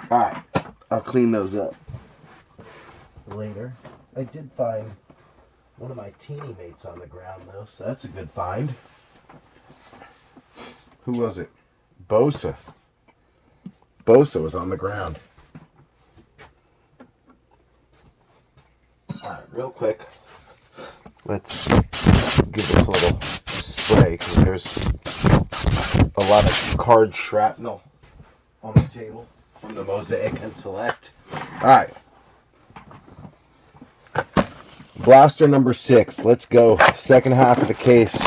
Alright, I'll clean those up later. I did find one of my teeny mates on the ground though, so that's a good find. Who was it? Bosa. Bosa was on the ground. Alright, real quick, let's give this a little spray because there's a lot of card shrapnel on the table from the Mosaic and Select. Alright. Blaster number 6. Let's go. Second half of the case.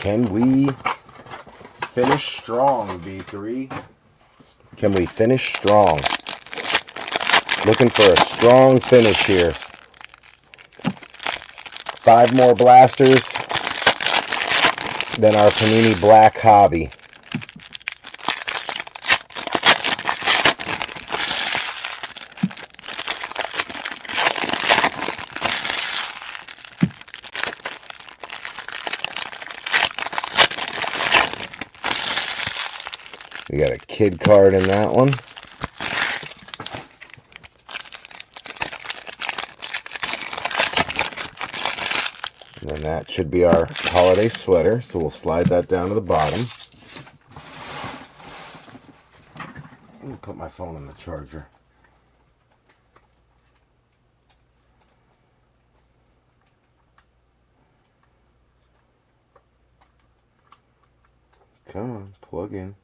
Can we finish strong, B3? Can we finish strong? Looking for a strong finish here. 5 more blasters. Then our Panini Black Hobby. We got a kid card in that one. And then that should be our holiday sweater, so we'll slide that down to the bottom. Let me put my phone on the charger. Come on, plug in.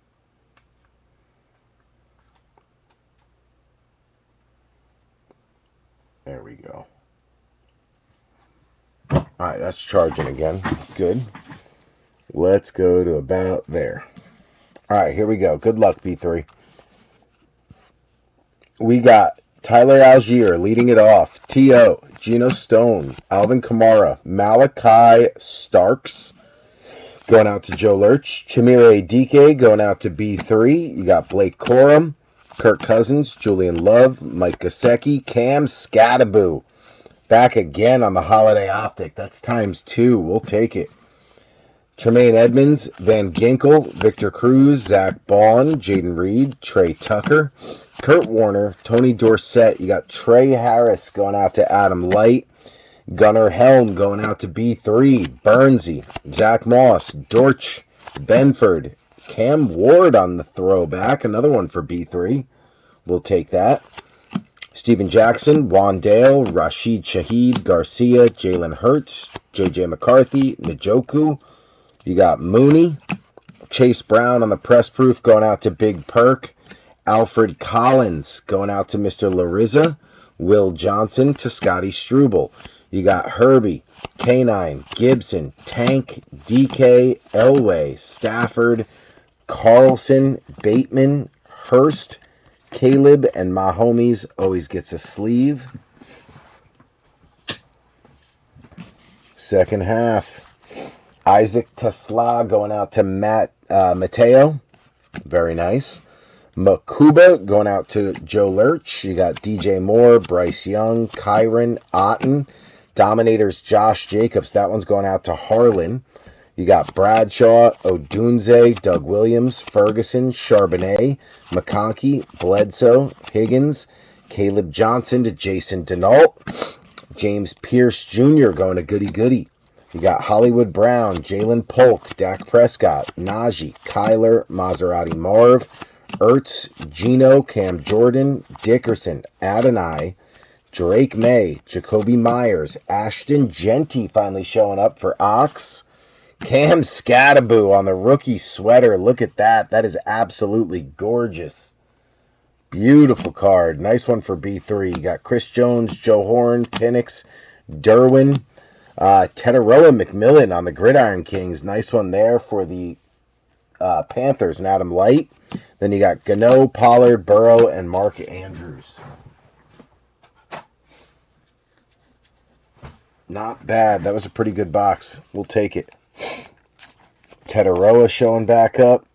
There we go. Alright, that's charging again. Good. Let's go to about there. Alright, here we go. Good luck, B3. We got Tyler Algier leading it off. T.O., Geno Stone, Alvin Kamara, Malachi Starks going out to Joe Lurch. Chimere Dike going out to B3. You got Blake Corum, Kirk Cousins, Julian Love, Mike Gesicki, Cam Scattaboo. Back again on the Holiday Optic. That's ×2. We'll take it. Tremaine Edmonds, Van Ginkel, Victor Cruz, Zach Ballin, Jaden Reed, Trey Tucker, Kurt Warner, Tony Dorsett. You got Trey Harris going out to Adam Light. Gunnar Helm going out to B3. Bernsey, Zach Moss, Dortch, Benford, Cam Ward on the throwback. Another one for B3. We'll take that. Steven Jackson, Wandale, Rashid Shaheed, Garcia, Jalen Hurts, J.J. McCarthy, Njoku. You got Mooney, Chase Brown on the press proof going out to Big Perk. Alfred Collins going out to Mr. Larissa. Will Johnson to Scotty Struble. You got Herbie, K9, Gibson, Tank, DK, Elway, Stafford, Carlson, Bateman, Hurst, Caleb, and my homies always gets a sleeve. Second half. Isaac Tesla going out to Mateo. Very nice. Makuba going out to Joe Lurch. You got DJ Moore, Bryce Young, Kyron, Otten. Dominators Josh Jacobs. That one's going out to Harlan. You got Bradshaw, Odunze, Doug Williams, Ferguson, Charbonnet, McConkey, Bledsoe, Higgins, Caleb Johnson to Jason Denault, James Pierce Jr. going to Goody Goody, You got Hollywood Brown, Jalen Polk, Dak Prescott, Najee, Kyler, Maserati Marv, Ertz, Geno, Cam Jordan, Dickerson, Adonai, Drake May, Jacoby Myers, Ashton Genty finally showing up for Ox, Cam Scattaboo on the rookie sweater. Look at that. That is absolutely gorgeous. Beautiful card. Nice one for B3. You got Chris Jones, Joe Horn, Penix, Derwin, Tetaroa McMillan on the Gridiron Kings. Nice one there for the Panthers and Adam Light. Then you got Gano, Pollard, Burrow, and Mark Andrews. Not bad. That was a pretty good box. We'll take it. Tetaroa showing back up.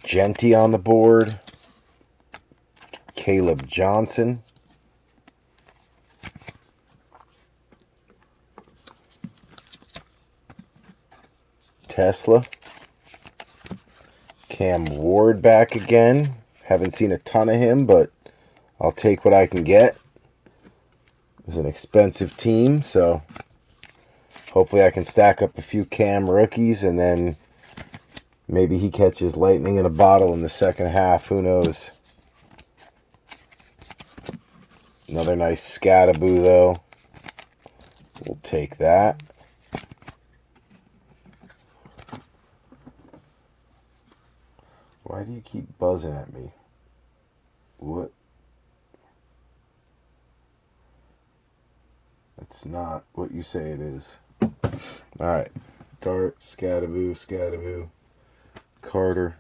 Genty on the board. Caleb Johnson. Tesla. Cam Ward back again. Haven't seen a ton of him, but I'll take what I can get. It's an expensive team, so hopefully I can stack up a few Cam rookies, and then maybe he catches lightning in a bottle in the second half. Who knows? Another nice Scattaboo, though. We'll take that. Why do you keep buzzing at me? What? That's not what you say it is. Alright. Dart, Scattaboo, Scattaboo. Carter.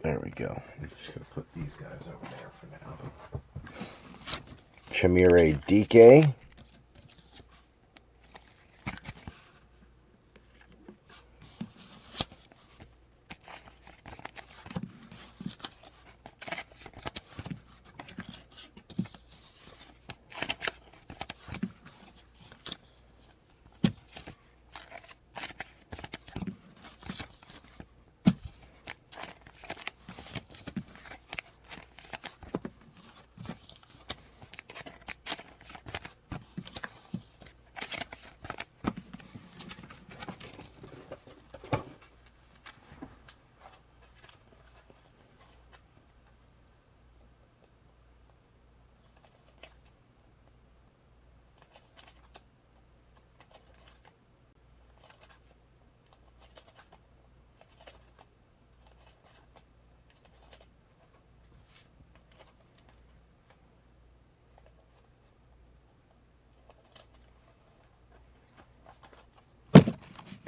There we go. I'm just going to put these guys over there for now. Chamire Dike.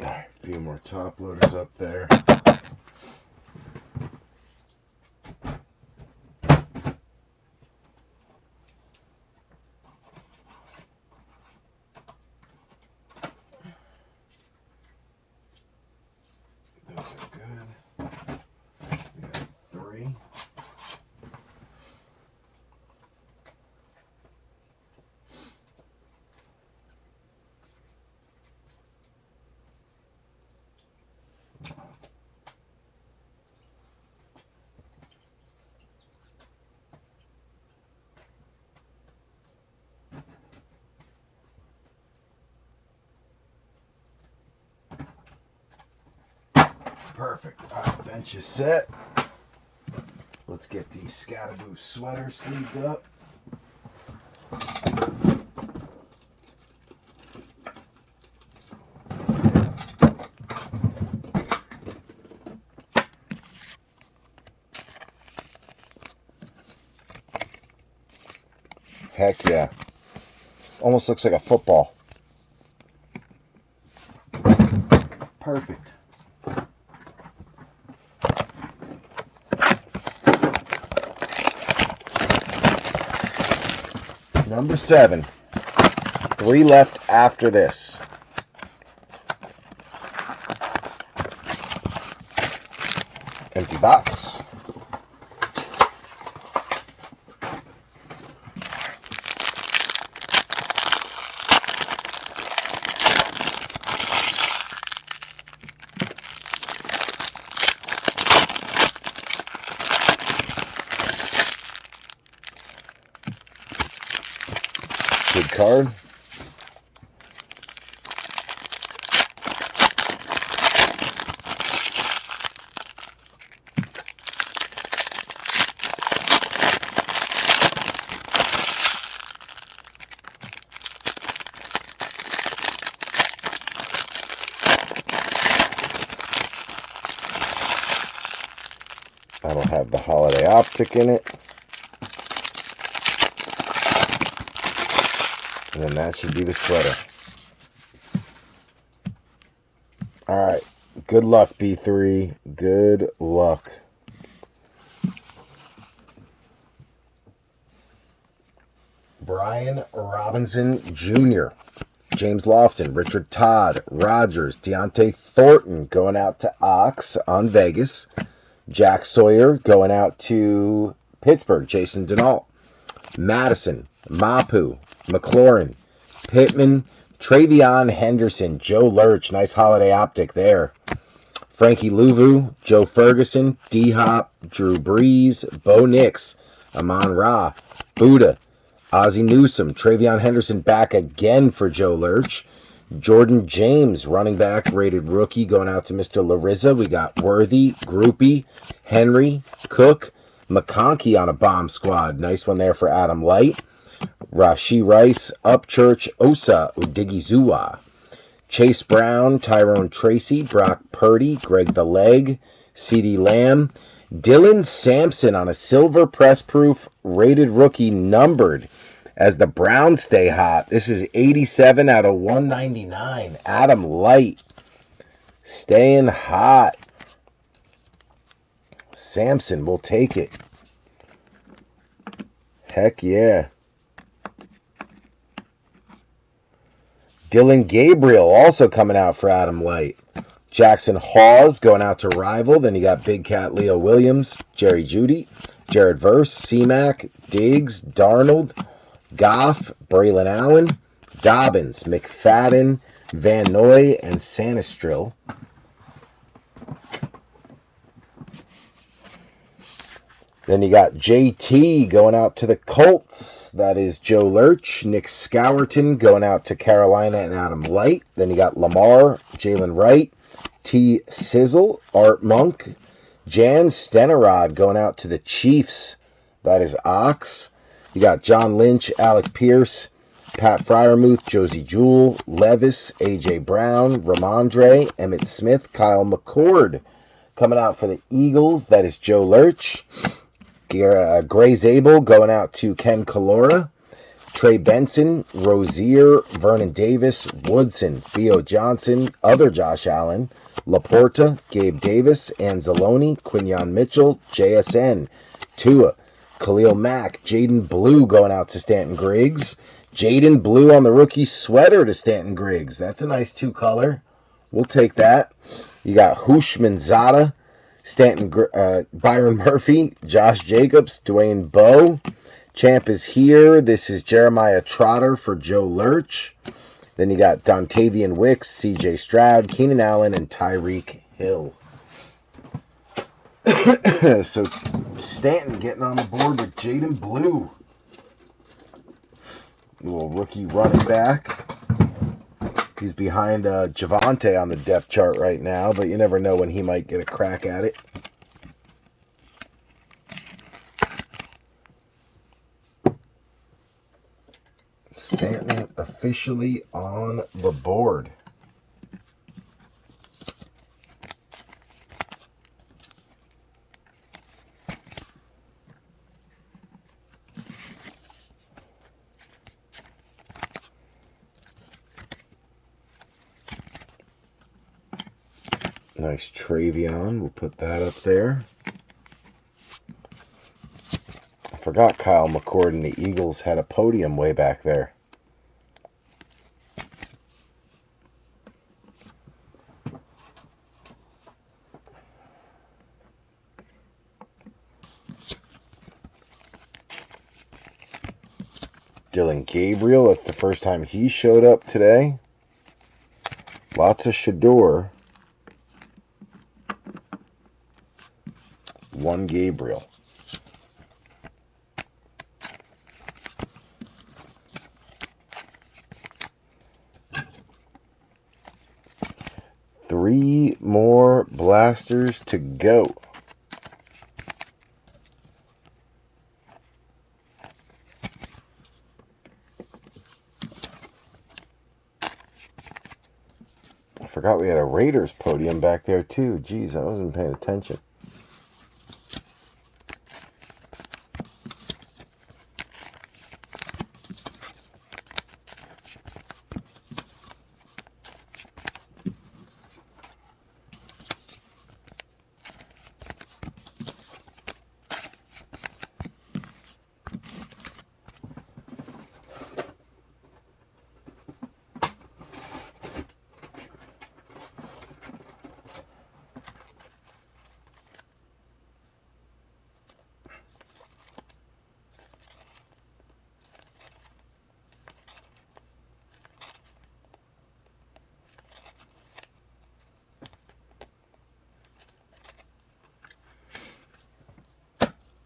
A few more top loaders up there. Those are good. We got 3. Perfect. All right, bench is set. Let's get the Scattaboo sweater sleeved up. Heck yeah. Almost looks like a football. Perfect. Number 7. 3 left after this. Empty box. card. That'll have the holiday optic in it. And then that should be the sweater. Alright. Good luck, B3. Good luck. Brian Robinson Jr., James Lofton, Richard Todd, Rogers, Deontay Thornton going out to Ox on Vegas. Jack Sawyer going out to Pittsburgh, Jason Denault. Madison, Mapu, McLaurin, Pittman, Travion Henderson, Joe Lurch. Nice holiday optic there. Frankie Louvu, Joe Ferguson, D-Hop, Drew Brees, Bo Nix, Amon Ra, Buddha, Ozzie Newsome, Travion Henderson back again for Joe Lurch. Jordan James, running back, rated rookie, going out to Mr. Larissa. We got Worthy, Groupie, Henry, Cook, McConkey on a bomb squad. Nice one there for Adam Light. Rashee Rice, Upchurch, Osa, Odigizua. Chase Brown, Tyrone Tracy, Brock Purdy, Greg the Leg, CeeDee Lamb. Dylan Sampson on a silver press proof, rated rookie, numbered as the Browns stay hot. This is 87 out of 199. Adam Light staying hot. Sampson will take it. Heck yeah. Dylan Gabriel also coming out for Adam Light. Jackson Hawes going out to Rival. Then you got Big Cat Leo Williams, Jerry Jeudy, Jared Verse, C-Mac, Diggs, Darnold, Goff, Braylon Allen, Dobbins, McFadden, Van Noy, and Sanistril. Then you got JT going out to the Colts. That is Joe Lurch. Nick Scourton going out to Carolina and Adam Light. Then you got Lamar, Jalen Wright, T. Sizzle, Art Monk. Jan Stenerod going out to the Chiefs. That is Ox. You got John Lynch, Alec Pierce, Pat Fryermuth, Josie Jewell, Levis, A.J. Brown, Ramondre, Emmett Smith, Kyle McCord. Coming out for the Eagles, that is Joe Lurch. Gray Zabel going out to Ken Kalora. Trey Benson, Rozier, Vernon Davis, Woodson, Theo Johnson, other Josh Allen, Laporta, Gabe Davis, Anzalone, Quinyon Mitchell, JSN, Tua, Khalil Mack, Jaden Blue going out to Stanton Griggs. Jaden Blue on the rookie sweater to Stanton Griggs. That's a nice two-color. We'll take that. You got Hushman Zada, Byron Murphy, Josh Jacobs, Dwayne Bowe. Champ is here. This is Jeremiah Trotter for Joe Lurch. Then you got Dontavian Wicks, C.J. Stroud, Keenan Allen, and Tyreek Hill. So Stanton getting on the board with Jaden Blue. Little rookie running back. He's behind Javonte on the depth chart right now, but you never know when he might get a crack at it. Stanton officially on the board. Nice Travion. We'll put that up there. I forgot Kyle McCord and the Eagles had a podium way back there. Dylan Gabriel, that's the first time he showed up today. Lots of Shador. One Gabriel. 3 more blasters to go. I forgot we had a Raiders podium back there too. Jeez, I wasn't paying attention.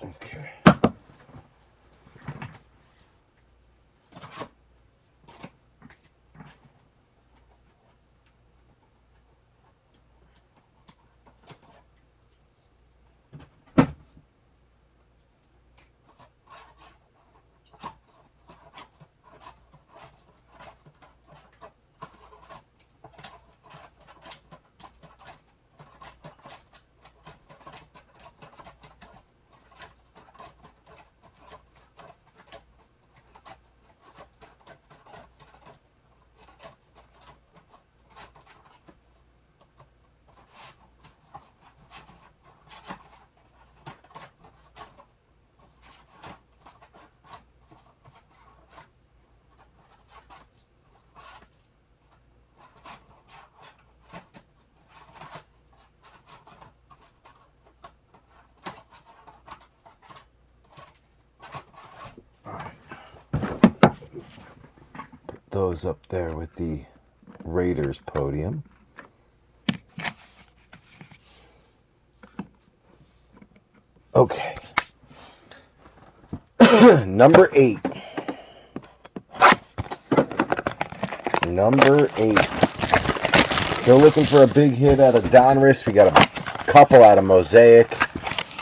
Okay. Those up there with the Raiders podium. Okay. Number 8. Number 8. Still looking for a big hit out of Donruss. We got a couple out of Mosaic.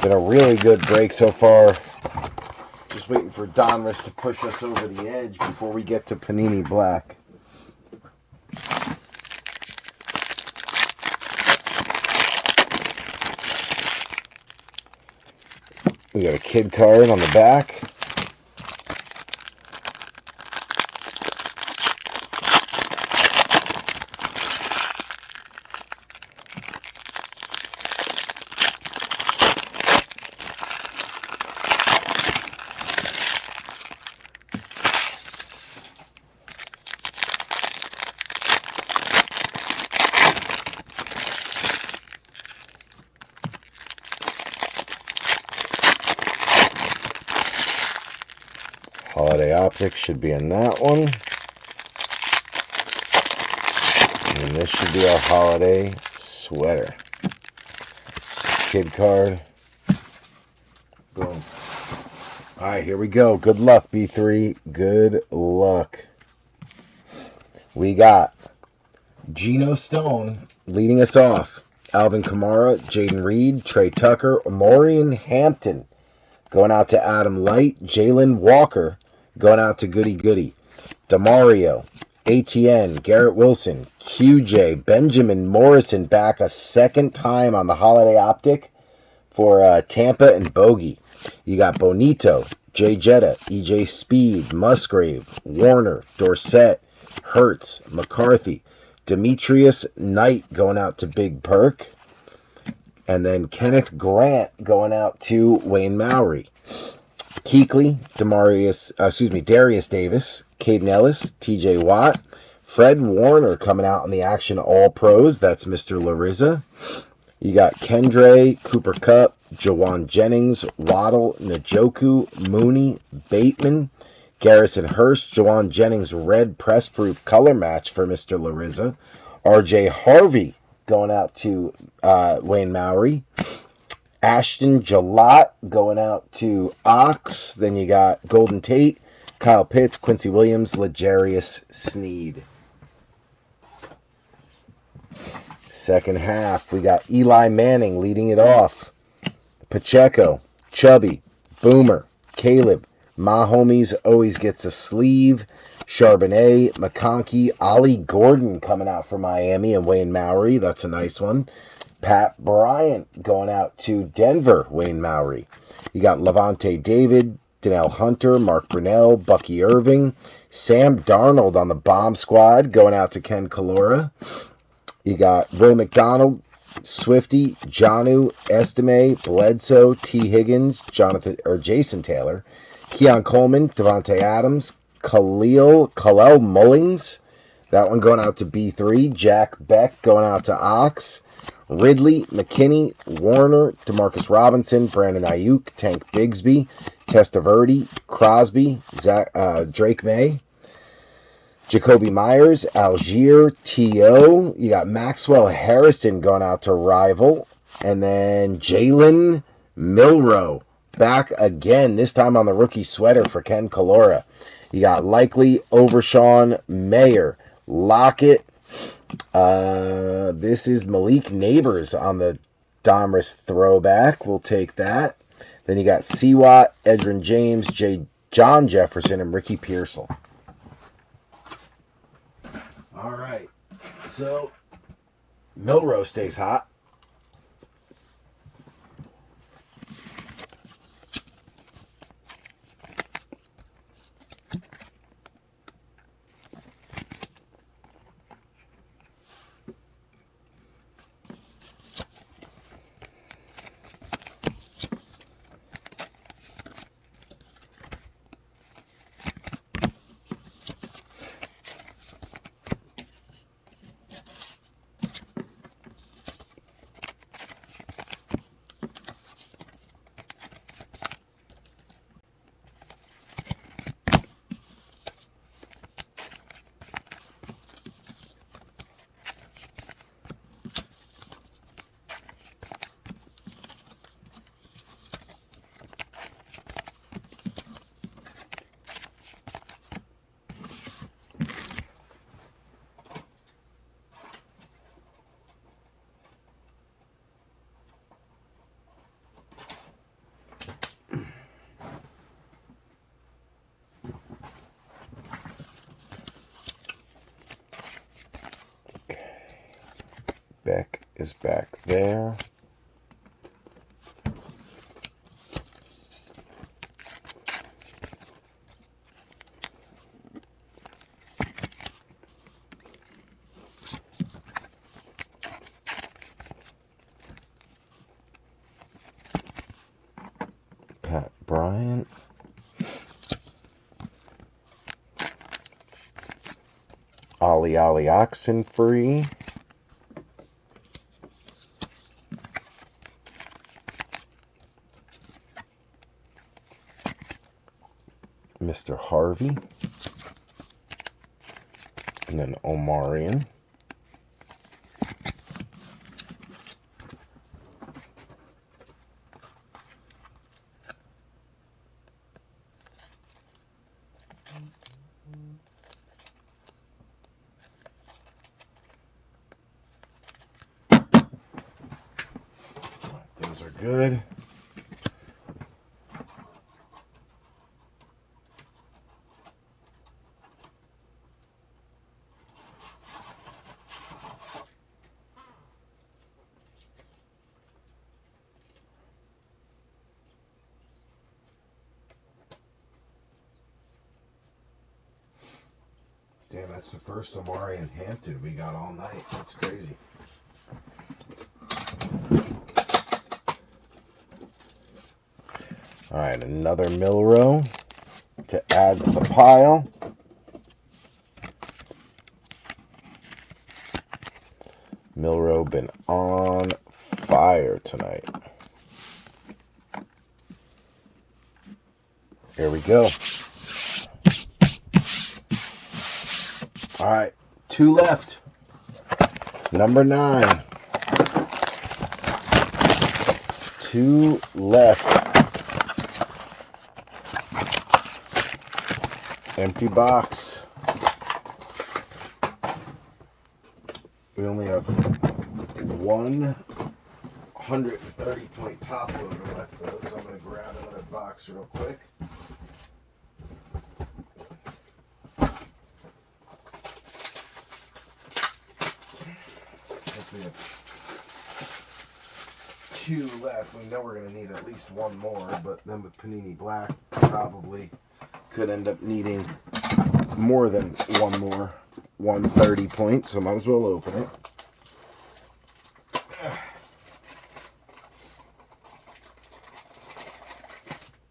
Been a really good break so far. Just waiting for Donruss to push us over the edge before we get to Panini Black. We got a kid card on the back. Holiday Optics should be in that one. And this should be our holiday sweater. Kid card. Boom. Alright, here we go. Good luck, B3. Good luck. We got Geno Stone leading us off. Alvin Kamara, Jaden Reed, Trey Tucker, Maureen Hampton. Going out to Adam Light. Jalen Walker. Going out to Goody Goody. DeMario. ATN. Garrett Wilson. QJ. Benjamin Morrison back a second time on the Holiday Optic for Tampa and Bogey. You got Bonito. Jay Jetta. EJ Speed. Musgrave. Warner. Dorsett. Hertz. McCarthy. Demetrius Knight going out to Big Perk. And then Kenneth Grant going out to Wayne Mowry. Keekly, Darius Davis, Caden Ellis, TJ Watt, Fred Warner coming out on the Action All Pros. That's Mr. Larissa. You got Kendre, Cooper Kupp, Jawan Jennings, Waddle, Njoku, Mooney, Bateman, Garrison Hurst, Jawan Jennings red press proof color match for Mr. Larissa. RJ Harvey going out to Wayne Mowry. Ashton Jalott going out to Ox. Then you got Golden Tate, Kyle Pitts, Quincy Williams, L'Jarius Sneed. Second half, we got Eli Manning leading it off. Pacheco, Chubby, Boomer, Caleb, Mahomes always gets a sleeve. Charbonnet, McConkey, Ollie Gordon coming out for Miami, and Wayne Maury. That's a nice one. Pat Bryant going out to Denver, Wayne Maury. You got Levante David, Danielle Hunter, Mark Brunell, Bucky Irving, Sam Darnold on the bomb squad going out to Ken Kalora. You got Will McDonald, Swifty, Jonnu, Estime, Bledsoe, T. Higgins, Jason Taylor, Keon Coleman, Devontae Adams, Khalil Mullings. That one going out to B3. Jack Beck going out to Ox. Ridley, McKinney, Warner, Demarcus Robinson, Brandon Ayuk, Tank Bigsby, Testaverde, Crosby, Drake May, Jacoby Myers, Algier, T.O. You got Maxwell Harrison going out to Rival. And then Jalen Milroe back again, this time on the rookie sweater for Ken Kalora. You got Likely, Overshawn, Mayer, Lockett. This is Malik Neighbors on the Donruss throwback. We'll take that. Then you got Seawat, Edrin James, John Jefferson, and Ricky Pearsall. All right. So, Milroe stays hot. Beck is back there. Pat Bryant. Ollie Oxenfree. Mr. Harvey, and then Omarion. Those are good. Damn, that's the first Omari in Hampton we got all night. That's crazy. All right, another Milroe to add to the pile. Milroe been on fire tonight. Here we go. All right, 2 left. Number 9. 2 left. Empty box. We only have one 130-point top loader left though, so I'm going to grab another box real quick. If we have 2 left, we know we're going to need at least one more, but then with Panini Black, probably could end up needing more than one more 130 points, so might as well open it.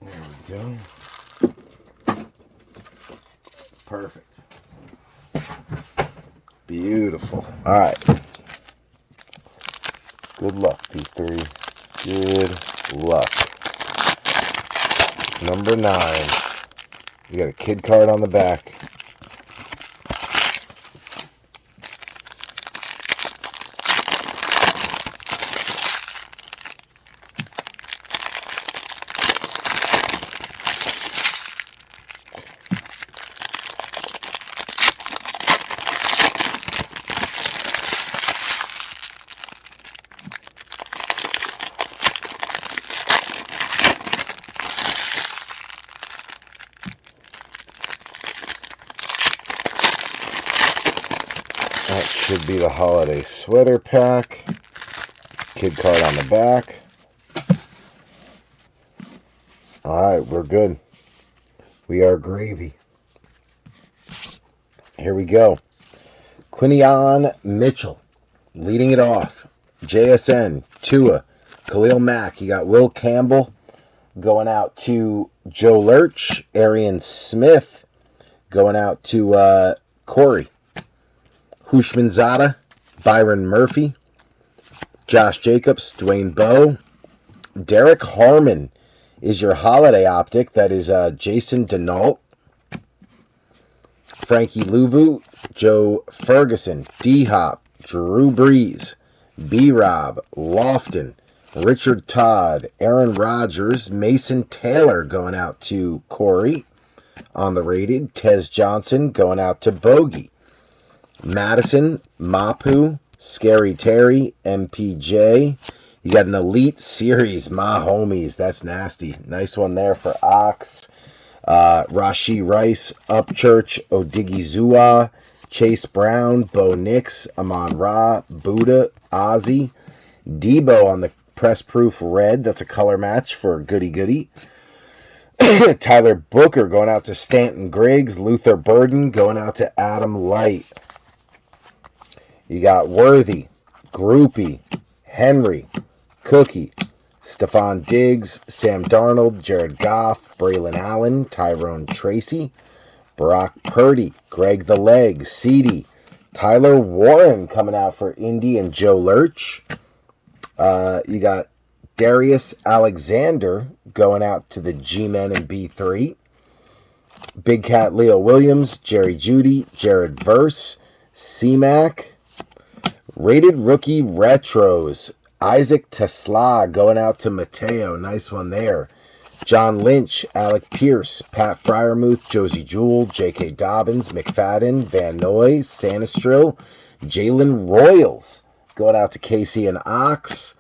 There we go. Perfect. Beautiful. All right. Good luck, P3. Good luck. Number 9. You got a kid card on the back. That should be the holiday sweater pack. Kid card on the back. Alright, we're good. We are gravy. Here we go. Quinion Mitchell leading it off. JSN, Tua, Khalil Mack. You got Will Campbell going out to Joe Lurch. Arian Smith going out to Corey. Hushmanzada, Byron Murphy, Josh Jacobs, Dwayne Bowe. Derek Harmon is your holiday optic. That is Jason Denault. Frankie Louvu, Joe Ferguson, D-Hop, Drew Brees, B-Rob, Lofton, Richard Todd, Aaron Rodgers, Mason Taylor going out to Corey on the rated. Tez Johnson going out to Bogey. Madison, Mapu, Scary Terry, MPJ. You got an Elite Series, my homies. That's nasty. Nice one there for Ox. Rashi Rice, Upchurch, Odigizua, Chase Brown, Bo Nix, Amon Ra, Buddha, Ozzy. Debo on the press proof red. That's a color match for Goody Goody. Tyler Booker going out to Stanton Griggs. Luther Burden going out to Adam Light. You got Worthy, Groupie, Henry, Cookie, Stephon Diggs, Sam Darnold, Jared Goff, Braylon Allen, Tyrone Tracy, Brock Purdy, Greg the Leg, Ceedee, Tyler Warren coming out for Indy and Joe Lurch. You got Darius Alexander going out to the G-Men and B3. Big Cat Leo Williams, Jerry Jeudy, Jared Verse, C-Mac. Rated Rookie Retros. Isaac Tesla going out to Mateo. Nice one there. John Lynch, Alec Pierce, Pat Fryermuth, Josie Jewell, J.K. Dobbins, McFadden, Van Noy, Sanistril, Jalen Royals going out to Casey and Ox.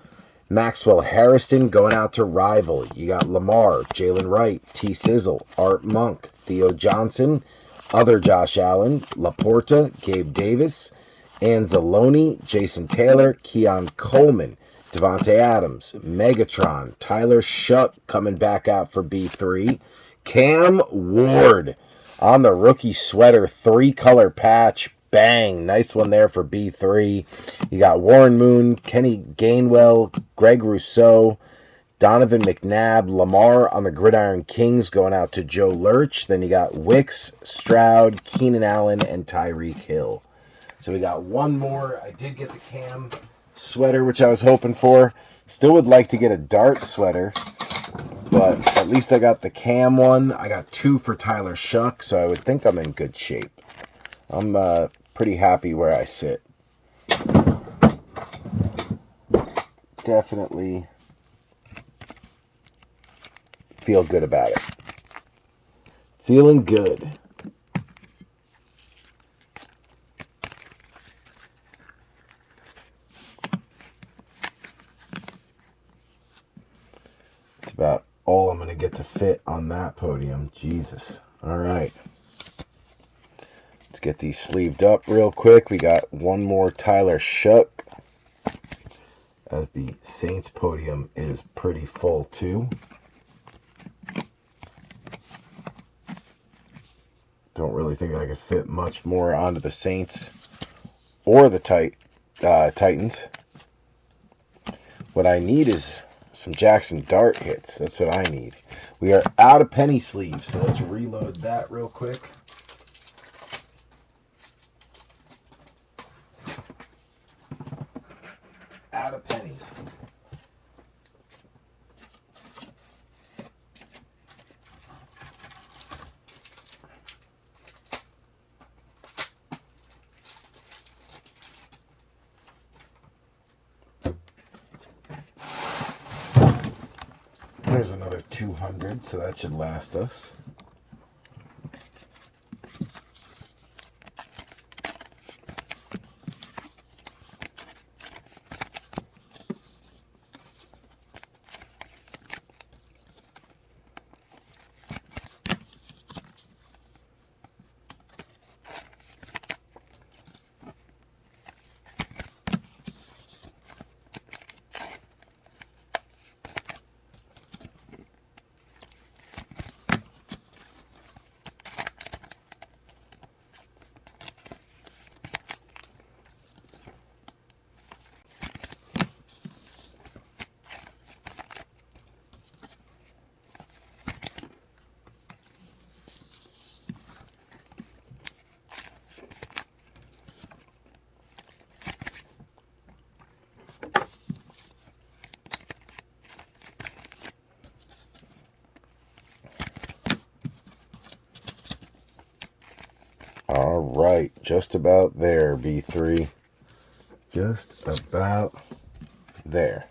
Maxwell Harrison going out to Rival. You got Lamar, Jalen Wright, T. Sizzle, Art Monk, Theo Johnson, other Josh Allen, Laporta, Gabe Davis, Anzalone, Jason Taylor, Keon Coleman, Devontae Adams, Megatron, Tyler Shuck coming back out for B3, Cam Ward on the rookie sweater 3-color patch. Bang! Nice one there for B3. You got Warren Moon, Kenny Gainwell, Greg Rousseau, Donovan McNabb, Lamar on the Gridiron Kings going out to Joe Lurch. Then you got Wicks, Stroud, Keenan Allen, and Tyreek Hill. So we got one more. I did get the Cam sweater, which I was hoping for. Still would like to get a Dart sweater, but at least I got the Cam one. I got 2 for Tyler Shuck, so I would think I'm in good shape. I'm pretty happy where I sit. Definitely feel good about it. Feeling good. about all I'm going to get to fit on that podium. Jesus. All right. Let's get these sleeved up real quick. We got one more Tyler Shook, as the Saints podium is pretty full too. Don't really think I could fit much more onto the Saints or the Titans. What I need is some Jackson Dart hits. That's what I need. We are out of penny sleeves, so let's reload that real quick. Out of pennies. There's another 200, so that should last us. All right, just about there, B3. Just about there.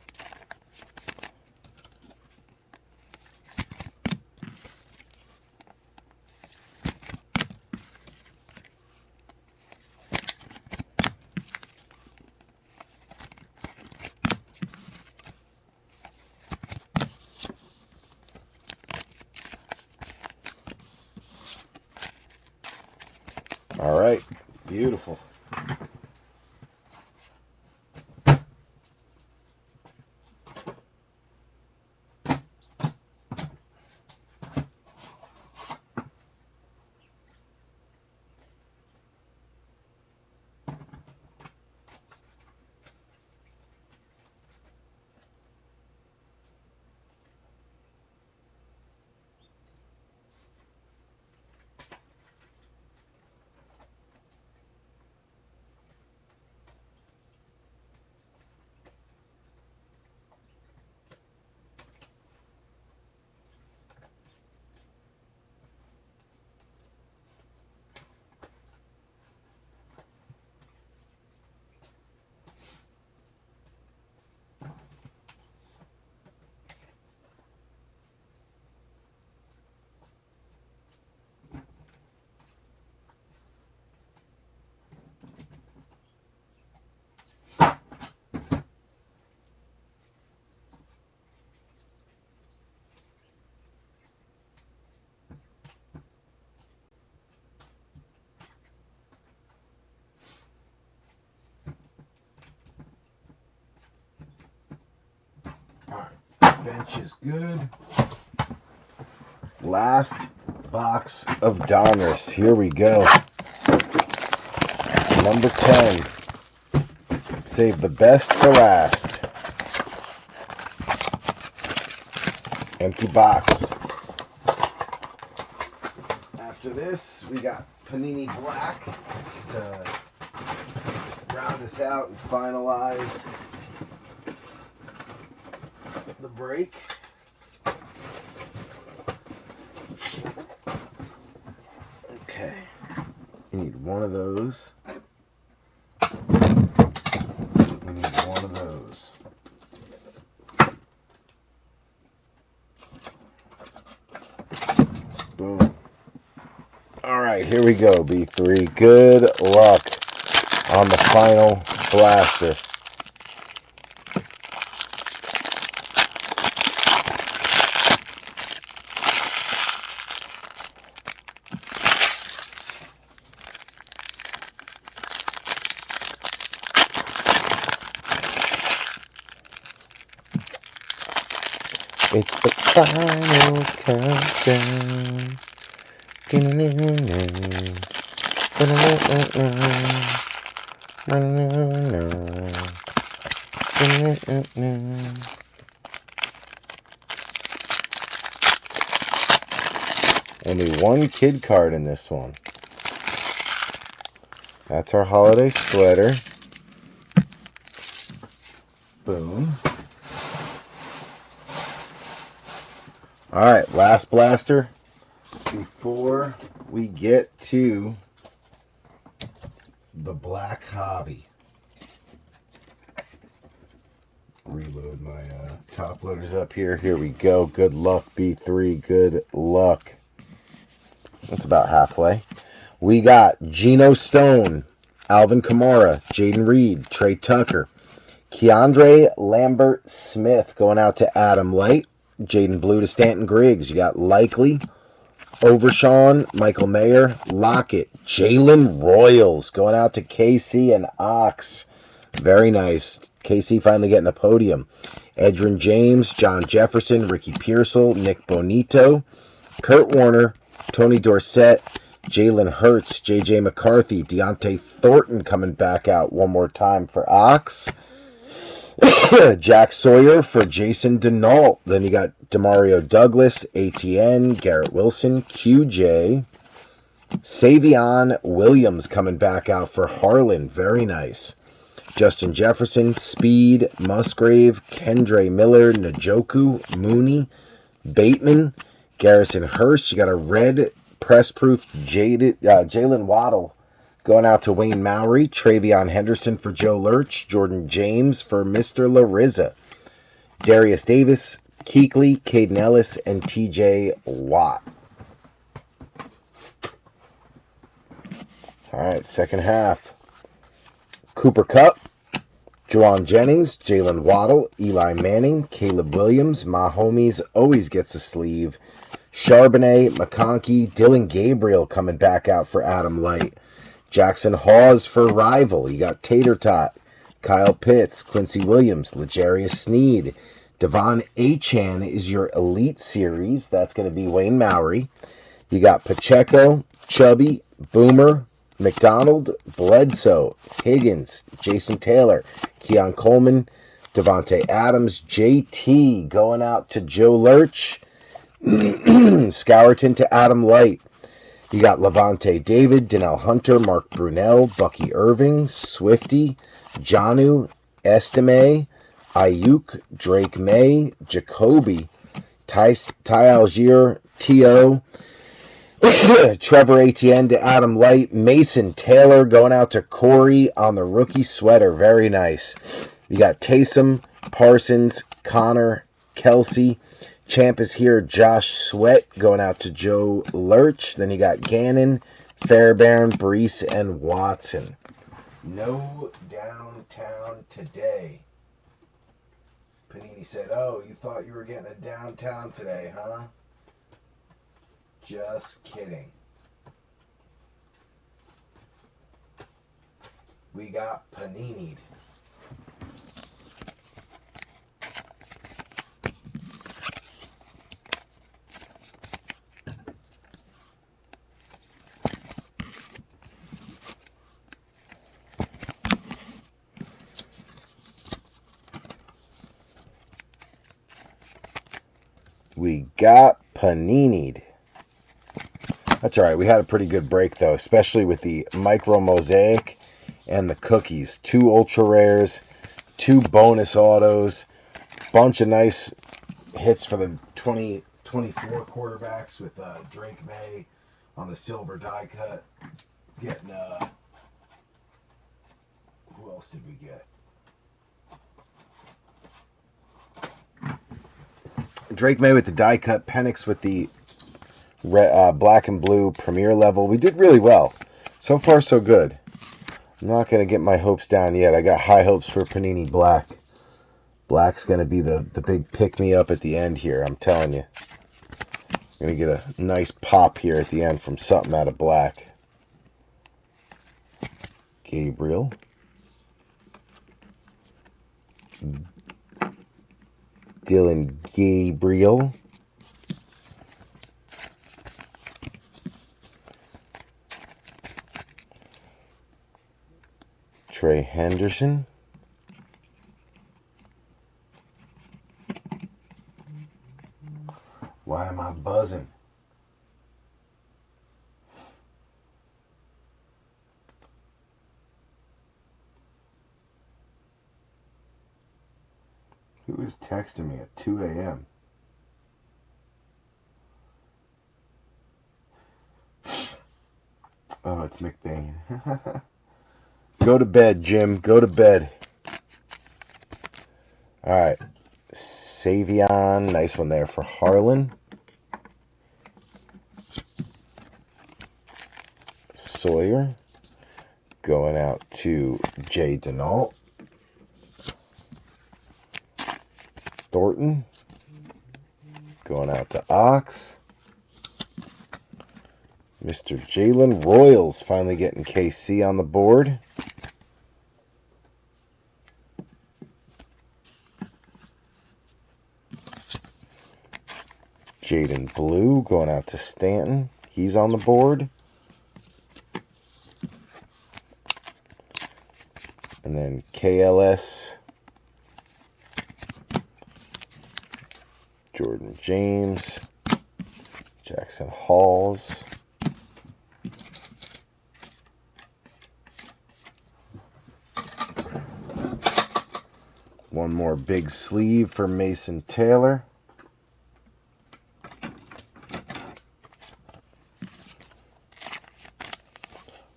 All right, beautiful. Bench is good. Last box of Donruss. Here we go. Number 10. Save the best for last. Empty box. After this, we got Panini Black to round us out and finalize the break. Okay. We need one of those. We need one of those. Boom. All right, here we go, B3. Good luck on the final blaster. It's the final countdown. Only one kid card in this one. That's our holiday sweater. Boom. Alright, last blaster before we get to the Black Hobby. Reload my top loaders up here. Here we go. Good luck, B3. Good luck. That's about halfway. We got Geno Stone, Alvin Kamara, Jaden Reed, Trey Tucker, Keandre Lambert Smith going out to Adam Light, Jaden Blue to Stanton Griggs. You got Likely, Overshawn, Michael Mayer, Lockett, Jalen Royals going out to KC and Ox. Very nice. KC finally getting a podium. Edrin James, John Jefferson, Ricky Pearsall, Nick Bonito, Kurt Warner, Tony Dorsett, Jalen Hurts, J.J. McCarthy, Deontay Thornton coming back out one more time for Ox. Jack Sawyer for Jason Denault. Then you got Demario Douglas, ATN, Garrett Wilson, QJ. Savion Williams coming back out for Harlan. Very nice. Justin Jefferson, Speed, Musgrave, Kendre Miller, Njoku, Mooney, Bateman, Garrison Hurst. You got a red press-proof Jalen Waddle going out to Wayne Mowry, Travion Henderson for Joe Lurch, Jordan James for Mr. Larissa, Darius Davis, Kuechly, Caden Ellis, and TJ Watt. All right, second half. Cooper Kupp, Juwan Jennings, Jalen Waddle, Eli Manning, Caleb Williams, Mahomes always gets a sleeve, Charbonnet, McConkey, Dylan Gabriel coming back out for Adam Light, Jackson Hawes for Rival. You got Tater Tot, Kyle Pitts, Quincy Williams, L'Jarius Sneed, Devon Achane is your Elite Series. That's going to be Wayne Mowry. You got Pacheco, Chubby, Boomer, McDonald, Bledsoe, Higgins, Jason Taylor, Keon Coleman, Devontae Adams, JT going out to Joe Lurch, Scourton to Adam Light. You got Levante David, Donnell Hunter, Mark Brunell, Bucky Irving, Swifty, Janu, Estime, Ayuk, Drake May, Jacoby, Ty Algier, T.O., Trevor Etienne to Adam Light, Mason Taylor going out to Corey on the rookie sweater. Very nice. You got Taysom, Parsons, Connor, Kelsey. Champ is here. Josh Sweat going out to Joe Lurch. Then you got Gannon, Fairbairn, Brees, and Watson. No downtown today. Panini said, "Oh, you thought you were getting a downtown today, huh?" Just kidding. We got Panini'd. We got Panini'd. That's all right. We had a pretty good break, though, especially with the micro Mosaic and the cookies. 2 ultra rares, 2 bonus autos, bunch of nice hits for the 2024 quarterbacks with Drake May on the silver die cut. Getting, who else did we get? Drake May with the die cut, Penix with the black and blue premier level. We did really well. So far, so good. I'm not going to get my hopes down yet. I got high hopes for Panini Black. Black's going to be the big pick-me-up at the end here, I'm telling you. Going to get a nice pop here at the end from something out of Black. Gabriel. Dylan Gabriel. Trey Henderson. Why am I buzzing? Who is texting me at 2 a.m.? Oh, it's McBain. Go to bed, Jim. Go to bed. All right. Savion. Nice one there for Harlan. Sawyer. Going out to Jay Denault. Thornton. Going out to Ox. Mr. Jalen Royals finally getting KC on the board. Jaden Blue going out to Stanton. He's on the board. And then KLS. Jordan James. Jackson Halls. One more big sleeve for Mason Taylor.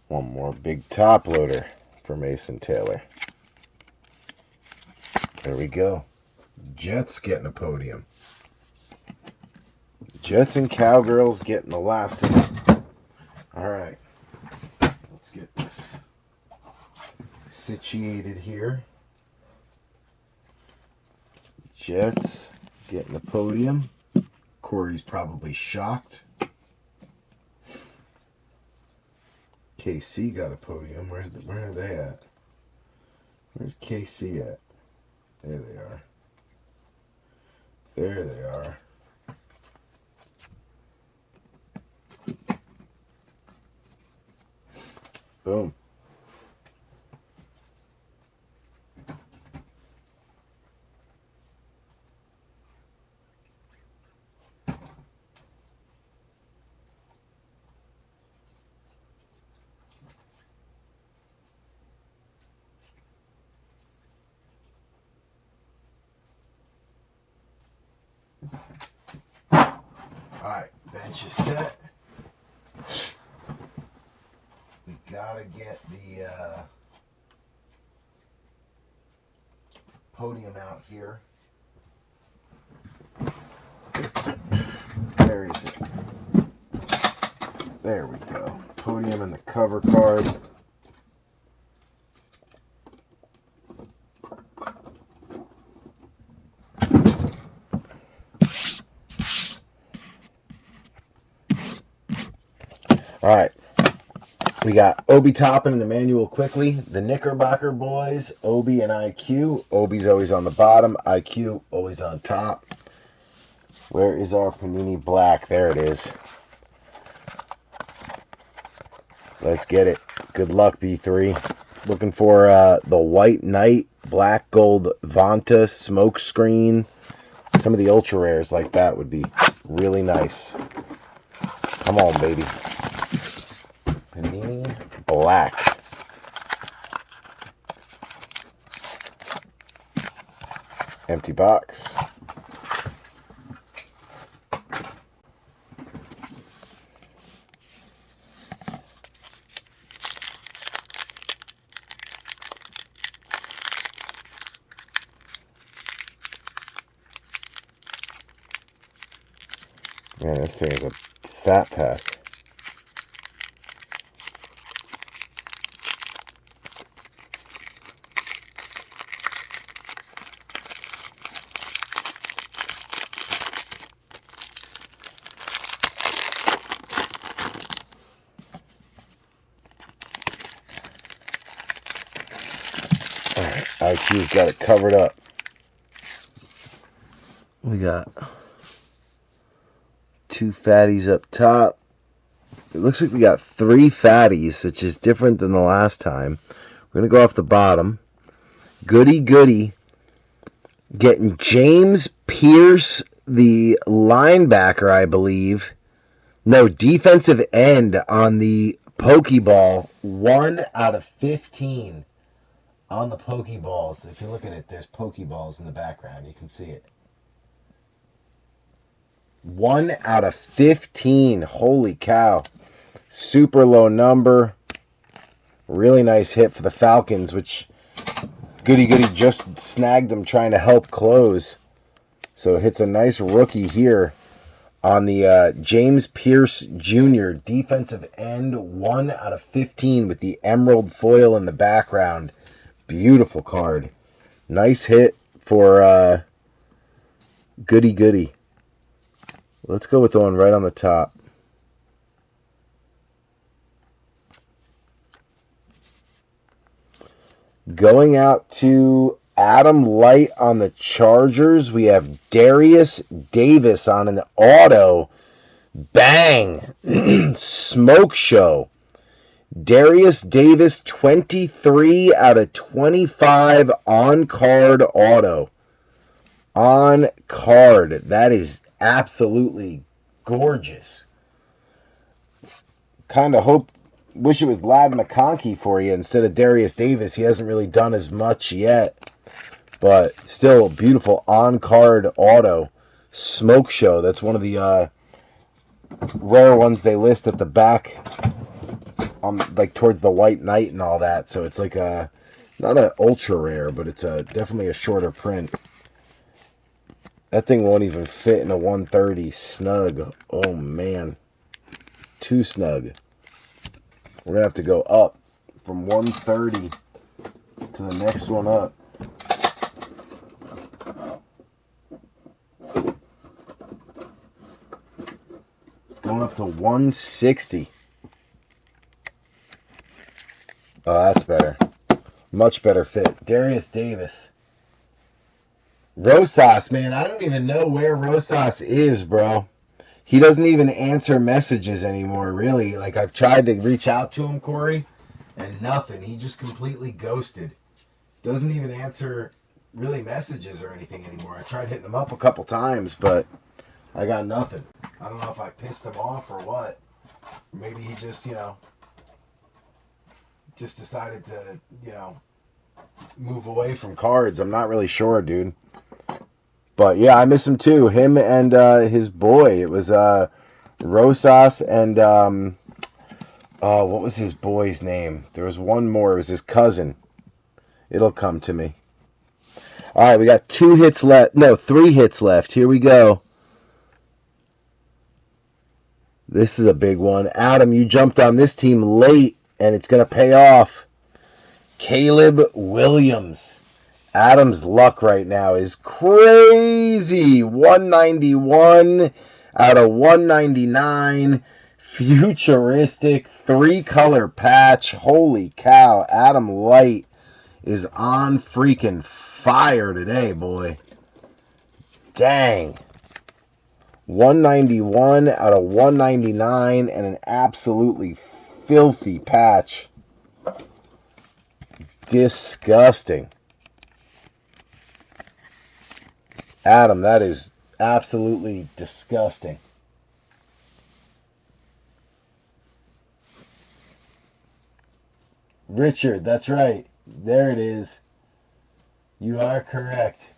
One more big top loader for Mason Taylor. There we go. Jets getting a podium. Jets and Cowgirls getting the last of it. All right. Let's get this situated here. Jets getting the podium. Corey's probably shocked. KC got a podium. Where are they at? Where's KC at? There they are. There they are. Boom. Alright, bench is set. We gotta get the podium out here. Where is it? There we go. Podium and the cover card. All right. We got Obi Toppin and Emmanuel Quickly, the Knickerbocker boys, Obi and IQ. Obi's always on the bottom, IQ always on top. Where is our Panini Black? There it is. Let's get it. Good luck, B3. Looking for the White Knight, Black Gold Vanta, Smoke Screen. Some of the ultra rares like that would be really nice. Come on, baby. Panini Black. Empty box. Man, this thing is a fat pack. IQ's got it covered up. We got 2 fatties up top. It looks like we got 3 fatties, which is different than the last time. We're going to go off the bottom. Goody goody. Getting James Pierce, the linebacker, I believe. No, defensive end on the Pokeball. 1 out of 15 on the Pokeballs. If you look at it, there's Pokeballs in the background. You can see it. 1 out of 15. Holy cow. Super low number. Really nice hit for the Falcons, which Goody Goody just snagged them trying to help close. So it hits a nice rookie here on the James Pierce Jr. defensive end. 1 out of 15 with the emerald foil in the background. Beautiful card. Nice hit for Goody Goody. Let's go with the one right on the top. Going out to Adam Light on the Chargers. We have Darius Davis on an auto. Bang! Smoke show. Darius Davis, 23 out of 25 on-card auto. On card. That is absolutely gorgeous. Kind of wish it was Lad McConkey for you instead of Darius Davis. He hasn't really done as much yet. But still, beautiful on-card auto. Smoke show. That's one of the rare ones they list at the back, like towards the White Knight and all that. So it's like not an ultra rare, but it's definitely a shorter print. That thing won't even fit in a 130 snug. Oh, man. Too snug. We're going to have to go up from 130 to the next one up. Going up to 160. Oh, that's better. Much better fit. Darius Davis. Rosas, man, I don't even know where Rosas is, bro. He doesn't even answer messages anymore, really. Like, I've tried to reach out to him, Corey, and nothing. He just completely ghosted. Doesn't even answer, really, messages or anything anymore. I tried hitting him up a couple times, but I got nothing. I don't know if I pissed him off or what. Maybe he just, just decided to, move away from cards. I'm not really sure, dude. But yeah, I miss him too. Him and his boy. It was Rosas and what was his boy's name? There was one more. It was his cousin. It'll come to me. All right, we got 2 hits left. No, 3 hits left. Here we go. This is a big one. Adam, you jumped on this team late, and it's going to pay off. Caleb Williams. Adam's luck right now is crazy. 191 out of 199. Futuristic 3-color patch. Holy cow. Adam Light is on freaking fire today, boy. Dang. 191 out of 199 and an absolutely filthy patch. Disgusting. Adam, that is absolutely disgusting. Richard, that's right. There it is. You are correct.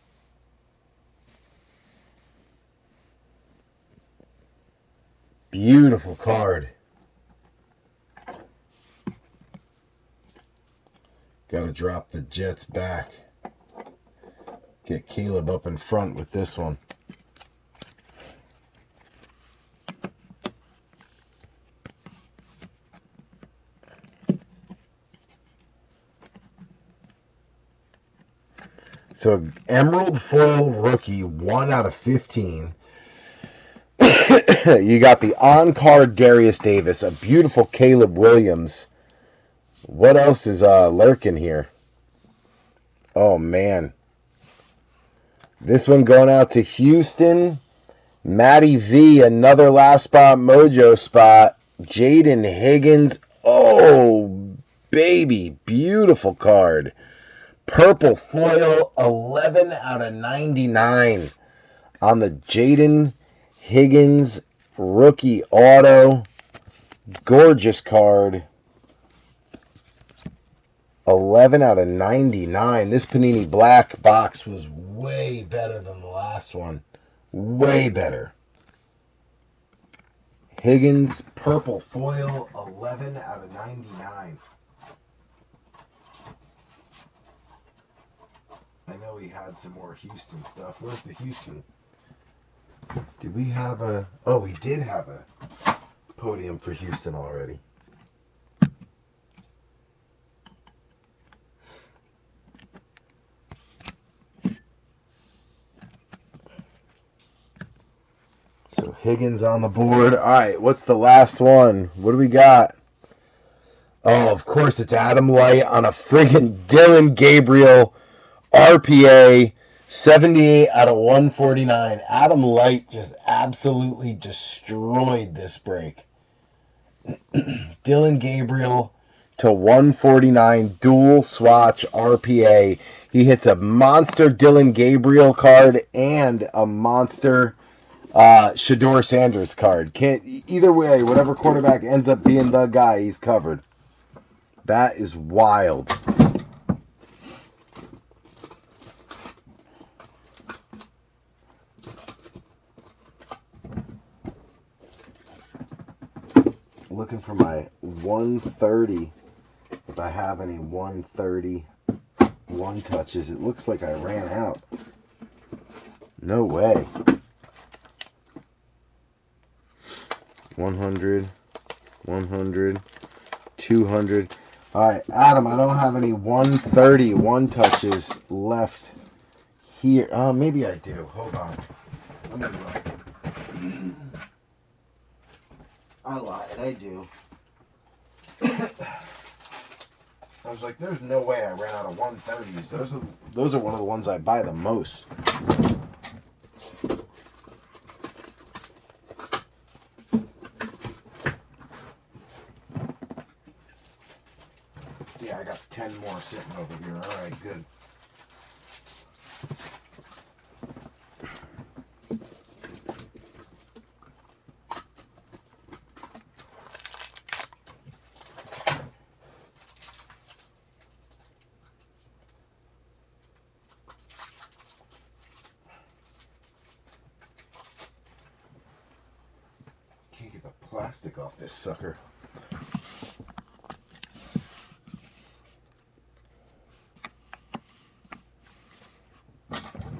Beautiful card. Got to drop the Jets back. Get Caleb up in front with this one. So, Emerald Foil Rookie, 1 out of 15. You got the on-card Darius Davis, a beautiful Caleb Williams. What else is lurking here? Oh, man. This one going out to Houston. Matty V, another last spot mojo spot. Jaden Higgins. Oh, baby. Beautiful card. Purple foil, 11 out of 99 on the Jaden Higgins rookie auto. Gorgeous card. 11 out of 99. This Panini Black box was way better than the last one. Way better. Higgins, purple foil, 11 out of 99. I know we had some more Houston stuff. Where's the Houston? Did we have a... Oh, we did have a podium for Houston already. So Higgins on the board. All right, what's the last one? What do we got? Oh, of course, it's Adam Light on a friggin' Dylan Gabriel RPA, 78 out of 149. Adam Light just absolutely destroyed this break. Dylan Gabriel to 149, dual swatch RPA. He hits a monster Dylan Gabriel card and a monster Shador Sanders card. Can't either way, whatever quarterback ends up being the guy, he's covered. That is wild. Looking for my 130. If I have any 130 one touches, it looks like I ran out. No way. 100, 100, 200. All right, Adam, I don't have any 130 one touches left here. Oh, maybe I do. Hold on. Let me look. I lied. I do. I was like, there's no way I ran out of 130s. Those are one of the ones I buy the most. Yeah, I got 10 more sitting over here. All right, good. Can't get the plastic off this sucker.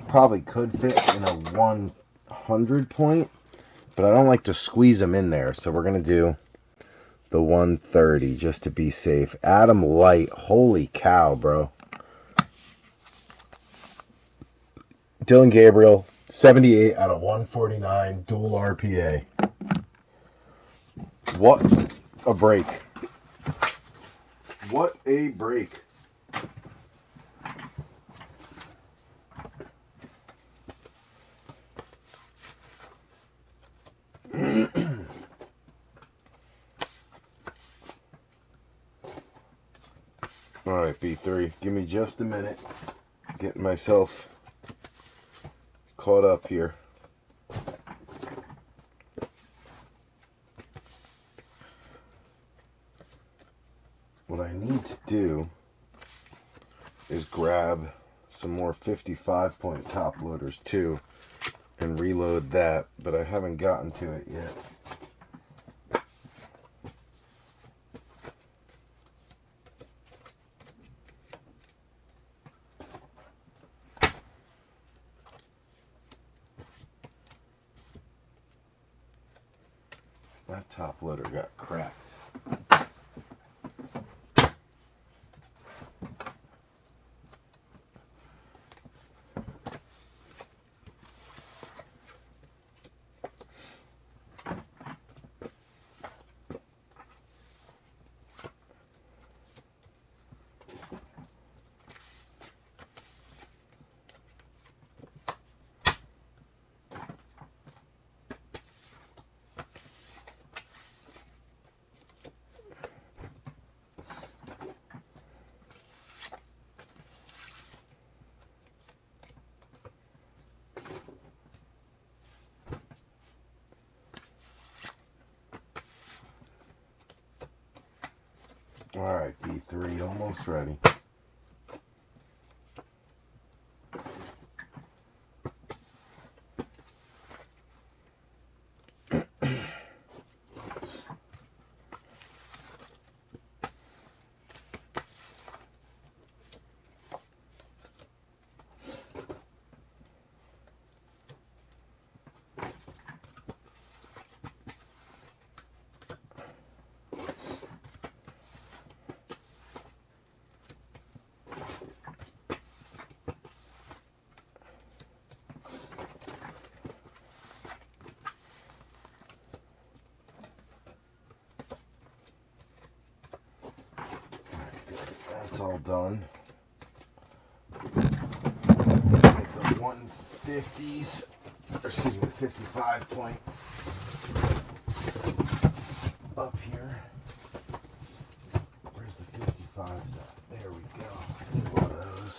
Probably could fit in a 100 point, but I don't like to squeeze them in there, so we're going to do the 130 just to be safe. Adam Light, holy cow, bro. Dylan Gabriel, 78 out of 149, dual RPA. What a break. What a break. All right, B3, give me just a minute. Getting myself caught up here. What I need to do is grab some more 55-point top loaders too and reload that, but I haven't gotten to it yet. That top loader got cracked. Alright, B3, almost ready. That's all done. Get the 150s, or excuse me, the 55 point up here. Where's the 55s at? There we go. One of those.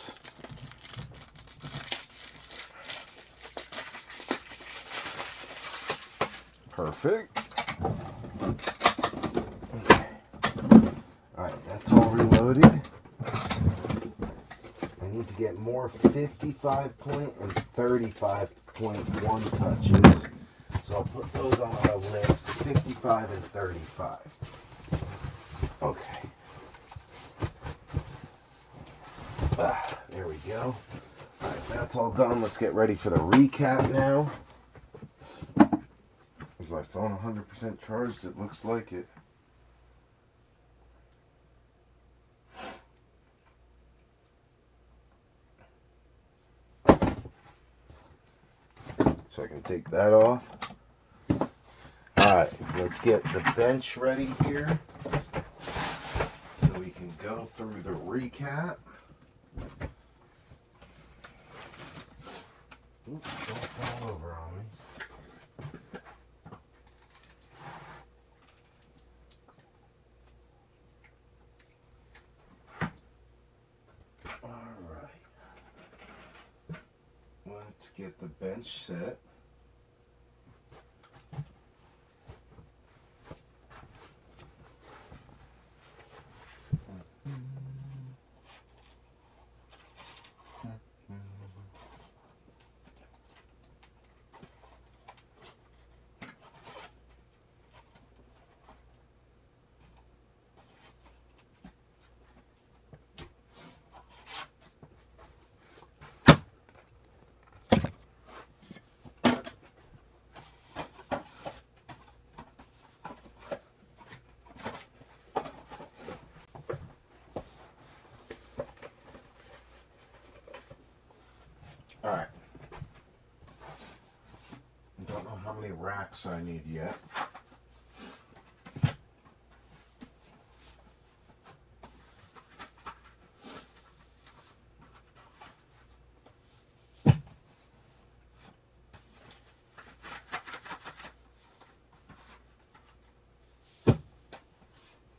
Perfect. Okay. Alright, that's all reloaded. I need to get more 55 point and 35.1 touches. So I'll put those on our list, 55 and 35. Okay. There we go. Alright, that's all done. Let's get ready for the recap now. Is my phone 100% charged? It looks like it. So I can take that off. Alright, let's get the bench ready here. So we can go through the recap. Oops, don't fall over on me. Alright. Let's get the bench set. Alright. I don't know how many racks I need yet.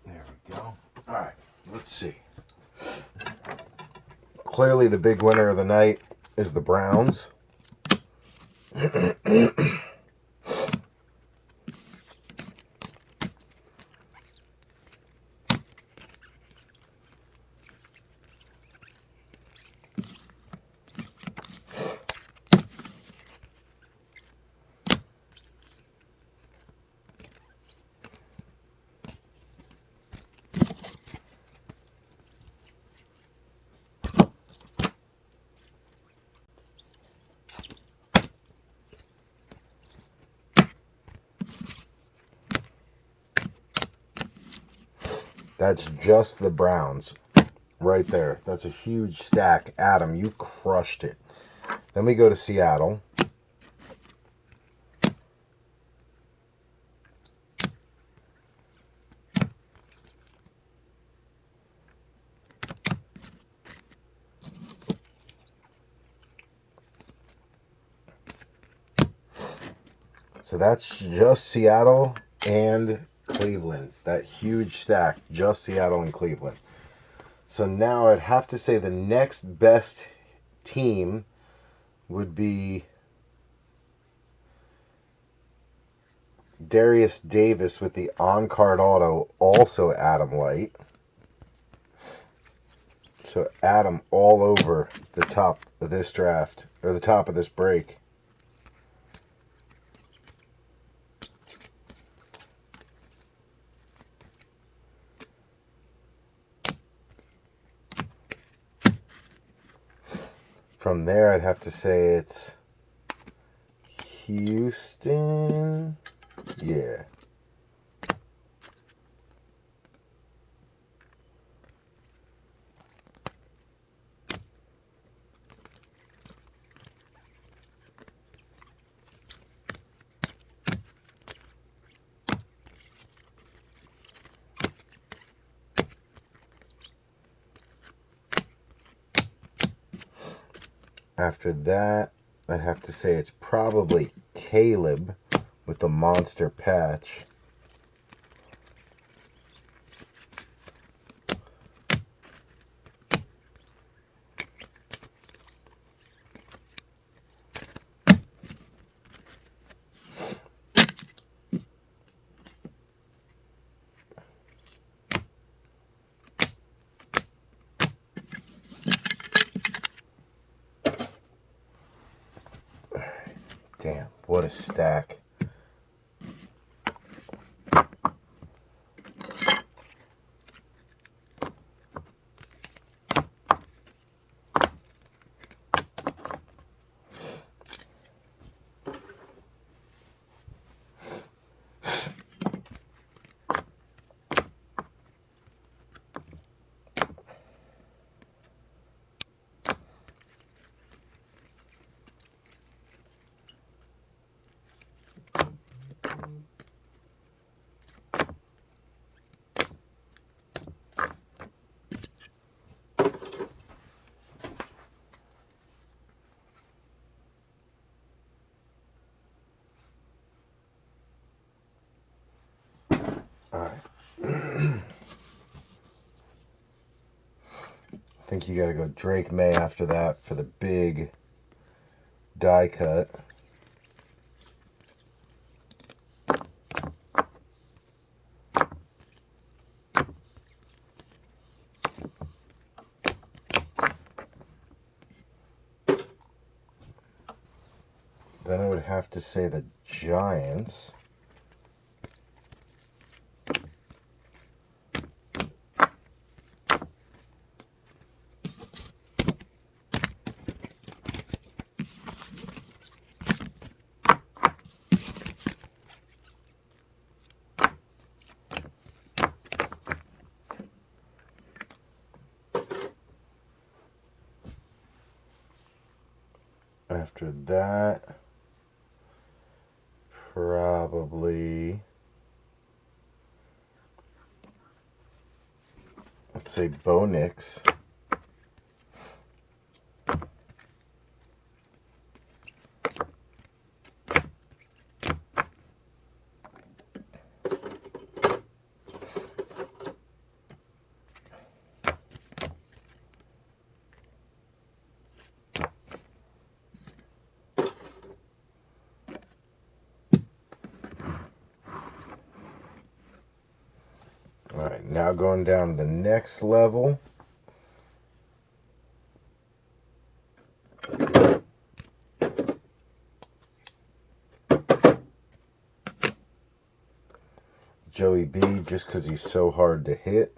There we go. Alright, let's see. Clearly the big winner of the night is the Browns. That's just the Browns right there. That's a huge stack. Adam, you crushed it. Then we go to Seattle. So that's just Seattle and Cleveland. That huge stack, just Seattle and Cleveland. So now I'd have to say the next best team would be Darius Davis with the on-card auto, also Adam Light. So add them all over the top of this draft, or the top of this break. From there, I'd have to say it's Houston. Yeah. After that, I'd have to say it's probably Caleb with the monster patch. Damn, what a stack. Alright. I think you gotta go Drake May after that for the big die cut. Then I would have to say the Giants. After that, probably, let's say Bo Nix. Alright, now going down to the next level. Joey B, just because he's so hard to hit.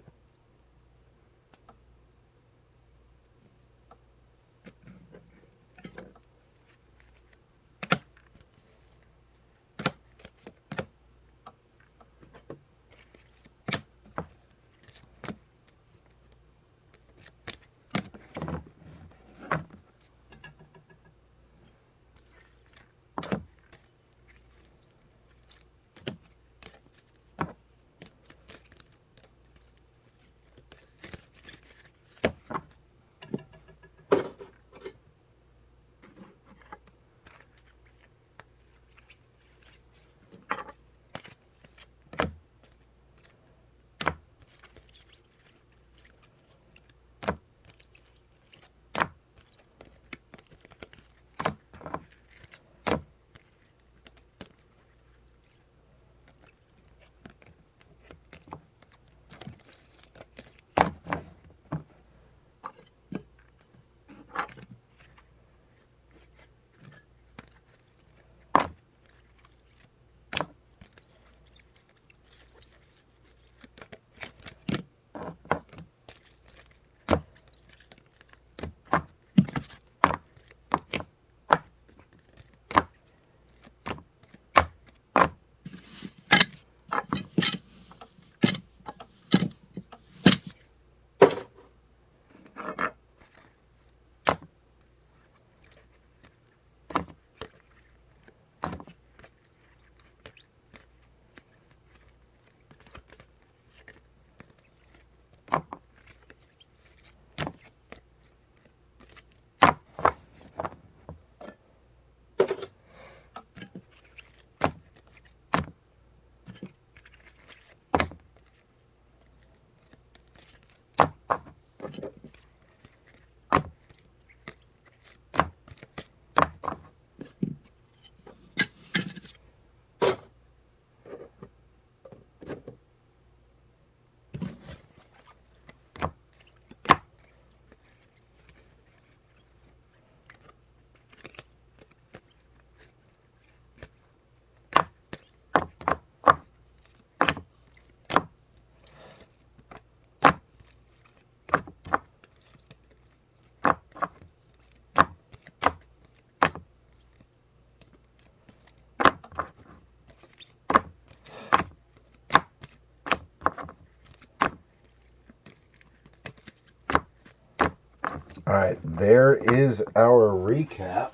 Alright, there is our recap.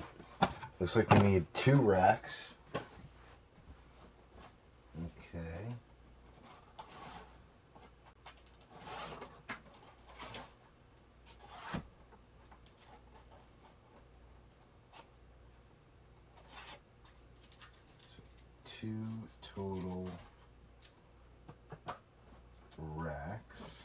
Looks like we need 2 racks. Okay. So 2 total racks.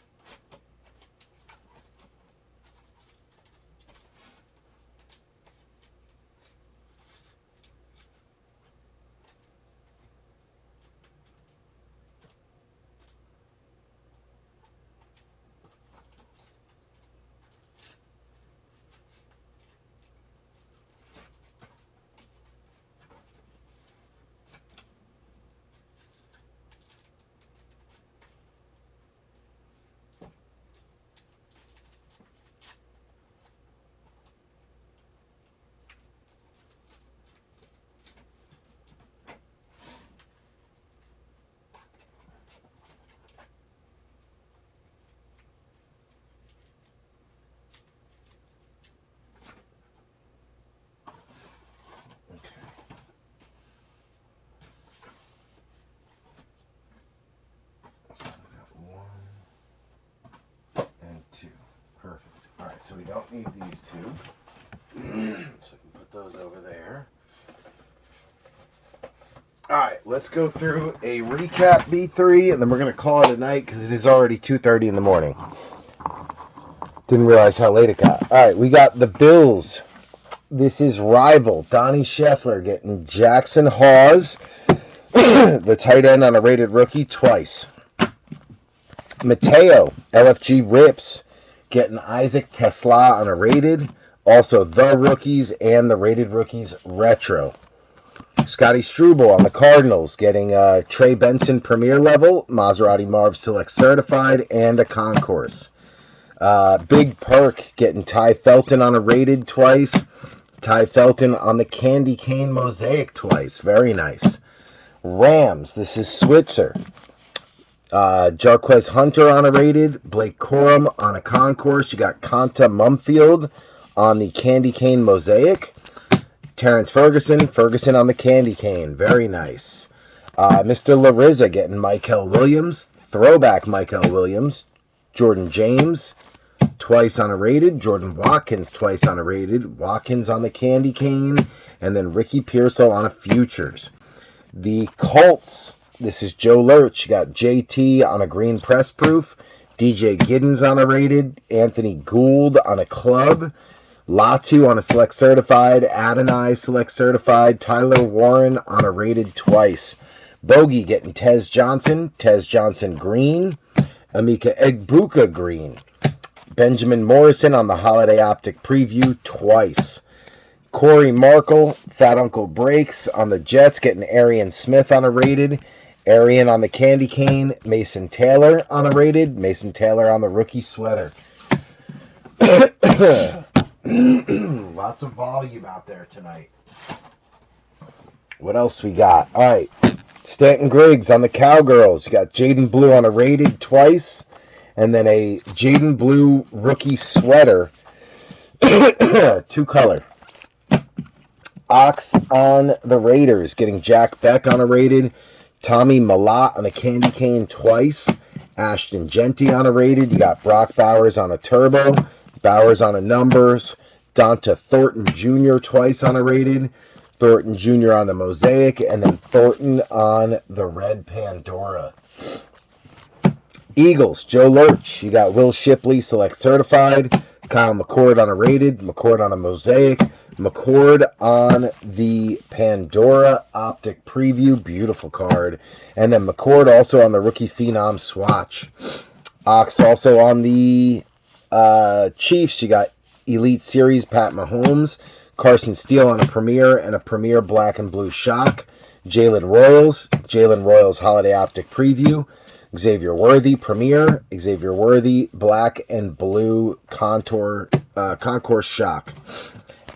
Perfect. Alright, so we don't need these 2. So I can put those over there. Alright, let's go through a recap B3 and then we're going to call it a night because it is already 2:30 in the morning. Didn't realize how late it got. Alright, we got the Bills. This is Rival. Donnie Scheffler getting Jackson Hawes, the tight end on a rated rookie, twice. Mateo, LFG Rips, getting Isaac Tesla on a rated. Also, the rookies and the rated rookies retro. Scotty Struble on the Cardinals, getting Trey Benson Premier Level, Maserati Marv Select Certified, and a Concourse. Big Perk getting Ty Felton on a rated twice. Ty Felton on the Candy Cane Mosaic twice. Very nice. Rams, this is Switzer. Jarquez Hunter on a rated. Blake Corum on a Concourse. You got Conta Mumfield on the Candy Cane Mosaic. Terrence Ferguson on the Candy Cane. Very nice. Mr. Larissa getting Michael Williams. Throwback Michael Williams. Jordan James twice on a rated. Jordan Watkins twice on a rated. Watkins on the Candy Cane. And then Ricky Pearsall on a Futures. The Colts. This is Joe Lurch. You got JT on a green press proof. DJ Giddens on a rated. Anthony Gould on a club. Latu on a select certified. Adonai select certified. Tyler Warren on a rated twice. Bogey getting Tez Johnson green. Amika Egbuka green. Benjamin Morrison on the Holiday Optic Preview twice. Corey Markle, Fat Uncle Breaks on the Jets, getting Arian Smith on a rated. Arian on the Candy Cane. Mason Taylor on a rated. Mason Taylor on the rookie sweater. Lots of volume out there tonight. What else we got? All right. Stanton Griggs on the Cowgirls. You got Jaden Blue on a rated twice. And then a Jaden Blue rookie sweater. 2 color. Ox on the Raiders. Getting Jack Beck on a rated. Tommy Malott on a Candy Cane twice. Ashton Genty on a rated. You got Brock Bowers on a turbo. Bowers on a numbers. Donta Thornton Jr. twice on a rated. Thornton Jr. on the Mosaic. And then Thornton on the red Pandora. Eagles, Joe Lurch. You got Will Shipley select certified. Kyle McCord on a rated. McCord on a Mosaic. McCord on the Pandora Optic Preview. Beautiful card. And then McCord also on the Rookie Phenom Swatch. Ox also on the Chiefs. You got Elite Series Pat Mahomes. Carson Steele on a Premier and a Premier Black and Blue Shock. Jalen Royals Holiday Optic Preview. Xavier Worthy Premier. Xavier Worthy Black and Blue Concourse Shock.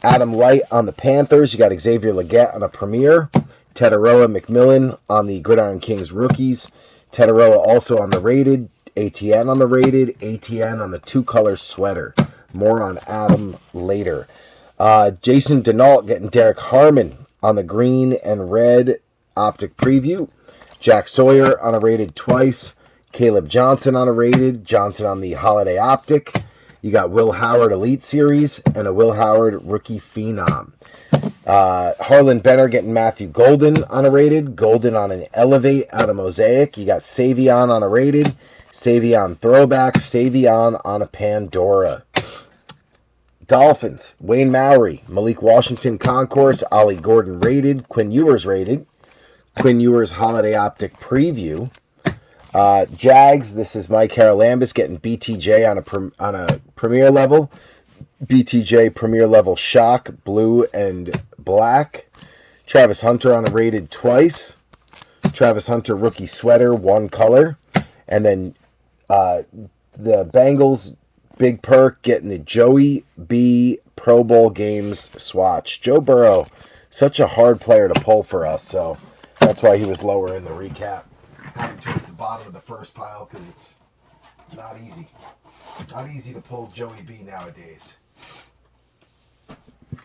Adam Light on the Panthers. You got Xavier Legette on a Premier. Tetaroa McMillan on the Gridiron Kings Rookies. Tetaroa also on the rated. ATN on the rated. ATN on the 2 color sweater. More on Adam later. Jason Denault getting Derek Harmon on the green and red optic preview. Jack Sawyer on a rated twice. Caleb Johnson on a rated. Johnson on the holiday optic. You got Will Howard Elite Series and a Will Howard Rookie Phenom. Harlan Benner getting Matthew Golden on a rated. Golden on an Elevate out of Mosaic. You got Savion on a rated. Savion Throwback. Savion on a Pandora. Dolphins, Wayne Maury, Malik Washington Concourse, Ollie Gordon rated, Quinn Ewers rated, Quinn Ewers Holiday Optic Preview. Jags, this is Mike Haralambis getting BTJ on a Premier level. BTJ Premier level Shock, blue and black. Travis Hunter on a rated twice. Travis Hunter Rookie Sweater, one color. And then the Bengals, Big Perk getting the Joey B Pro Bowl games swatch. Joe Burrow, such a hard player to pull for us, so that's why he was lower in the recap. Having towards the bottom of the first pile because it's not easy. Not easy to pull Joey B nowadays.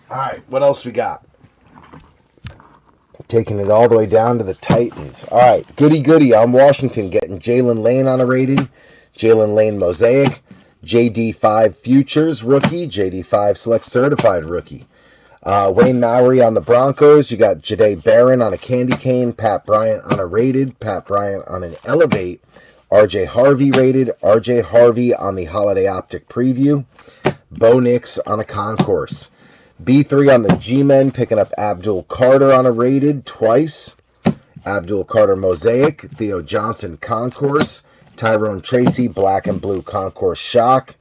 Alright, what else we got? Taking it all the way down to the Titans. Alright, goody on Washington getting Jalen Lane on a rating. Jalen Lane Mosaic. JD5 Futures Rookie. JD5 Select Certified Rookie. Wayne Maury on the Broncos. You got Jahdae Barron on a Candy Cane. Pat Bryant on a rated. Pat Bryant on an Elevate. RJ Harvey rated. RJ Harvey on the Holiday Optic Preview. Bo Nix on a Concourse. B3 on the G-Men, picking up Abdul Carter on a rated twice. Abdul Carter Mosaic. Theo Johnson Concourse. Tyrone Tracy Black and Blue Concourse Shock.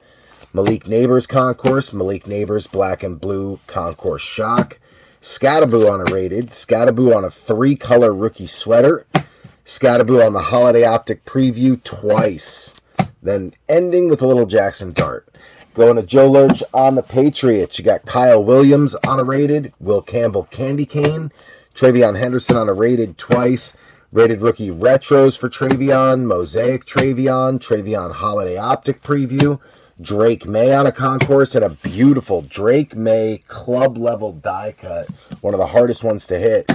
Malik Neighbors Concourse. Malik Neighbors Black and Blue Concourse Shock. Scattaboo on a rated. Scattaboo on a 3-color rookie sweater. Scattaboo on the Holiday Optic Preview twice. Then ending with a little Jackson Dart. Going to Joe Lurch on the Patriots. You got Kyle Williams on a rated. Will Campbell Candy Cane. Travion Henderson on a rated twice. Rated Rookie Retros for Travion. Mosaic Travion. Travion Holiday Optic Preview. Drake May on a Concourse. And a beautiful Drake May club level die cut. One of the hardest ones to hit.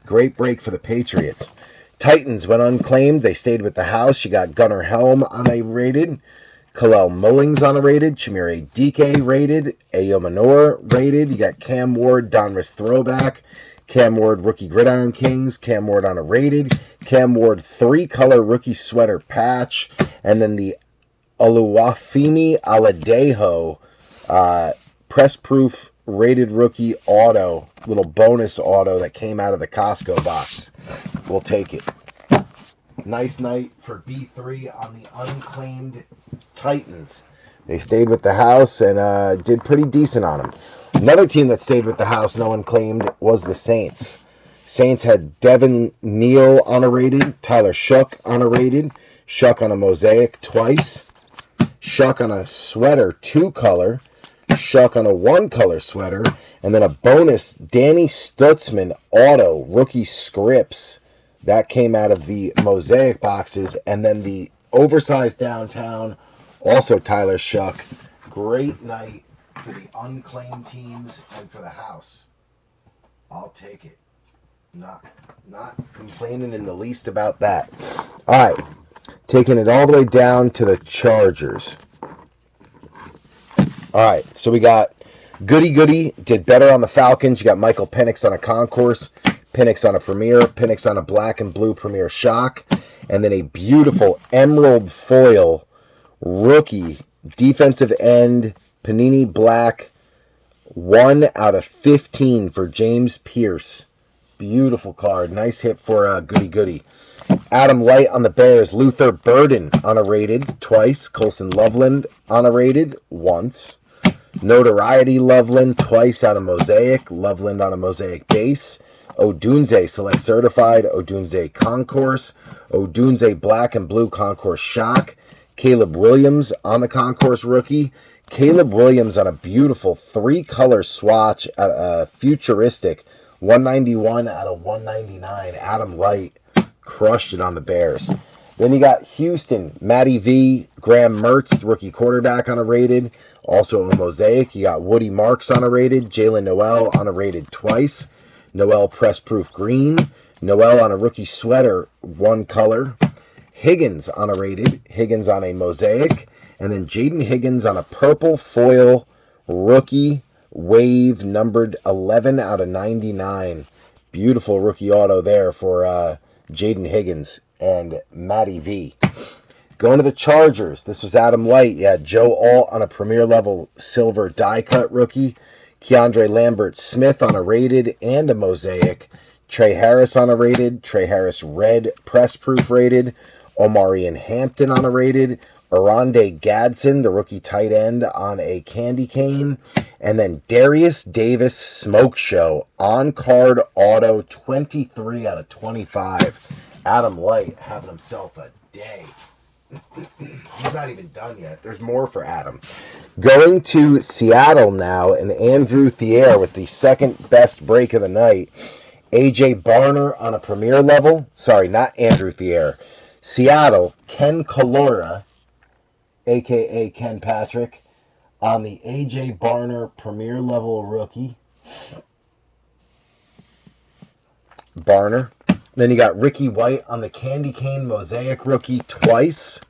Great break for the Patriots. Titans went unclaimed. They stayed with the house. You got Gunnar Helm on a rated. Kalel Mullings on a rated. Chimere DK rated. Ayo Manor rated. You got Cam Ward Donruss Throwback. Cam Ward Rookie Gridiron Kings. Cam Ward on a rated. Cam Ward 3-color rookie sweater patch. And then the Oluwafemi Aladejo press proof rated rookie auto. Little bonus auto that came out of the Costco box. We'll take it. Nice night for B3 on the unclaimed Titans. They stayed with the house and did pretty decent on them. Another team that stayed with the house, no one claimed, was the Saints. Saints had Devin Neal on a rated, Tyler Shook on a rated, Shook on a Mosaic twice, Shook on a sweater 2-color, Shook on a 1-color sweater, and then a bonus Danny Stutzman auto rookie scripts. That came out of the Mosaic boxes. And then the oversized downtown, also Tyler Shook. Great night for the unclaimed teams and for the house. I'll take it. Not complaining in the least about that. All right. Taking it all the way down to the Chargers. All right. So we got Goody did better on the Falcons. You got Michael Penix on a Concourse. Penix on a Premier, Penix on a Black and Blue Premier Shock, and then a beautiful emerald foil rookie defensive end Panini Black 1/15 for James Pierce. Beautiful card. Nice hit for Goody. Adam Light on the Bears. Luther Burden on a rated twice. Colson Loveland on a rated once. Notoriety Loveland twice out of Mosaic. Loveland on a Mosaic base. Odunze Select Certified, Odunze Concourse, Odunze Black and Blue Concourse Shock, Caleb Williams on the Concourse Rookie, Caleb Williams on a beautiful 3-color swatch at a futuristic 191 out of 199. Adam Light crushed it on the Bears. Then you got Houston, Matty V, Graham Mertz, rookie quarterback on a rated. Also a Mosaic. You got Woody Marks on a rated. Jalen Noel on a rated twice. Noel press proof green. Noel on a rookie sweater, one color. Higgins on a rated. Higgins on a Mosaic. And then Jaden Higgins on a purple foil rookie wave numbered 11 out of 99. Beautiful rookie auto there for Jaden Higgins and Matty V. Going to the Chargers. This was Adam Light. You had Joe Alt on a premier level silver die cut rookie. Keandre Lambert Smith on a rated and a Mosaic. Trey Harris on a rated. Trey Harris red press proof rated. Omarion Hampton on a rated. Aronde Gadsden, the rookie tight end, on a candy cane. And then Darius Davis Smoke Show on card auto 23 out of 25. Adam Light having himself a day. He's not even done yet. There's more for Adam. Going to Seattle now, and Andrew Thier with the second best break of the night. AJ Barner on a premier level. Sorry, not Andrew Thier. Seattle, Ken Kalora, a.k.a. Ken Patrick, on the AJ Barner premier level rookie. Barner. Then you got Ricky White on the candy cane Mosaic rookie twice.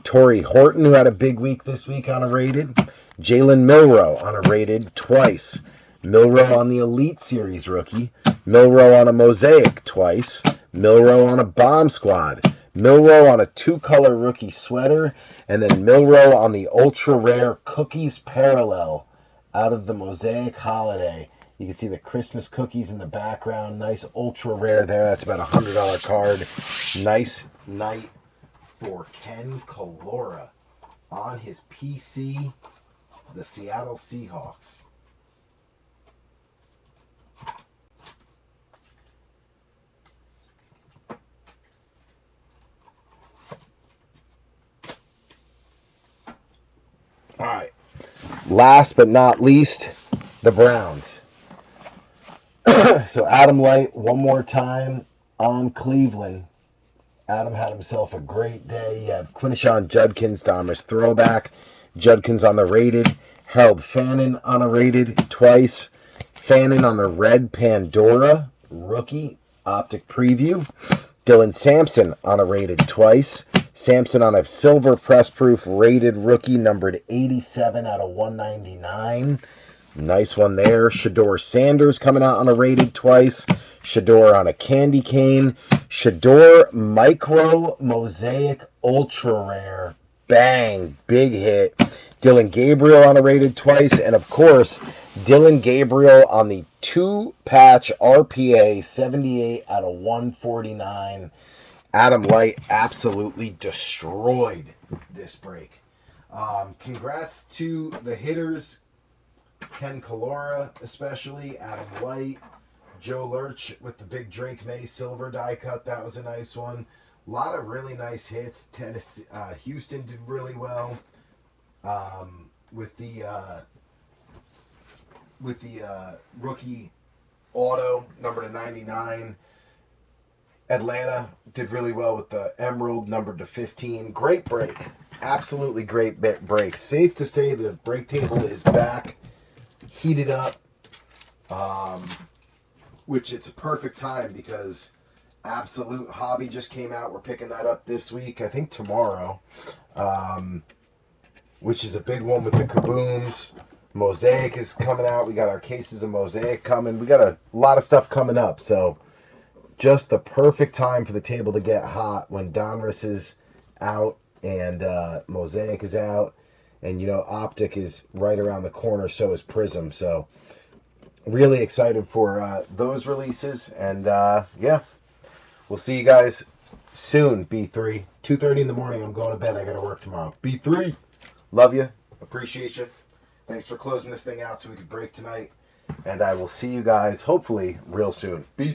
Torrey Horton, who had a big week this week on a rated. Jalen Milroe on a rated twice. Milroe on the Elite Series rookie. Milroe on a Mosaic twice. Milroe on a Bomb Squad. Milroe on a two-color rookie sweater. And then Milroe on the ultra rare Cookies Parallel out of the Mosaic Holiday. You can see the Christmas cookies in the background. Nice ultra rare there. That's about a $100 card. Nice night for Ken Kalora on his PC, the Seattle Seahawks. All right. Last but not least, the Browns. So Adam Light, one more time on Cleveland. Adam had himself a great day. You have Quinishon Judkins, Donruss throwback. Judkins on the rated. Harold Fannin on a rated twice. Fannin on the red Pandora rookie optic preview. Dylan Sampson on a rated twice. Sampson on a silver press proof rated rookie numbered 87 out of 199. Nice one there. Shador Sanders coming out on a rated twice. Shador on a candy cane. Shador Micro Mosaic Ultra Rare. Bang. Big hit. Dylan Gabriel on a rated twice. And of course, Dylan Gabriel on the two-patch RPA 78 out of 149. Adam Light absolutely destroyed this break. Congrats to the hitters. Ken Kalora especially, Adam Light, Joe Lurch with the big Drake May silver die cut. That was a nice one. A lot of really nice hits. Tennessee, Houston did really well with the rookie auto number to 99. Atlanta did really well with the Emerald numbered to 15. Great break. Absolutely great break. Safe to say the break table is back. Heated up, which it's a perfect time because Absolute Hobby just came out. We're picking that up this week, I think tomorrow, which is a big one with the kabooms. Mosaic is coming out. We got our cases of Mosaic coming. We got a lot of stuff coming up, so just the perfect time for the table to get hot when Donruss is out and Mosaic is out. And, you know, Optic is right around the corner, so is Prism. So, really excited for those releases. And, yeah, we'll see you guys soon, B3. 2:30 in the morning, I'm going to bed. I got to work tomorrow. B3, love you. Appreciate you. Thanks for closing this thing out so we could break tonight. And I will see you guys, hopefully, real soon. B3.